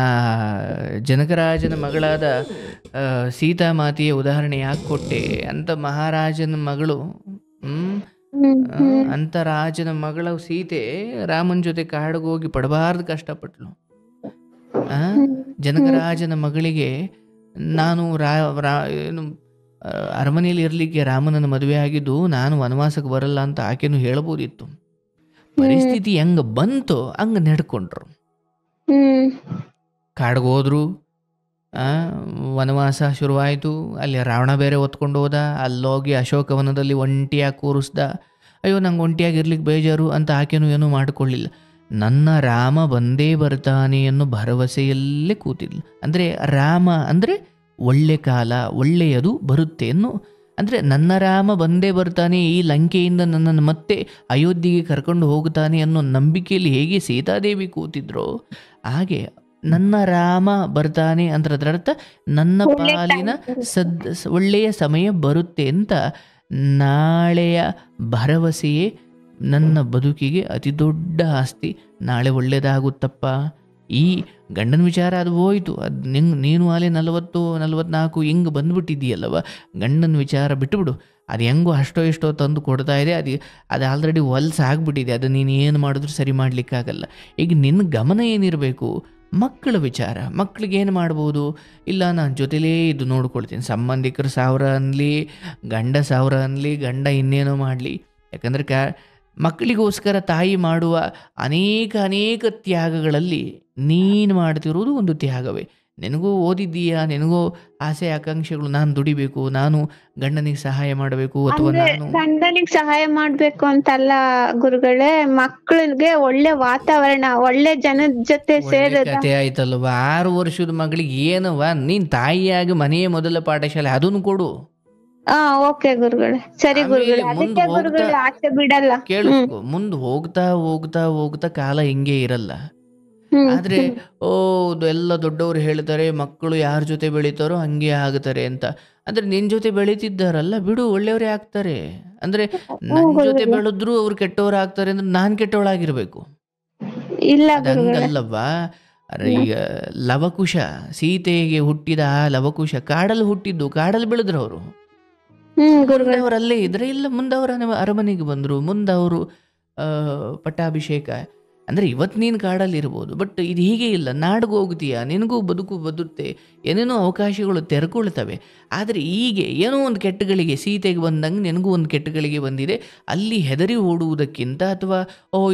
ಜನಕರಾಜನ ಮಗಳಾದ ಸೀತಾಮಾತೆಯ ಉದಾಹರಣೆ ಯಾಕೆ ಕೊಟ್ಟೆ ಅಂತ. ಮಹಾರಾಜನ ಮಗಳು, ಅಂತ ರಾಜನ ಮಗಳ ಸೀತೆ ರಾಮನ ಜೊತೆ ಕಾಡಿಗೆ ಹೋಗಿ ಪಡಬಾರ್ದು ಕಷ್ಟಪಟ್ಲು. ಜನಕರಾಜನ ಮಗಳಿಗೆ ನಾನು ಏನು ಅರಮನೆಯಲ್ಲಿ ಇರಲಿಕ್ಕೆ ರಾಮನನ್ನು ಮದುವೆ ಆಗಿದ್ದು, ನಾನು ವನವಾಸಕ್ಕೆ ಬರಲ್ಲ ಅಂತ ಆಕೆನೂ ಹೇಳ್ಬೋದಿತ್ತು. ಪರಿಸ್ಥಿತಿ ಹೆಂಗ ಬಂತು ಹಂಗ ನಡ್ಕೊಂಡ್ರು. ಕಾಡಿಗೆ ಹೋದ್ರು, ವನವಾಸ ಶುರುವಾಯಿತು. ಅಲ್ಲಿ ರಾವಣ ಬೇರೆ ಹೊತ್ಕೊಂಡು ಹೋದ. ಅಲ್ಲೋಗಿ ಅಶೋಕವನದಲ್ಲಿ ಒಂಟಿಯಾಗಿ ಕೂರಿಸ್ದ. ಅಯ್ಯೋ ನಂಗೆ ಒಂಟಿಯಾಗಿರ್ಲಿಕ್ಕೆ ಬೇಜಾರು ಅಂತ ಆಕೆನೂ ಏನೂ ಮಾಡಿಕೊಳ್ಳಿಲ್ಲ. ನನ್ನ ರಾಮ ಬಂದೇ ಬರ್ತಾನೆ ಅನ್ನೋ ಭರವಸೆಯಲ್ಲೇ ಕೂತಿದ್ಲು. ಅಂದರೆ ರಾಮ ಅಂದರೆ ಒಳ್ಳೆ ಕಾಲ, ಒಳ್ಳೆಯದು ಬರುತ್ತೆ ಅನ್ನೋ, ಅಂದರೆ ನನ್ನ ರಾಮ ಬಂದೇ ಬರ್ತಾನೆ, ಈ ಲಂಕೆಯಿಂದ ನನ್ನನ್ನು ಮತ್ತೆ ಅಯೋಧ್ಯೆಗೆ ಕರ್ಕೊಂಡು ಹೋಗ್ತಾನೆ ಅನ್ನೋ ನಂಬಿಕೆಯಲ್ಲಿ ಹೇಗೆ ಸೀತಾದೇವಿ ಕೂತಿದ್ರೋ ಹಾಗೆ ನನ್ನ ರಾಮ ಬರ್ತಾನೆ ಅಂದ್ರೆ ಅದರರ್ಥ ನನ್ನ ಪಾಲಿನ ಒಳ್ಳೆಯ ಸಮಯ ಬರುತ್ತೆ ಅಂತ ನಾಳೆಯ ಭರವಸೆಯೇ ನನ್ನ ಬದುಕಿಗೆ ಅತಿ ದೊಡ್ಡ ಆಸ್ತಿ. ನಾಳೆ ಒಳ್ಳೇದಾಗುತ್ತಪ್ಪ. ಈ ಗಂಡನ ವಿಚಾರ ಅದು ಹೋಯಿತು, ಅದು ನೀನು ಆಲೆ 40-44 ಹಿಂಗೆ ಬಂದುಬಿಟ್ಟಿದ್ದೀಯಲ್ಲವ, ಗಂಡನ ವಿಚಾರ ಬಿಟ್ಟುಬಿಡು. ಅದು ಹೆಂಗೋ ಅಷ್ಟೋ ಎಷ್ಟೋ ತಂದು ಕೊಡ್ತಾ ಇದೆ, ಅದು ಆಲ್ರೆಡಿ ಹೊಲ್ಸಾಗ್ಬಿಟ್ಟಿದೆ. ಅದು ನೀನು ಏನು ಮಾಡಿದ್ರೂ ಸರಿ ಮಾಡಲಿಕ್ಕಾಗಲ್ಲ. ಈಗ ನಿನ್ನ ಗಮನ ಏನಿರಬೇಕು, ಮಕ್ಕಳ ವಿಚಾರ. ಮಕ್ಕಳಿಗೇನು ಮಾಡ್ಬೋದು? ಇಲ್ಲ ನಾನು ಜೊತೆಲೇ ಇದು ನೋಡ್ಕೊಳ್ತೀನಿ. ಸಂಬಂಧಿಕರು 1000 ಅನ್ನಲಿ, ಗಂಡ 1000 ಅನ್ನಲಿ, ಗಂಡ ಇನ್ನೇನೋ ಮಾಡಲಿ. ಯಾಕಂದರೆ ಮಕ್ಕಳಿಗೋಸ್ಕರ ತಾಯಿ ಮಾಡುವ ಅನೇಕ ತ್ಯಾಗಗಳಲ್ಲಿ ನೀನು ಮಾಡ್ತಿರೋದು ಒಂದು ತ್ಯಾಗವೇ. ನಿನಗೂ ಓದಿದ್ದೀಯಾ, ನಿನಗೂ ಆಸೆ ಆಕಾಂಕ್ಷೆಗಳು, ನಾನು ದುಡಿಬೇಕು, ನಾನು ಗಂಡನಿಗೆ ಸಹಾಯ ಮಾಡಬೇಕು, ಅಥವಾ ನಾನು ಗಂಡನಿಗೆ ಸಹಾಯ ಮಾಡ್ಬೇಕು ಅಂತಲ್ಲ ಗುರುಗಳೇ, ಮಕ್ಕಳಿಗೆ ಒಳ್ಳೆ ವಾತಾವರಣ, ಒಳ್ಳೆ ಜನದ ಜೊತೆ ಸೇರೋದು. ಕತೆ ಆಯ್ತಲ್ವ, 6 ವರ್ಷದ ಮಗಳಿಗೆ ಏನವ, ನೀನ್ ತಾಯಿಯಾಗಿ ಮನೆಯೇ ಮೊದಲ ಪಾಠಶಾಲೆ ಅದನ್ನು ಕೊಡು. ಓಕೆ ಗುರುಗಳೇ, ಸರಿ ಗುರುಗಳೇ, ಅದಕ್ಕೆ ಗುರುಗಳೇ ಆಚೆ ಬಿಡಲ್ಲ. ಕೇಳಿಸ್ಕೊ, ಮುಂದೆ ಹೋಗ್ತಾ ಹೋಗ್ತಾ ಹೋಗ್ತಾ ಕಾಲ ಹಿಂಗೆ ಇರಲ್ಲ. ಆದ್ರೆ ಎಲ್ಲ ದೊಡ್ಡವರು ಹೇಳ್ತಾರೆ, ಮಕ್ಕಳು ಯಾರ ಜೊತೆ ಬೆಳೀತಾರೋ ಹಂಗೆ ಆಗ್ತಾರೆ ಅಂತ. ಅಂದ್ರೆ ನಿನ್ ಜೊತೆ ಬೆಳೀತಿದ್ದಾರಲ್ಲ ಬಿಡು, ಒಳ್ಳೆಯವರೇ ಆಗ್ತಾರೆ. ಅಂದ್ರೆ ನನ್ ಜೊತೆ ಬೆಳೆದ್ರು ಅವ್ರು ಕೆಟ್ಟವ್ರು ಆಗ್ತಾರೆ ಅಂದ್ರೆ ನಾನ್ ಕೆಟ್ಟವಳಾಗಿರ್ಬೇಕು? ಇಲ್ಲ ಹಂಗಲ್ಲವಾ. ಈಗ ಲವಕುಶ, ಸೀತೆಗೆ ಹುಟ್ಟಿದ ಆ ಲವಕುಶ ಕಾಡಲ್ಲಿ ಹುಟ್ಟಿದ್ದು, ಕಾಡಲ್ಲಿ ಬೆಳೆದ್ರು ಅವರು. ಅವರಲ್ಲೇ ಇದ್ರೆ ಇಲ್ಲ, ಮುಂದೆ ಅವರ ಅರಮನೆಗೆ ಬಂದ್ರು, ಮುಂದೆ ಅವರು ಪಟ್ಟಾಭಿಷೇಕ. ಅಂದರೆ ಇವತ್ತು ನೀನು ಕಾಡಲ್ಲಿ ಇರ್ಬೋದು, ಬಟ್ ಇದು ಹೀಗೆ ಇಲ್ಲ. ನಾಡಿಗೆ ಹೋಗ್ತೀಯ, ನಿನಗೂ ಬದುಕು ಬದುತ್ತೆ, ಏನೇನೋ ಅವಕಾಶಗಳು ತೆರ್ಕೊಳ್ತವೆ. ಆದರೆ ಹೀಗೆ ಏನೋ ಒಂದು ಕೆಟ್ಟಗಳಿಗೆ, ಸೀತೆಗೆ ಬಂದಂಗೆ ನಿನಗೂ ಒಂದು ಕೆಟ್ಟಗಳಿಗೆ ಬಂದಿದೆ. ಅಲ್ಲಿ ಹೆದರಿ ಓಡುವುದಕ್ಕಿಂತ, ಅಥವಾ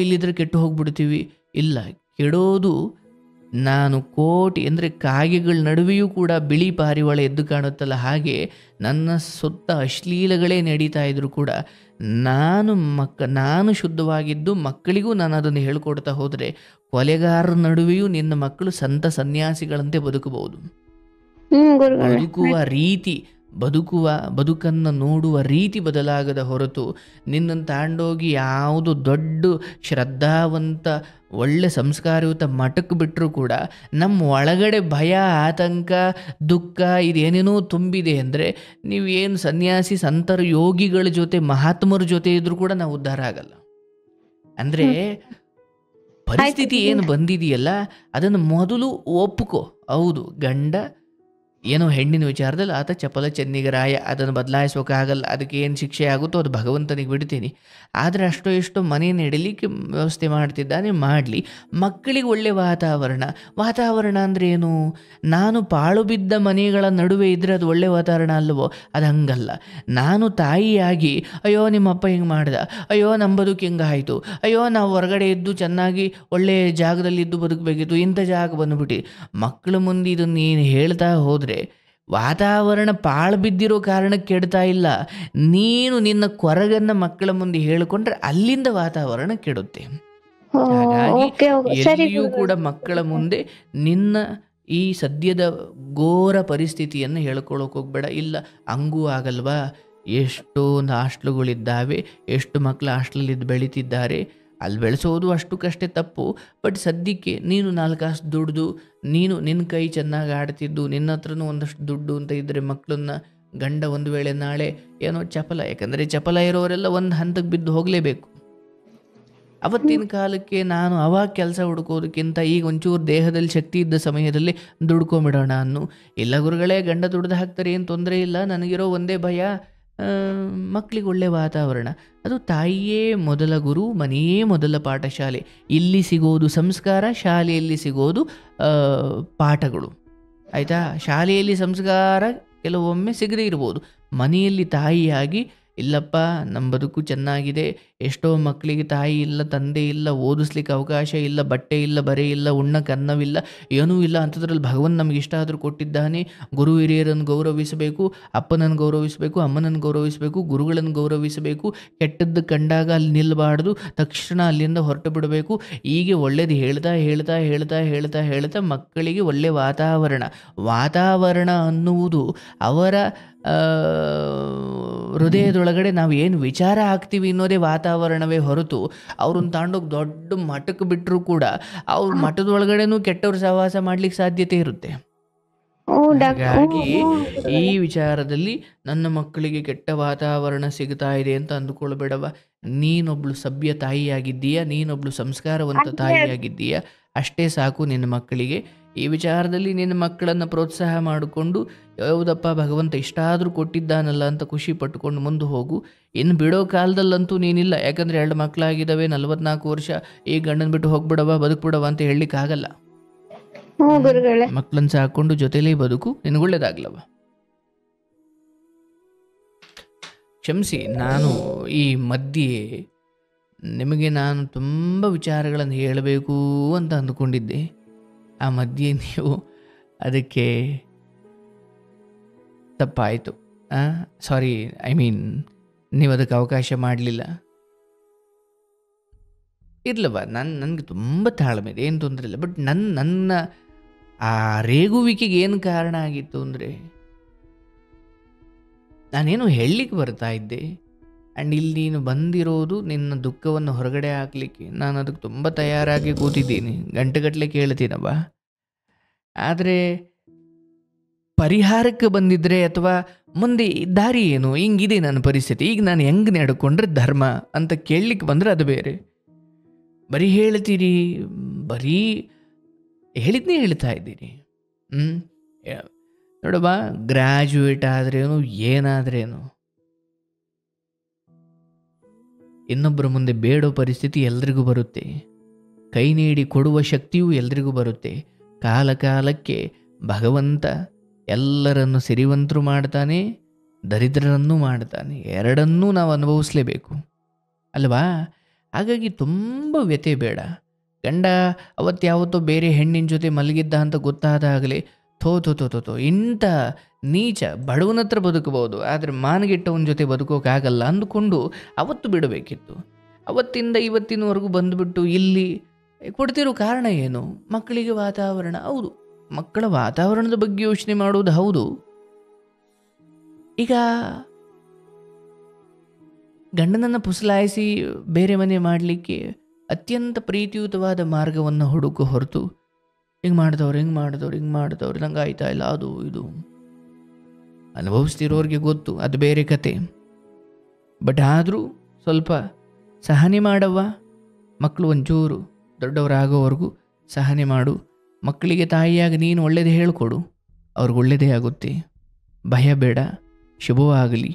ಇಲ್ಲಿದ್ರೆ ಕೆಟ್ಟು ಹೋಗ್ಬಿಡ್ತೀವಿ, ಇಲ್ಲ, ಕೆಡೋದು ನಾನು ಕೋಟಿ ಅಂದರೆ ಕಾಗೆಗಳ ನಡುವೆಯೂ ಕೂಡ ಬಿಳಿ ಪಾರಿವಾಳ ಎದ್ದು ಕಾಣುತ್ತಲ್ಲ, ಹಾಗೆ ನನ್ನ ಸುತ್ತ ಅಶ್ಲೀಲಗಳೇ ನಡೀತಾ ಇದ್ರೂ ಕೂಡ ನಾನು ಶುದ್ಧವಾಗಿದ್ದು ಮಕ್ಕಳಿಗೂ ನಾನು ಅದನ್ನು ಹೇಳ್ಕೊಡ್ತಾ ಹೋದರೆ ಕೊಲೆಗಾರರ ನಡುವೆಯೂ ನಿನ್ನ ಮಕ್ಕಳು ಸಂತ ಸನ್ಯಾಸಿಗಳಂತೆ ಬದುಕಬಹುದು. ಗುರುಗಳೇ. ಬದುಕುವ ರೀತಿ, ಬದುಕನ್ನು ನೋಡುವ ರೀತಿ ಬದಲಾಗದ ಹೊರತು ನಿನ್ನನ್ನು ತಾಂಡೋಗಿ ಯಾವುದು ದೊಡ್ಡ ಶ್ರದ್ಧಾವಂತ ಒಳ್ಳೆ ಸಂಸ್ಕಾರಯುತ ಮಠಕ್ಕೆ ಬಿಟ್ಟರೂ ಕೂಡ ನಮ್ಮ ಒಳಗಡೆ ಭಯ, ಆತಂಕ, ದುಃಖ ಇದೇನೇನೋ ತುಂಬಿದೆ ಅಂದರೆ ನೀವೇನು ಸನ್ಯಾಸಿ ಸಂತರ ಯೋಗಿಗಳ ಜೊತೆ ಮಹಾತ್ಮರ ಜೊತೆ ಇದ್ರೂ ಕೂಡ ನಾವು ಉದ್ಧಾರ ಆಗಲ್ಲ. ಅಂದರೆ ಪರಿಸ್ಥಿತಿ ಏನು ಬಂದಿದೆಯಲ್ಲ ಅದನ್ನು ಮೊದಲು ಒಪ್ಕೋ. ಹೌದು, ಗಂಡ ಏನೋ ಹೆಣ್ಣಿನ ವಿಚಾರದಲ್ಲಿ ಆತ ಚಪಲ ಚೆನ್ನಿಗರಾಯ, ಅದನ್ನು ಬದಲಾಯಿಸೋಕ್ಕಾಗಲ್ಲ, ಅದಕ್ಕೆ ಏನು ಶಿಕ್ಷೆ ಆಗುತ್ತೋ ಅದು ಭಗವಂತನಿಗೆ ಬಿಡ್ತೀನಿ. ಆದರೆ ಅಷ್ಟೋ ಎಷ್ಟೋ ಮನೆ ನೆಡಲಿಕ್ಕೆ ವ್ಯವಸ್ಥೆ ಮಾಡ್ತಿದ್ದಾನೆ, ಮಾಡಲಿ. ಮಕ್ಕಳಿಗೆ ಒಳ್ಳೆ ವಾತಾವರಣ ಅಂದರೆ ಏನು? ನಾನು ಪಾಳು ಬಿದ್ದ ಮನೆಗಳ ನಡುವೆ ಇದ್ದರೆ ಅದು ಒಳ್ಳೆ ವಾತಾವರಣ ಅಲ್ಲವೋ? ಅದು ಹಂಗಲ್ಲ. ನಾನು ತಾಯಿಯಾಗಿ ಅಯ್ಯೋ ನಿಮ್ಮಪ್ಪ ಹಿಂಗೆ ಮಾಡ್ದ, ಅಯ್ಯೋ ನಮ್ಮ ಬದುಕು ಹಿಂಗಾಯಿತು, ಅಯ್ಯೋ ನಾವು ಹೊರಗಡೆ ಇದ್ದು ಚೆನ್ನಾಗಿ ಒಳ್ಳೆಯ ಜಾಗದಲ್ಲಿ ಇದ್ದು ಬದುಕಬೇಕಿತ್ತು, ಇಂಥ ಜಾಗ ಬಂದುಬಿಟ್ಟು ಮಕ್ಕಳ ಮುಂದೆ ಇದನ್ನು ನೀನು ಹೇಳ್ತಾ ಹೋದರೆ ವಾತಾವರಣ ಪಾಳು ಬಿದ್ದಿರೋ ಕಾರಣಕ್ಕೆ ಕೆಡ್ತಾ ಇಲ್ಲ, ನೀನು ನಿನ್ನ ಕೊರಗನ್ನು ಮಕ್ಕಳ ಮುಂದೆ ಹೇಳಿಕೊಂಡ್ರೆ ಅಲ್ಲಿಂದ ವಾತಾವರಣ ಕೆಡುತ್ತೆ. ಹಾಗಾಗಿ ಎಲ್ಲಿಯೂ ಕೂಡ ಮಕ್ಕಳ ಮುಂದೆ ನಿನ್ನ ಈ ಸದ್ಯದ ಘೋರ ಪರಿಸ್ಥಿತಿಯನ್ನು ಹೇಳ್ಕೊಳ್ಳೋಕೆ ಹೋಗ್ಬೇಡ. ಇಲ್ಲ ಹಂಗೂ ಆಗಲ್ವಾ, ಎಷ್ಟೊಂದು ಹಾಸ್ಟ್ಲುಗಳಿದ್ದಾವೆ, ಎಷ್ಟು ಮಕ್ಕಳು ಹಾಸ್ಟ್ಲಲ್ಲಿದ್ದು ಬೆಳೀತಿದ್ದಾರೆ, ಅಲ್ಲಿ ಬೆಳೆಸೋದು ಅಷ್ಟಕ್ಕಷ್ಟೇ ತಪ್ಪು. ಬಟ್ ಸದ್ಯಕ್ಕೆ ನೀನು 4 ಕಾಸು ದುಡ್ದು ನೀನು ನಿನ್ನ ಕೈ ಚೆನ್ನಾಗಿ ಆಡ್ತಿದ್ದು ನಿನ್ನ ಹತ್ರನೂ ಒಂದಷ್ಟು ದುಡ್ಡು ಅಂತ ಇದ್ದರೆ ಮಕ್ಕಳನ್ನ ಗಂಡ ಒಂದು ವೇಳೆ ನಾಳೆ ಏನೋ ಚಪಲ, ಯಾಕಂದರೆ ಚಪಲ ಇರೋರೆಲ್ಲ ಒಂದು ಹಂತಕ್ಕೆ ಬಿದ್ದು ಹೋಗಲೇಬೇಕು. ಅವತ್ತಿನ ಕಾಲಕ್ಕೆ ನಾನು ಅವಾಗ ಕೆಲಸ ಹುಡ್ಕೋದಕ್ಕಿಂತ ಈಗ ಒಂಚೂರು ದೇಹದಲ್ಲಿ ಶಕ್ತಿ ಇದ್ದ ಸಮಯದಲ್ಲಿ ದುಡ್ಕೊಂಬಿಡೋಣ ಅನ್ನು. ಇಲ್ಲ ಗುರುಗಳೇ, ಗಂಡ ದುಡ್ದು ಹಾಕ್ತಾರೆ, ಏನು ತೊಂದರೆ ಇಲ್ಲ, ನನಗಿರೋ ಒಂದೇ ಭಯ ಮಕ್ಕಳಿಗೆ ಒಳ್ಳೆ ವಾತಾವರಣ. ಅದು ತಾಯಿಯೇ ಮೊದಲ ಗುರು, ಮನೆಯೇ ಮೊದಲ ಪಾಠಶಾಲೆ. ಇಲ್ಲಿ ಸಿಗೋದು ಸಂಸ್ಕಾರ, ಶಾಲೆಯಲ್ಲಿ ಸಿಗೋದು ಪಾಠಗಳು. ಆಯಿತಾ? ಶಾಲೆಯಲ್ಲಿ ಸಂಸ್ಕಾರ ಕೆಲವೊಮ್ಮೆ ಸಿಗದೇ ಇರ್ಬೋದು, ಮನೆಯಲ್ಲಿ ತಾಯಿಯಾಗಿ ಇಲ್ಲಪ್ಪ ನಮ್ಮ ಬದುಕು ಚೆನ್ನಾಗಿದೆ, ಎಷ್ಟೋ ಮಕ್ಕಳಿಗೆ ತಾಯಿ ಇಲ್ಲ, ತಂದೆ ಇಲ್ಲ, ಓದಿಸ್ಲಿಕ್ಕೆ ಅವಕಾಶ ಇಲ್ಲ, ಬಟ್ಟೆ ಇಲ್ಲ, ಬರೆ ಇಲ್ಲ, ಉಣ್ಣಕ್ಕೆ ಅನ್ನವಿಲ್ಲ, ಏನೂ ಇಲ್ಲ, ಅಂಥದ್ರಲ್ಲಿ ಭಗವಂತ ನಮಗೆ ಇಷ್ಟ ಆದರೂ ಕೊಟ್ಟಿದ್ದಾನೆ. ಗುರು ಹಿರಿಯರನ್ನು ಗೌರವಿಸಬೇಕು, ಅಪ್ಪನನ್ನು ಗೌರವಿಸಬೇಕು, ಅಮ್ಮನನ್ನು ಗೌರವಿಸಬೇಕು, ಗುರುಗಳನ್ನು ಗೌರವಿಸಬೇಕು. ಕೆಟ್ಟದ್ದು ಕಂಡಾಗ ಅಲ್ಲಿ ನಿಲ್ಲಬಾರ್ದು, ತಕ್ಷಣ ಅಲ್ಲಿಂದ ಹೊರಟು ಬಿಡಬೇಕು. ಹೀಗೆ ಒಳ್ಳೇದು ಹೇಳ್ತಾ ಹೇಳ್ತಾ ಹೇಳ್ತಾ ಹೇಳ್ತಾ ಹೇಳ್ತಾ ಮಕ್ಕಳಿಗೆ ಒಳ್ಳೆ ವಾತಾವರಣ ಅನ್ನುವುದು ಅವರ ಹೃದಯದೊಳಗಡೆ ನಾವು ಏನು ವಿಚಾರ ಆಗ್ತೀವಿ ಅನ್ನೋದೇ ವಾತಾವರಣವೇ ಹೊರತು ಅವ್ರನ್ನ ತಾಂಡೋಗಿ ದೊಡ್ಡ ಮಠಕ್ಕೆ ಬಿಟ್ಟರೂ ಕೂಡ ಅವ್ರ ಮಠದೊಳಗಡೆನೂ ಕೆಟ್ಟವ್ರ ಸಹವಾಸ ಮಾಡ್ಲಿಕ್ಕೆ ಸಾಧ್ಯತೆ ಇರುತ್ತೆ. ಹಾಗಾಗಿ ಈ ವಿಚಾರದಲ್ಲಿ ನನ್ನ ಮಕ್ಕಳಿಗೆ ಕೆಟ್ಟ ವಾತಾವರಣ ಸಿಗ್ತಾ ಇದೆ ಅಂತ ಅಂದುಕೊಳ್ಬೇಡವ. ನೀನೊಬ್ಳು ಸಭ್ಯ ತಾಯಿಯಾಗಿದ್ದೀಯಾ, ನೀನೊಬ್ಳು ಸಂಸ್ಕಾರವಂತ ತಾಯಿಯಾಗಿದ್ದೀಯಾ, ಅಷ್ಟೇ ಸಾಕು ನಿನ್ನ ಮಕ್ಕಳಿಗೆ. ಈ ವಿಚಾರದಲ್ಲಿ ನಿನ್ನ ಮಕ್ಕಳನ್ನು ಪ್ರೋತ್ಸಾಹ ಮಾಡಿಕೊಂಡು ಯಾವುದಪ್ಪ ಭಗವಂತ ಇಷ್ಟಾದರೂ ಕೊಟ್ಟಿದ್ದಾನಲ್ಲ ಅಂತ ಖುಷಿ ಪಟ್ಟುಕೊಂಡು ಮುಂದೆ ಹೋಗು. ಇನ್ನು ಬಿಡೋ ಕಾಲದಲ್ಲಂತೂ ನೀನಿಲ್ಲ, ಯಾಕಂದರೆ 2 ಮಕ್ಕಳಾಗಿದ್ದಾವೆ, 44 ವರ್ಷ, ಈ ಗಂಡನ ಬಿಟ್ಟು ಹೋಗ್ಬಿಡವ ಬದುಕ್ಬಿಡವ ಅಂತ ಹೇಳಲಿಕ್ಕಾಗಲ್ಲ. ಮಕ್ಕಳನ್ನು ಸಾಕೊಂಡು ಜೊತೆಲೇ ಬದುಕು, ನಿನಗೊಳ್ಳೇದಾಗ್ಲವ. ಕ್ಷಮಿಸಿ, ನಾನು ಈ ಮಧ್ಯೆ ನಿಮಗೆ ನಾನು ತುಂಬ ವಿಚಾರಗಳನ್ನು ಹೇಳಬೇಕು ಅಂತ ಅಂದುಕೊಂಡಿದ್ದೆ. ಆ ಮಧ್ಯೆ ನೀವು ಅದಕ್ಕೆ ತಪ್ಪಾಯಿತು. ಸಾರಿ, ನೀವು ಅದಕ್ಕೆ ಅವಕಾಶ ಮಾಡಲಿಲ್ಲ. ಇರ್ಲವ, ನನಗೆ ತುಂಬ ತಾಳ್ಮೆ ಇದೆ, ಏನು ತೊಂದರೆ ಇಲ್ಲ. ಬಟ್ ನನ್ನ ಆ ರೇಗುವಿಕೆಗೆ ಏನು ಕಾರಣ ಆಗಿತ್ತು ಅಂದರೆ, ನಾನೇನು ಹೇಳಲಿಕ್ಕೆ ಬರ್ತಾ ಇದ್ದೆ, ಆ್ಯಂಡ್ ಇಲ್ಲಿ ನೀನು ಬಂದಿರೋದು ನಿನ್ನ ದುಃಖವನ್ನು ಹೊರಗಡೆ ಹಾಕಲಿಕ್ಕೆ. ನಾನು ಅದಕ್ಕೆ ತುಂಬ ತಯಾರಾಗಿ ಕೂತಿದ್ದೀನಿ, ಗಂಟೆಗಟ್ಟಲೆ ಕೇಳ್ತೀನವ್ವ. ಆದರೆ ಪರಿಹಾರಕ್ಕೆ ಬಂದಿದ್ದರೆ ಅಥವಾ ಮುಂದೆ ದಾರಿ ಏನು, ಹಿಂಗಿದೆ ನನ್ನ ಪರಿಸ್ಥಿತಿ, ಈಗ ನಾನು ಹೆಂಗೆ ನಡ್ಕೊಂಡ್ರೆ ಧರ್ಮ ಅಂತ ಕೇಳಲಿಕ್ಕೆ ಬಂದರೆ ಅದು ಬೇರೆ. ಬರೀ ಹೇಳ್ತೀರಿ, ಬರೀ ಹೇಳಿದ್ನೇ ಹೇಳ್ತಾ ಇದ್ದೀನಿ. ನೋಡವ್ವ, ಗ್ರ್ಯಾಜುಯೇಟ್ ಆದ್ರೇನು ಏನಾದ್ರೇನು ಇನ್ನೊಬ್ಬರ ಮುಂದೆ ಬೇಡೋ ಪರಿಸ್ಥಿತಿ ಎಲ್ರಿಗೂ ಬರುತ್ತೆ. ಕೈ ನೀಡಿ ಕೊಡುವ ಶಕ್ತಿಯೂ ಎಲ್ರಿಗೂ ಬರುತ್ತೆ. ಕಾಲಕ್ಕೆ ಭಗವಂತ ಎಲ್ಲರನ್ನು ಸಿರಿವಂತರು ಮಾಡ್ತಾನೆ, ದರಿದ್ರರನ್ನೂ ಮಾಡ್ತಾನೆ. ಎರಡನ್ನೂ ನಾವು ಅನುಭವಿಸಲೇಬೇಕು ಅಲ್ವಾ? ಹಾಗಾಗಿ ತುಂಬ ವ್ಯಥೆ ಬೇಡ. ಗಂಡ ಅವತ್ತಾವತ್ತೋ ಬೇರೆ ಹೆಣ್ಣಿನ ಜೊತೆ ಮಲಗಿದ್ದ ಅಂತ ಗೊತ್ತಾದಾಗಲೇ ಥೋ ಥೋ ಥೋ ಥೋ ಥೋ ಇಂಥ ನೀಚ ಬಡವನ ಹತ್ರ ಬದುಕಬಹುದು, ಆದರೆ ಮಾನಗೆಟ್ಟವನ ಜೊತೆ ಬದುಕೋಕ್ಕಾಗಲ್ಲ ಅಂದುಕೊಂಡು ಅವತ್ತು ಬಿಡಬೇಕಿತ್ತು. ಅವತ್ತಿಂದ ಇವತ್ತಿನವರೆಗೂ ಬಂದುಬಿಟ್ಟು ಇಲ್ಲಿ ಕೊಡ್ತಿರೋ ಕಾರಣ ಏನು? ಮಕ್ಕಳಿಗೆ ವಾತಾವರಣ. ಹೌದು, ಮಕ್ಕಳ ವಾತಾವರಣದ ಬಗ್ಗೆ ಯೋಚನೆ ಮಾಡುವುದು ಹೌದು. ಈಗ ಗಂಡನನ್ನು ಪುಸಲಾಯಿಸಿ ಬೇರೆ ಮನೆ ಮಾಡಲಿಕ್ಕೆ ಅತ್ಯಂತ ಪ್ರೀತಿಯುತವಾದ ಮಾರ್ಗವನ್ನು ಹುಡುಕೋ ಹೊರತು ಹಿಂಗೆ ಮಾಡಿದವ್ರು ನಂಗೆ ಆಯ್ತಾ ಇಲ್ಲ ಅದು ಇದು ಅನುಭವಿಸ್ತಿರೋರಿಗೆ ಗೊತ್ತು, ಅದು ಬೇರೆ ಕತೆ. ಬಟ್ ಆದರೂ ಸ್ವಲ್ಪ ಸಹನೆ ಮಾಡವ್ವ, ಮಕ್ಕಳು ಒಂಚೂರು ದೊಡ್ಡವರಾಗೋವರೆಗೂ ಸಹನೆ ಮಾಡು. ಮಕ್ಕಳಿಗೆ ತಾಯಿಯಾಗಿ ನೀನು ಒಳ್ಳೆಯದೇ ಹೇಳಿಕೊಡು, ಅವ್ರಿಗೆ ಒಳ್ಳೆಯದೇ ಆಗುತ್ತೆ. ಭಯ ಬೇಡ, ಶುಭವಾಗಲಿ.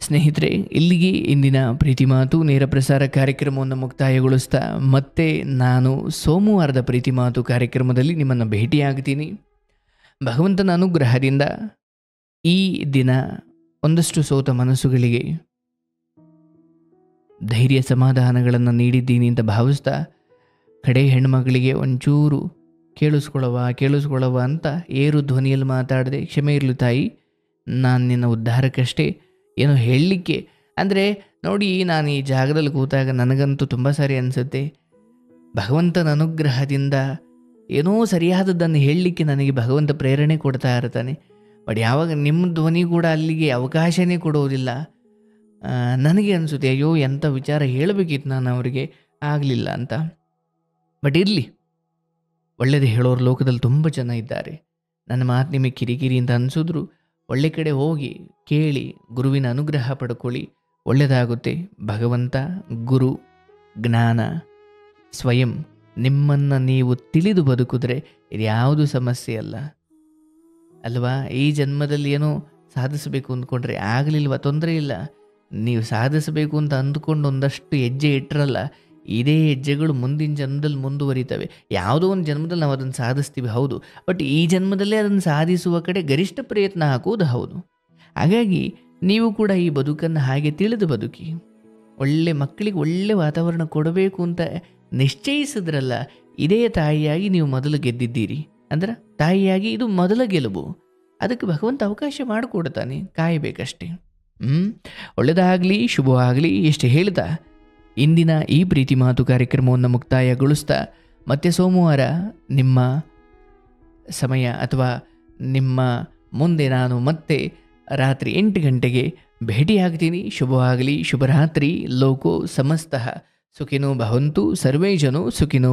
ಸ್ನೇಹಿತರೆ, ಇಲ್ಲಿಗೆ ಇಂದಿನ ಪ್ರೀತಿ ಮಾತು ನೇರ ಪ್ರಸಾರ ಕಾರ್ಯಕ್ರಮವನ್ನು ಮುಕ್ತಾಯಗೊಳಿಸ್ತಾ ಮತ್ತೆ ನಾನು ಸೋಮವಾರದ ಪ್ರೀತಿ ಮಾತು ಕಾರ್ಯಕ್ರಮದಲ್ಲಿ ನಿಮ್ಮನ್ನು ಭೇಟಿಯಾಗ್ತೀನಿ. ಭಗವಂತನ ಅನುಗ್ರಹದಿಂದ ಈ ದಿನ ಒಂದಷ್ಟು ಸೋತ ಮನಸ್ಸುಗಳಿಗೆ ಧೈರ್ಯ ಸಮಾಧಾನಗಳನ್ನು ನೀಡಿದ್ದೀನಿ ಅಂತ ಭಾವಿಸ್ತಾ, ಕಡೆ ಹೆಣ್ಮಗಳಿಗೆ ಒಂಚೂರು ಕೇಳಿಸ್ಕೊಳ್ಳವ ಅಂತ ಏರು ಧ್ವನಿಯಲ್ಲಿ ಮಾತಾಡದೆ ಕ್ಷಮೆ ಇರಲು ತಾಯಿ, ನಾನು ನಿನ್ನ ಉದ್ಧಾರಕ್ಕಷ್ಟೇ ಏನೋ ಹೇಳಲಿಕ್ಕೆ. ಅಂದರೆ ನೋಡಿ, ನಾನು ಈ ಜಾಗದಲ್ಲಿ ಕೂತಾಗ ನನಗಂತೂ ತುಂಬ ಸರಿ ಅನಿಸುತ್ತೆ. ಭಗವಂತನ ಅನುಗ್ರಹದಿಂದ ಏನೋ ಸರಿಯಾದದ್ದನ್ನು ಹೇಳಲಿಕ್ಕೆ ನನಗೆ ಭಗವಂತ ಪ್ರೇರಣೆ ಕೊಡ್ತಾ ಇರ್ತಾನೆ. ಬಟ್ ಯಾವಾಗ ನಿಮ್ಮ ಧ್ವನಿ ಕೂಡ ಅಲ್ಲಿಗೆ ಅವಕಾಶನೇ ಕೊಡೋದಿಲ್ಲ, ನನಗೆ ಅನಿಸುತ್ತೆ ಅಯ್ಯೋ ಎಂಥ ವಿಚಾರ ಹೇಳಬೇಕಿತ್ತು ನಾನು ಅವರಿಗೆ, ಆಗಲಿಲ್ಲ ಅಂತ. ಬಟ್ ಇರಲಿ, ಒಳ್ಳೆಯದು ಹೇಳೋರು ಲೋಕದಲ್ಲಿ ತುಂಬ ಜನ ಇದ್ದಾರೆ. ನನ್ನ ಮಾತು ನಿಮಗೆ ಕಿರಿಕಿರಿ ಅಂತ ಅನಿಸಿದ್ರು ಒಳ್ಳೆ ಕಡೆ ಹೋಗಿ ಕೇಳಿ ಗುರುವಿನ ಅನುಗ್ರಹ ಪಡ್ಕೊಳ್ಳಿ, ಒಳ್ಳೆಯದಾಗುತ್ತೆ. ಭಗವಂತ, ಗುರು, ಜ್ಞಾನ, ಸ್ವಯಂ ನಿಮ್ಮನ್ನು ನೀವು ತಿಳಿದು ಬದುಕಿದ್ರೆ ಇದ್ಯಾವುದು ಸಮಸ್ಯೆ ಅಲ್ಲ ಅಲ್ವಾ? ಈ ಜನ್ಮದಲ್ಲಿ ಏನೋ ಸಾಧಿಸಬೇಕು ಅಂದ್ಕೊಂಡ್ರೆ ಆಗಲಿಲ್ವ, ತೊಂದರೆ ಇಲ್ಲ. ನೀವು ಸಾಧಿಸಬೇಕು ಅಂತ ಅಂದ್ಕೊಂಡು ಒಂದಷ್ಟು ಹೆಜ್ಜೆ ಇಟ್ಟರಲ್ಲ, ಇದೇ ಹೆಜ್ಜೆಗಳು ಮುಂದಿನ ಜನ್ಮದಲ್ಲಿ ಮುಂದುವರಿತವೆ. ಯಾವುದೋ ಒಂದು ಜನ್ಮದಲ್ಲಿ ನಾವು ಅದನ್ನು ಸಾಧಿಸ್ತೀವಿ, ಹೌದು. ಬಟ್ ಈ ಜನ್ಮದಲ್ಲೇ ಅದನ್ನು ಸಾಧಿಸುವ ಕಡೆ ಗರಿಷ್ಠ ಪ್ರಯತ್ನ ಹಾಕುವುದು ಹೌದು. ಹಾಗಾಗಿ ನೀವು ಕೂಡ ಈ ಬದುಕನ್ನು ಹಾಗೆ ತಿಳಿದು ಬದುಕಿ, ಒಳ್ಳೆ ಮಕ್ಕಳಿಗೆ ಒಳ್ಳೆ ವಾತಾವರಣ ಕೊಡಬೇಕು ಅಂತ ನಿಶ್ಚಯಿಸಿದ್ರಲ್ಲ, ಇದೇ ತಾಯಿಯಾಗಿ ನೀವು ಮೊದಲು ಗೆದ್ದಿದ್ದೀರಿ. ಅಂದ್ರೆ ತಾಯಿಯಾಗಿ ಇದು ಮೊದಲ ಗೆಲುವು. ಅದಕ್ಕೆ ಭಗವಂತ ಅವಕಾಶ ಮಾಡಿಕೊಡ್ತಾನೆ, ಕಾಯಬೇಕಷ್ಟೇ. ಒಳ್ಳೆಯದಾಗಲಿ, ಶುಭವಾಗಲಿ ಎಷ್ಟು ಹೇಳ್ತಾ ಇಂದಿನ ಈ ಪ್ರೀತಿ ಮಾತು ಕಾರ್ಯಕ್ರಮವನ್ನು ಮುಕ್ತಾಯಗೊಳಿಸ್ತಾ, ಮತ್ತೆ ಸೋಮವಾರ ನಿಮ್ಮ ಸಮಯ ಅಥವಾ ನಿಮ್ಮ ಮುಂದೆ ನಾನು ಮತ್ತೆ ರಾತ್ರಿ 8 ಗಂಟೆಗೆ ಭೇಟಿಯಾಗ್ತೀನಿ. ಶುಭವಾಗಲಿ, ಶುಭರಾತ್ರಿ. ಲೋಕೋ ಸಮಸ್ತಃ ಸುಖಿನೋ ಭವಂತು, ಸರ್ವೇ ಜನೋ ಸುಖಿನೋ